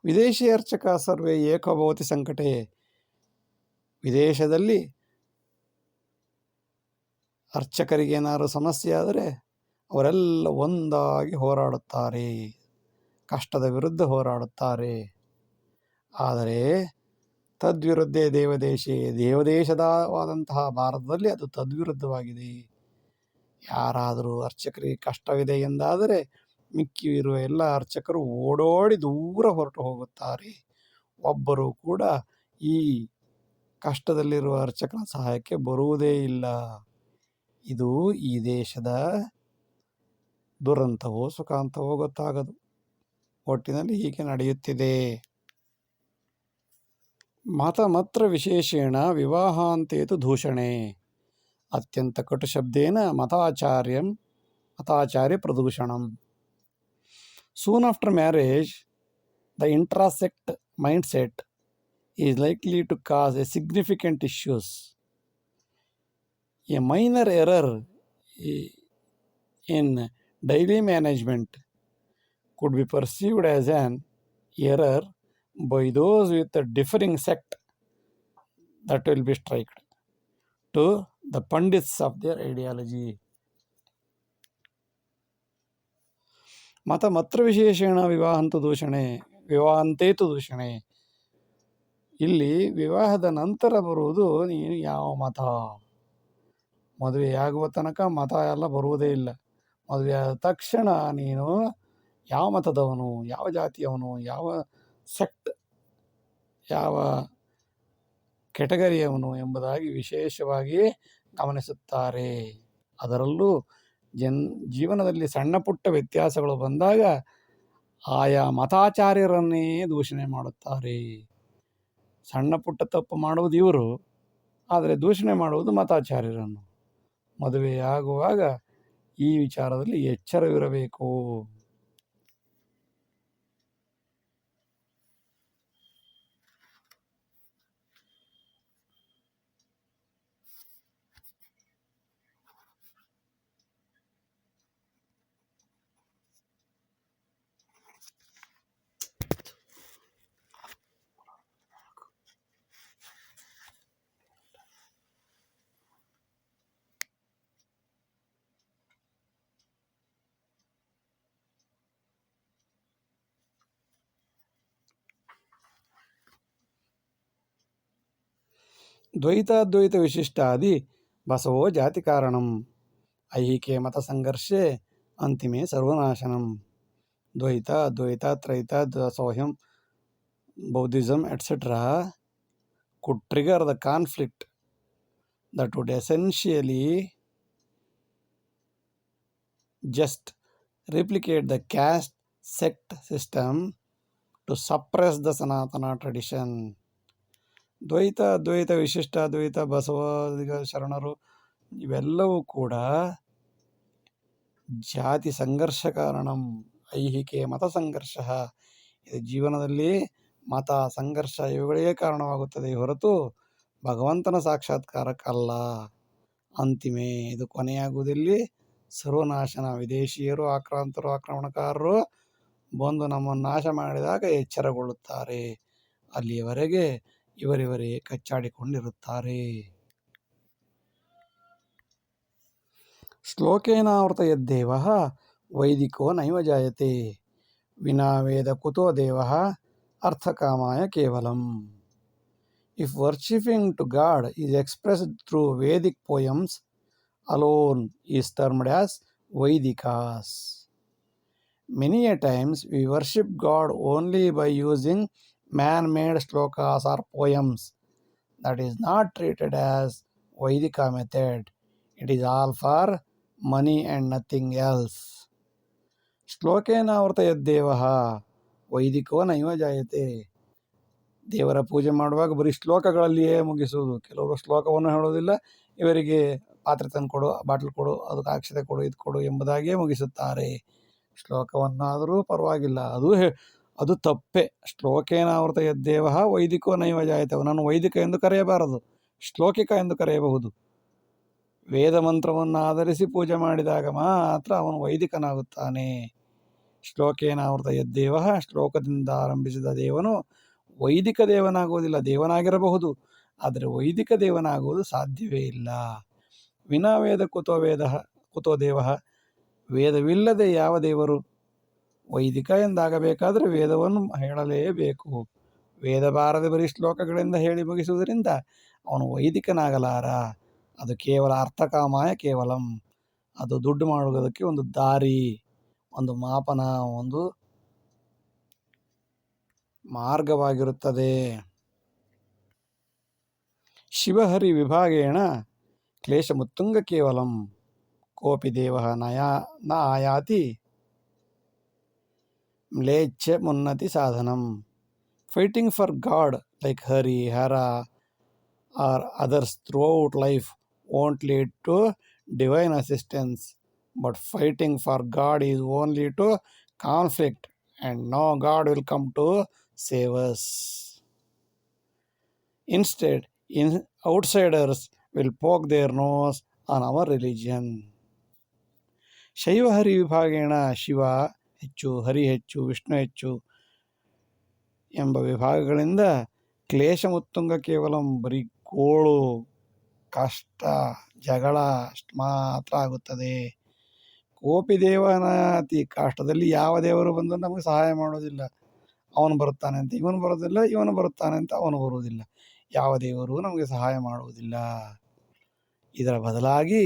ವಿದೇಶಿ ಅರ್ಚಕ ಸರ್ವೇ ಏಕೋ ಭವತಿ ಸಂಕಟೆ, ವಿದೇಶದಲ್ಲಿ ಅರ್ಚಕರಿಗೇನಾದರೂ ಸಮಸ್ಯೆ ಆದರೆ ಅವರೆಲ್ಲ ಒಂದಾಗಿ ಹೋರಾಡುತ್ತಾರೆ, ಕಷ್ಟದ ವಿರುದ್ಧ ಹೋರಾಡುತ್ತಾರೆ. ಆದರೆ ತದ್ವಿರುದ್ಧೇ ದೇವದೇಶೇ, ದೇವದೇಶದವಾದಂತಹ ಭಾರತದಲ್ಲಿ ಅದು ತದ್ವಿರುದ್ಧವಾಗಿದೆ. ಯಾರಾದರೂ ಅರ್ಚಕರಿಗೆ ಕಷ್ಟವಿದೆ ಎಂದಾದರೆ ಮಿಕ್ಕಿರುವ ಎಲ್ಲ ಅರ್ಚಕರು ಓಡೋಡಿ ದೂರ ಹೊರಟು ಹೋಗುತ್ತಾರೆ. ಒಬ್ಬರು ಕೂಡ ಈ ಕಷ್ಟದಲ್ಲಿರುವ ಅರ್ಚಕನ ಸಹಾಯಕ್ಕೆ ಬರುವುದೇ ಇಲ್ಲ. ಇದು ಈ ದೇಶದ ದುರಂತವೋ ಸುಖಾಂತವೋ ಗೊತ್ತಾಗದು. ಒಟ್ಟಿನಲ್ಲಿ ಹೀಗೆ ನಡೆಯುತ್ತಿದೆ. ಮತಮತ್ರ ವಿಶೇಷೇಣ ವಿವಾಹಾಂತೇತು ದೂಷಣೆ, ಅತ್ಯಂತ ಕಟು ಶಬ್ದೇನ ಮತಾಚಾರ್ಯ ಪ್ರದೂಷಣಂ. Soon after marriage, the intrasect mindset is likely to cause a significant issues. A minor error in daily management could be perceived as an error by those with a differing sect that will be striked to the pundits of their ideology. ಮತಮತ್ರ ವಿಶೇಷೇಣ ವಿವಾಹಾಂತೇತು ದೂಷಣೆ. ಇಲ್ಲಿ ವಿವಾಹದ ನಂತರ ಬರುವುದು ನೀನು ಯಾವ ಮತ. ಮದುವೆಯಾಗುವ ತನಕ ಮತ ಎಲ್ಲ ಬರುವುದೇ ಇಲ್ಲ. ಮದುವೆಯಾದ ತಕ್ಷಣ ನೀನು ಯಾವ ಮತದವನು, ಯಾವ ಜಾತಿಯವನು, ಯಾವ ಸೆಕ್ಟ್, ಯಾವ ಕೆಟಗರಿಯವನು ಎಂಬುದಾಗಿ ವಿಶೇಷವಾಗಿ ಗಮನಿಸುತ್ತಾರೆ. ಅದರಲ್ಲೂ ಜೀವನದಲ್ಲಿ ಸಣ್ಣ ಪುಟ್ಟ ವ್ಯತ್ಯಾಸಗಳು ಬಂದಾಗ ಆಯಾ ಮತಾಚಾರ್ಯರನ್ನೇ ದೂಷಣೆ ಮಾಡುತ್ತಾರೆ. ಸಣ್ಣ ಪುಟ್ಟ ತಪ್ಪು ಮಾಡುವುದು ಇವರು, ಆದರೆ ದೂಷಣೆ ಮಾಡುವುದು ಮತಾಚಾರ್ಯರನ್ನು. ಮದುವೆಯಾಗುವಾಗ ಈ ವಿಚಾರದಲ್ಲಿ ಎಚ್ಚರವಿರಬೇಕು. ದ್ವೈತಾದ್ವೈತ ವಿಶಿಷ್ಟಾದಿ ಬಸವೋ ಜಾತಿ ಕಾರಣಂ, ಐಹಿಕೆ ಮತ ಸಂಘರ್ಷೆ ಅಂತಿಮೆ ಸರ್ವನಾಶನಂ. ದ್ವೈತ, ಅದ್ವೈತ, ತ್ರೈತ, ದಾಸೋಹ್ಯಂ, Buddhism, etc. could trigger the conflict that would essentially just replicate the caste sect system to suppress the Sanatana tradition. ದ್ವೈತ, ಅದ್ವೈತ, ವಿಶಿಷ್ಟ ಅದ್ವೈತ, ಬಸವ ಶರಣರು ಇವೆಲ್ಲವೂ ಕೂಡ ಜಾತಿ ಸಂಘರ್ಷ ಕಾರಣಂ, ಐಹಿಕೆ ಮತ ಸಂಘರ್ಷ. ಇದು ಜೀವನದಲ್ಲಿ ಮತ ಸಂಘರ್ಷ ಇವುಗಳಿಗೆ ಕಾರಣವಾಗುತ್ತದೆ ಹೊರತು ಭಗವಂತನ ಸಾಕ್ಷಾತ್ಕಾರಕ್ಕಲ್ಲ. ಅಂತಿಮೆ ಇದು ಕೊನೆಯಾಗುವುದಿಲ್ಲಿ ಸರ್ವನಾಶನ. ವಿದೇಶಿಯರು, ಆಕ್ರಾಂತರು, ಆಕ್ರಮಣಕಾರರು ಬಂದು ನಮ್ಮನ್ನು ನಾಶ ಮಾಡಿದಾಗ ಎಚ್ಚರಗೊಳ್ಳುತ್ತಾರೆ. ಅಲ್ಲಿಯವರೆಗೆ ಇವರಿವರೇ ಕಚ್ಚಾಡಿಕೊಂಡಿರುತ್ತಾರೆ. ಶ್ಲೋಕೇನಾವೃತ ಯದ್ದೇವಃ ವೈದಿಕೋ ನೈವ ಜಾಯತೆ ವಿನಾ ವೇದ ಕುತೋ ದೇವಃ ಅರ್ಥಕಾಮಾಯ ಕೇವಲಂ. If worshipping to God is expressed through Vedic poems alone is termed as Vaidikas. Many a times we worship God only by using man-made shlokas or poems. That is not treated as Vaidika method. It is all for money and nothing else. ಶ್ಲೋಕೇನಾವೃತ ಯದ್ದೇವಃ ವೈದಿಕೋ ನೈವ ಜಾಯತೆ. ದೇವರ ಪೂಜೆ ಮಾಡುವಾಗ ಬರೀ ಶ್ಲೋಕಗಳಲ್ಲಿಯೇ ಮುಗಿಸುವುದು. ಕೆಲವರು ಶ್ಲೋಕವನ್ನು ಹೇಳೋದಿಲ್ಲ, ಇವರಿಗೆ ಪಾತ್ರೆ ತಂದು ಕೊಡು, ಬಾಟ್ಲು ಕೊಡು, ಅದಕ್ಕೆ ಅಕ್ಷತೆ ಕೊಡು, ಇದು ಕೊಡು ಎಂಬುದಾಗಿಯೇ ಮುಗಿಸುತ್ತಾರೆ. ಶ್ಲೋಕವನ್ನಾದರೂ ಪರವಾಗಿಲ್ಲ, ಅದು ತಪ್ಪೆ. ಶ್ಲೋಕೇನಾವೃತ ಯದ್ದೇವಃ ವೈದಿಕೋ ನೈವ ಜಾಯತೆ. ಅವನನ್ನು ವೈದಿಕ ಎಂದು ಕರೆಯಬಾರದು, ಶ್ಲೋಕಿಕ ಎಂದು ಕರೆಯಬಹುದು. ವೇದ ಮಂತ್ರವನ್ನು ಆಧರಿಸಿ ಪೂಜೆ ಮಾಡಿದಾಗ ಮಾತ್ರ ಅವನು ವೈದಿಕನಾಗುತ್ತಾನೆ. ಶ್ಲೋಕೇನಾವೃತ ಯದ್ದೇವಃ, ಶ್ಲೋಕದಿಂದ ಆರಂಭಿಸಿದ ದೇವನು ವೈದಿಕ ದೇವನಾಗುವುದಿಲ್ಲ. ದೇವನಾಗಿರಬಹುದು, ಆದರೆ ವೈದಿಕ ದೇವನಾಗುವುದು ಸಾಧ್ಯವೇ ಇಲ್ಲ. ವಿನಾ ವೇದ ಕುತೋ ದೇವಃ, ವೇದವಿಲ್ಲದೆ ಯಾವ ದೇವರು? ವೈದಿಕ ಎಂದಾಗಬೇಕಾದರೆ ವೇದವನ್ನು ಹೇಳಲೇಬೇಕು. ವೇದ ಬಾರದೆ ಬರೀ ಶ್ಲೋಕಗಳಿಂದ ಹೇಳಿ ಮುಗಿಸುವುದರಿಂದ ಅವನು ವೈದಿಕನಾಗಲಾರ. ಅದು ಕೇವಲ ಅರ್ಥಕಾಮಾಯ ಕೇವಲಂ. ಅದು ದುಡ್ಡು ಮಾಡುವುದಕ್ಕೆ ಒಂದು ದಾರಿ, ಒಂದು ಮಾಪನ, ಒಂದು ಮಾರ್ಗವಾಗಿರುತ್ತದೆ. ಶಿವಹರಿ ವಿಭಾಗೇಣ ಕ್ಲೇಶಮುತ್ತುಂಗ ಕೇವಲಂ ಕೋಪಿ ದೇವಃ ನ ಆಯಾತಿ ಮ್ಲೇಚ್ಛ ಮುನ್ನತಿ ಸಾಧನಂ. Fighting for god like Hari, Hara or others throughout life won't lead to divine assistance, but fighting for God is only to conflict, and no God will come to save us. Instead, outsiders will poke their nose on our religion. ಶೈವ ಹರಿ ವಿಭಾಗೇಣ ಶಿವ ಹೆಚ್ಚು, ಹರಿ ಹೆಚ್ಚು, ವಿಷ್ಣು ಹೆಚ್ಚು ಎಂಬ ವಿಭಾಗಗಳಿಂದ ಕ್ಲೇಶ ಮುತ್ತುಂಗ ಕೇವಲಂ ಬರೀ ಗೋಳು, ಕಷ್ಟ, ಜಗಳ ಅಷ್ಟು ಮಾತ್ರ ಆಗುತ್ತದೆ. ಕೋಪಿ ದೇವನಾತಿ, ಕಷ್ಟದಲ್ಲಿ ಯಾವ ದೇವರು ಬಂದು ನಮಗೆ ಸಹಾಯ ಮಾಡೋದಿಲ್ಲ. ಅವನು ಬರುತ್ತಾನೆ ಅಂತ ಇವನು ಬರೋದಿಲ್ಲ, ಇವನು ಬರುತ್ತಾನೆ ಅಂತ ಅವನು ಬರುವುದಿಲ್ಲ. ಯಾವ ದೇವರು ನಮಗೆ ಸಹಾಯ ಮಾಡುವುದಿಲ್ಲ. ಇದರ ಬದಲಾಗಿ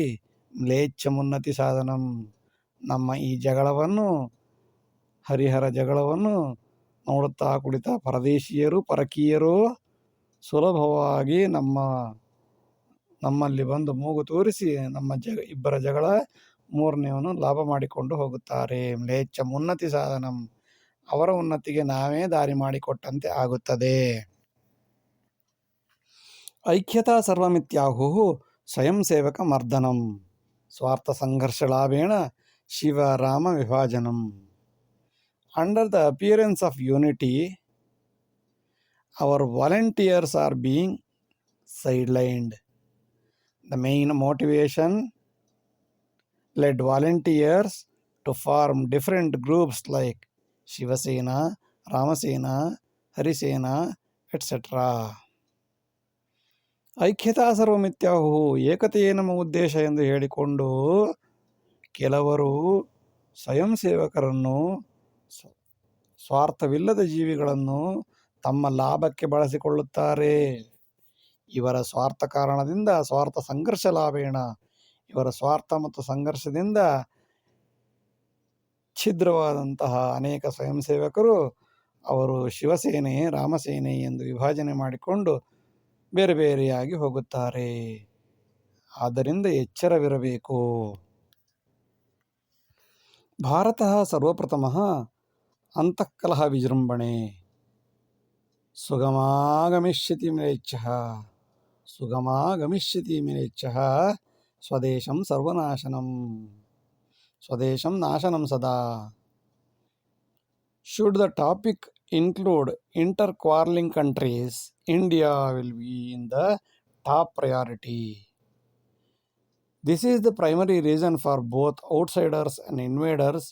ಮ್ಲೇಚ್ಛ ಮುನ್ನತಿ ಸಾಧನಂ, ನಮ್ಮ ಈ ಜಗಳವನ್ನು, ಹರಿಹರ ಜಗಳವನ್ನು ನೋಡುತ್ತಾ ಕುಳಿತ ಪರದೇಶೀಯರು, ಪರಕೀಯರು ಸುಲಭವಾಗಿ ನಮ್ಮಲ್ಲಿ ಬಂದು ಮೂಗು ತೋರಿಸಿ ನಮ್ಮ ಇಬ್ಬರ ಜಗಳ ಮೂರನೆಯವನು ಲಾಭ ಮಾಡಿಕೊಂಡು ಹೋಗುತ್ತಾರೆ. ಮ್ಲೇಚ್ಛ ಮುನ್ನತಿ ಸಾಧನಂ, ಅವರ ಉನ್ನತಿಗೆ ನಾವೇ ದಾರಿ ಮಾಡಿಕೊಟ್ಟಂತೆ ಆಗುತ್ತದೆ. ಐಕ್ಯತಾ ಸರ್ವಮಿತ್ಯಾಹುಃ ಸ್ವಯಂ ಸೇವಕ ಮರ್ದನಂ ಸ್ವಾರ್ಥ ಸಂಘರ್ಷ ಲಾಭೇಣ Shiva Rama ವಿಭಾಜನಂ. Under the appearance of unity, our volunteers are being sidelined. The main motivation led volunteers to form different groups like Shivasena, Ramasena, Harisena, etc. ಐಕ್ಯತಾ ಸರ್ವಮಿತ್ಯಾಹು, ಏಕತೆಯೇ ನಮ್ಮ ಉದ್ದೇಶ ಎಂದು ಹೇಳಿಕೊಂಡು ಕೆಲವರು ಸ್ವಯಂ ಸೇವಕರನ್ನು, ಸ್ವಾರ್ಥವಿಲ್ಲದ ಜೀವಿಗಳನ್ನು ತಮ್ಮ ಲಾಭಕ್ಕೆ ಬಳಸಿಕೊಳ್ಳುತ್ತಾರೆ. ಇವರ ಸ್ವಾರ್ಥ ಕಾರಣದಿಂದ ಸ್ವಾರ್ಥ ಸಂಘರ್ಷ ಲಾಭೇಣ, ಇವರ ಸ್ವಾರ್ಥ ಮತ್ತು ಸಂಘರ್ಷದಿಂದ ಛಿದ್ರವಾದಂತಹ ಅನೇಕ ಸ್ವಯಂ ಸೇವಕರು ಅವರು ಶಿವಸೇನೆ, ರಾಮಸೇನೆ ಎಂದು ವಿಭಜನೆ ಮಾಡಿಕೊಂಡು ಬೇರೆ ಬೇರೆಯಾಗಿ ಹೋಗುತ್ತಾರೆ. ಆದ್ದರಿಂದ ಎಚ್ಚರವಿರಬೇಕು. ಭಾರತ ಸರ್ವಪ್ರಥಮಃ ಅಂತಃಕಲಹ ವಿಜೃಂಭಣೆ ಸುಗಮಾಗಮಿಷ್ಯತಿ ಮ್ಲೇಚ್ಛಃ, ಸುಗಮಾಗಮಿಷ್ಯತಿ ಮ್ಲೇಚ್ಛಃ ಸ್ವದೇಶಂ ಸರ್ವನಾಶನಂ, ಸ್ವದೇಶಂ ನಾಶನಂ ಸದಾ. Should the topic include inter-quarreling countries, India will be in the top priority. This is the primary reason for both outsiders and invaders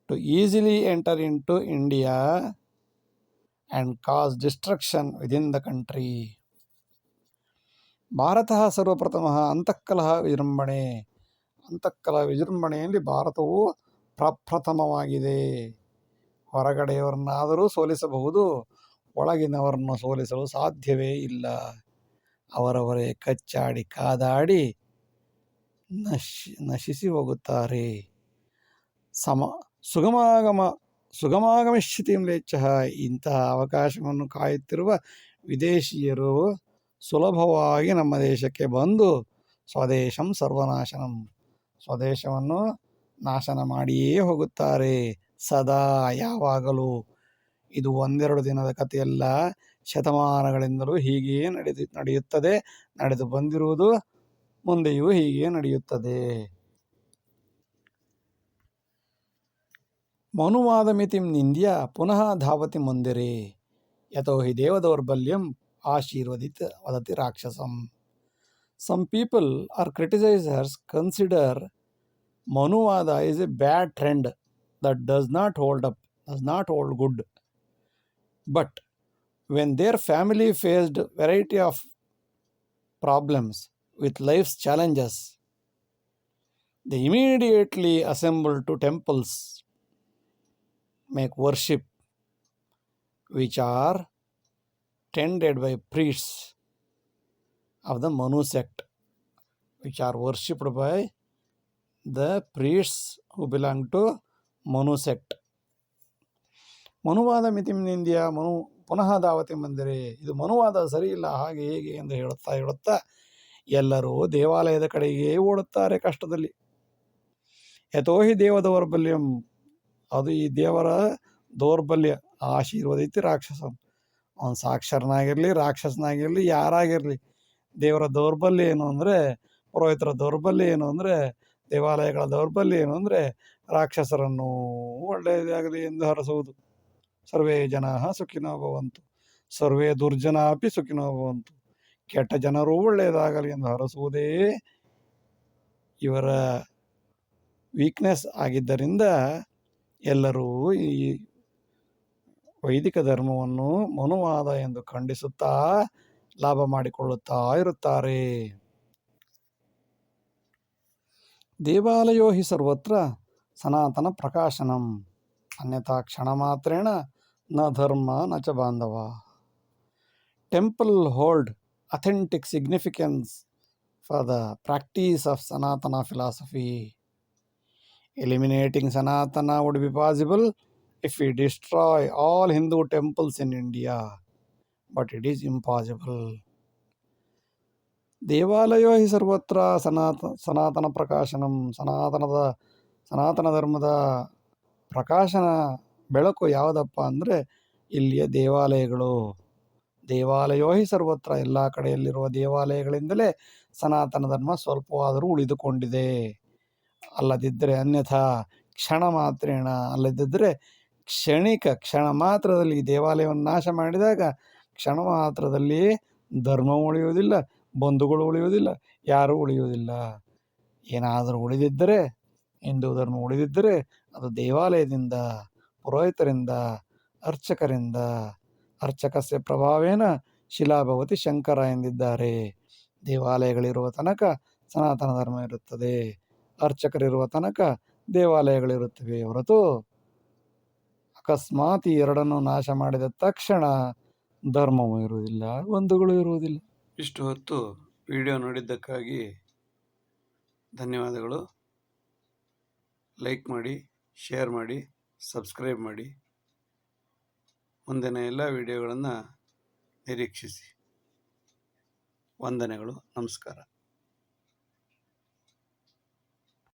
to easily enter into India and cause destruction within the country. ಭಾರತಃ ಸರ್ವಪ್ರಥಮಃ ಅಂತಃಕಲಹ ವಿಜೃಂಭಣೆ. ಅಂತಃಕಲಹ ವಿಜೃಂಭಣೆಯಲ್ಲಿ ಭಾರತವು ಪ್ರಪ್ರಥಮವಾಗಿದೆ. ಹೊರಗಡೆಯವರನ್ನಾದರೂ ಸೋಲಿಸಬಹುದು, ಒಳಗಿನವರನ್ನು ಸೋಲಿಸಲು ಸಾಧ್ಯವೇ ಇಲ್ಲ. ಅವರವರೇ ಕಚ್ಚಾಡಿ ಕಾದಾಡಿ ನಶಿಸಿ ಹೋಗುತ್ತಾರೆ. ಸುಗಮಾಗಮಿಷ್ಯತಿ ಮ್ಲೇಚ್ಛ. ಇಂತಹ ಅವಕಾಶವನ್ನು ಕಾಯುತ್ತಿರುವ ವಿದೇಶಿಯರು ಸುಲಭವಾಗಿ ನಮ್ಮ ದೇಶಕ್ಕೆ ಬಂದು ಸ್ವದೇಶಂ ಸರ್ವನಾಶನಂ, ಸ್ವದೇಶವನ್ನು ನಾಶನ ಮಾಡಿಯೇ ಹೋಗುತ್ತಾರೆ. ಸದಾ, ಯಾವಾಗಲೂ. ಇದು ಒಂದೆರಡು ದಿನದ ಕಥೆಯಲ್ಲ, ಶತಮಾನಗಳಿಂದಲೂ ಹೀಗೆಯೇ ನಡೆಯುತ್ತದೆ, ನಡೆದು ಬಂದಿರುವುದು, ಮುಂದೆಯೂ ಹೀಗೆ ನಡೆಯುತ್ತದೆ. ಮನುವಾದಮಿತಿಂ ನಿಂದ್ಯ ಪುನಃ ಧಾವತಿ ಮಂದಿರೆ ಯತೋ ಹಿ ದೇವದೌರ್ಬಲ್ಯಂ ವದತಿ ರಾಕ್ಷಸಂ. Some people or criticizers consider Manuvada is a bad trend that does not hold good. But when their family faced variety of problems with life's challenges, they immediately assemble to temples, make worship, which are tended by priests of the Manu sect, which are worshipped by the priests who belong to Manu sect. ಮನುವಾದ ಮಿತಿಂ ನಿಂದ್ಯ ಪುನಃ ಧಾವತಿ ಮಂದಿರೆ. ಇದು ಮನುವಾದ ಸರಿ ಇಲ್ಲ, ಹಾಗೆ ಹೇಗೆ ಎಂದು ಹೇಳುತ್ತಾ ಎಲ್ಲರೂ ದೇವಾಲಯದ ಕಡೆಗೆ ಓಡುತ್ತಾರೆ ಕಷ್ಟದಲ್ಲಿ. ಯತೋಹಿ ದೇವ ದೌರ್ಬಲ್ಯಂ, ಅದು ಈ ದೇವರ ದೌರ್ಬಲ್ಯ. ಆಶೀರ್ವದಿತಿ ರಾಕ್ಷಸಂ, ಅವನು ಸಾಕ್ಷರನಾಗಿರಲಿ ರಾಕ್ಷಸನಾಗಿರಲಿ ಯಾರಾಗಿರಲಿ, ದೇವರ ದೌರ್ಬಲ್ಯ ಏನು ಅಂದರೆ, ಪುರೋಹಿತರ ದೌರ್ಬಲ್ಯ ಏನು ಅಂದರೆ, ದೇವಾಲಯಗಳ ದೌರ್ಬಲ್ಯ ಏನು ಅಂದರೆ ರಾಕ್ಷಸರನ್ನು ಒಳ್ಳೆಯದಾಗಲಿ ಎಂದು ಹರಸುವುದು. ಸರ್ವೇ ಜನಾಃ ಸುಖಿನೋ ಭವಂತು, ಸರ್ವೇ ದುರ್ಜನಾಪಿ ಸುಖಿನೋ ಭವಂತು. ಕೆಟ್ಟ ಜನರೂ ಒಳ್ಳೆಯದಾಗಲಿ ಎಂದು ಹರಸುವುದೇ ಇವರ ವೀಕ್ನೆಸ್ ಆಗಿದ್ದರಿಂದ ಎಲ್ಲರೂ ಈ ವೈದಿಕ ಧರ್ಮವನ್ನು ಮನುವಾದ ಎಂದು ಖಂಡಿಸುತ್ತಾ ಲಾಭ ಮಾಡಿಕೊಳ್ಳುತ್ತಾ ಇರುತ್ತಾರೆ. ದೇವಾಲಯೋ ಹಿ ಸರ್ವತ್ರ ಸನಾತನ ಪ್ರಕಾಶನಂ ಅನ್ಯಥಾ ಕ್ಷಣ ಮಾತ್ರೇಣ ನ ಧರ್ಮ ನ ಚ ಬಾಂಧವ. Temple hold authentic significance for the practice of Sanatana philosophy. Eliminating Sanatana would be possible if we destroy all Hindu temples in India, but it is impossible. ದೇವಾಲಯೋ ಹಿ ಸರ್ವತ್ರ ಸನಾತನ ಪ್ರಕಾಶನಂ. ಸನಾತನ ಧರ್ಮದ ಪ್ರಕಾಶನ ಬೆಳಕು ಯಾವುದಪ್ಪ ಅಂದರೆ ಇಲ್ಲಿಯ ದೇವಾಲಯಗಳು. ದೇವಾಲಯೋ ಹಿ ಸರ್ವತ್ರ, ಎಲ್ಲ ಕಡೆಯಲ್ಲಿರುವ ದೇವಾಲಯಗಳಿಂದಲೇ ಸನಾತನ ಧರ್ಮ ಸ್ವಲ್ಪವಾದರೂ ಉಳಿದುಕೊಂಡಿದೆ. ಅಲ್ಲದಿದ್ದರೆ ಅನ್ಯಥಾ ಕ್ಷಣ ಮಾತ್ರೇಣ, ಅಲ್ಲದಿದ್ದರೆ ಕ್ಷಣ ಮಾತ್ರದಲ್ಲಿ ದೇವಾಲಯವನ್ನು ನಾಶ ಮಾಡಿದಾಗ ಕ್ಷಣ ಮಾತ್ರದಲ್ಲಿ ಧರ್ಮ ಉಳಿಯುವುದಿಲ್ಲ, ಬಂಧುಗಳು ಉಳಿಯುವುದಿಲ್ಲ, ಯಾರೂ ಉಳಿಯುವುದಿಲ್ಲ. ಏನಾದರೂ ಉಳಿದಿದ್ದರೆ, ಹಿಂದೂ ಧರ್ಮ ಉಳಿದಿದ್ದರೆ ಅದು ದೇವಾಲಯದಿಂದ, ಪುರೋಹಿತರಿಂದ, ಅರ್ಚಕರಿಂದ. ಅರ್ಚಕಸ್ಯ ಪ್ರಭಾವೇನ ಶಿಲಾಭವತಿ ಶಂಕರ ಎಂದಿದ್ದಾರೆ. ದೇವಾಲಯಗಳಿರುವ ತನಕ ಸನಾತನ ಧರ್ಮ ಇರುತ್ತದೆ, ಅರ್ಚಕರಿರುವ ತನಕ ದೇವಾಲಯಗಳಿರುತ್ತವೆ ಹೊರತು ಅಕಸ್ಮಾತ್ ಈ ಎರಡನ್ನು ನಾಶ ಮಾಡಿದ ತಕ್ಷಣ ಧರ್ಮವೂ ಇರುವುದಿಲ್ಲ, ಬಂಧುಗಳು ಇರುವುದಿಲ್ಲ. ಇಷ್ಟು ಹೊತ್ತು ವಿಡಿಯೋ ನೋಡಿದ್ದಕ್ಕಾಗಿ ಧನ್ಯವಾದಗಳು. ಲೈಕ್ ಮಾಡಿ, ಶೇರ್ ಮಾಡಿ, ಸಬ್ಸ್ಕ್ರೈಬ್ ಮಾಡಿ. ಮುಂದಿನ ಎಲ್ಲ ವಿಡಿಯೋಗಳನ್ನು ನಿರೀಕ್ಷಿಸಿ. ವಂದನೆಗಳು. ನಮಸ್ಕಾರ.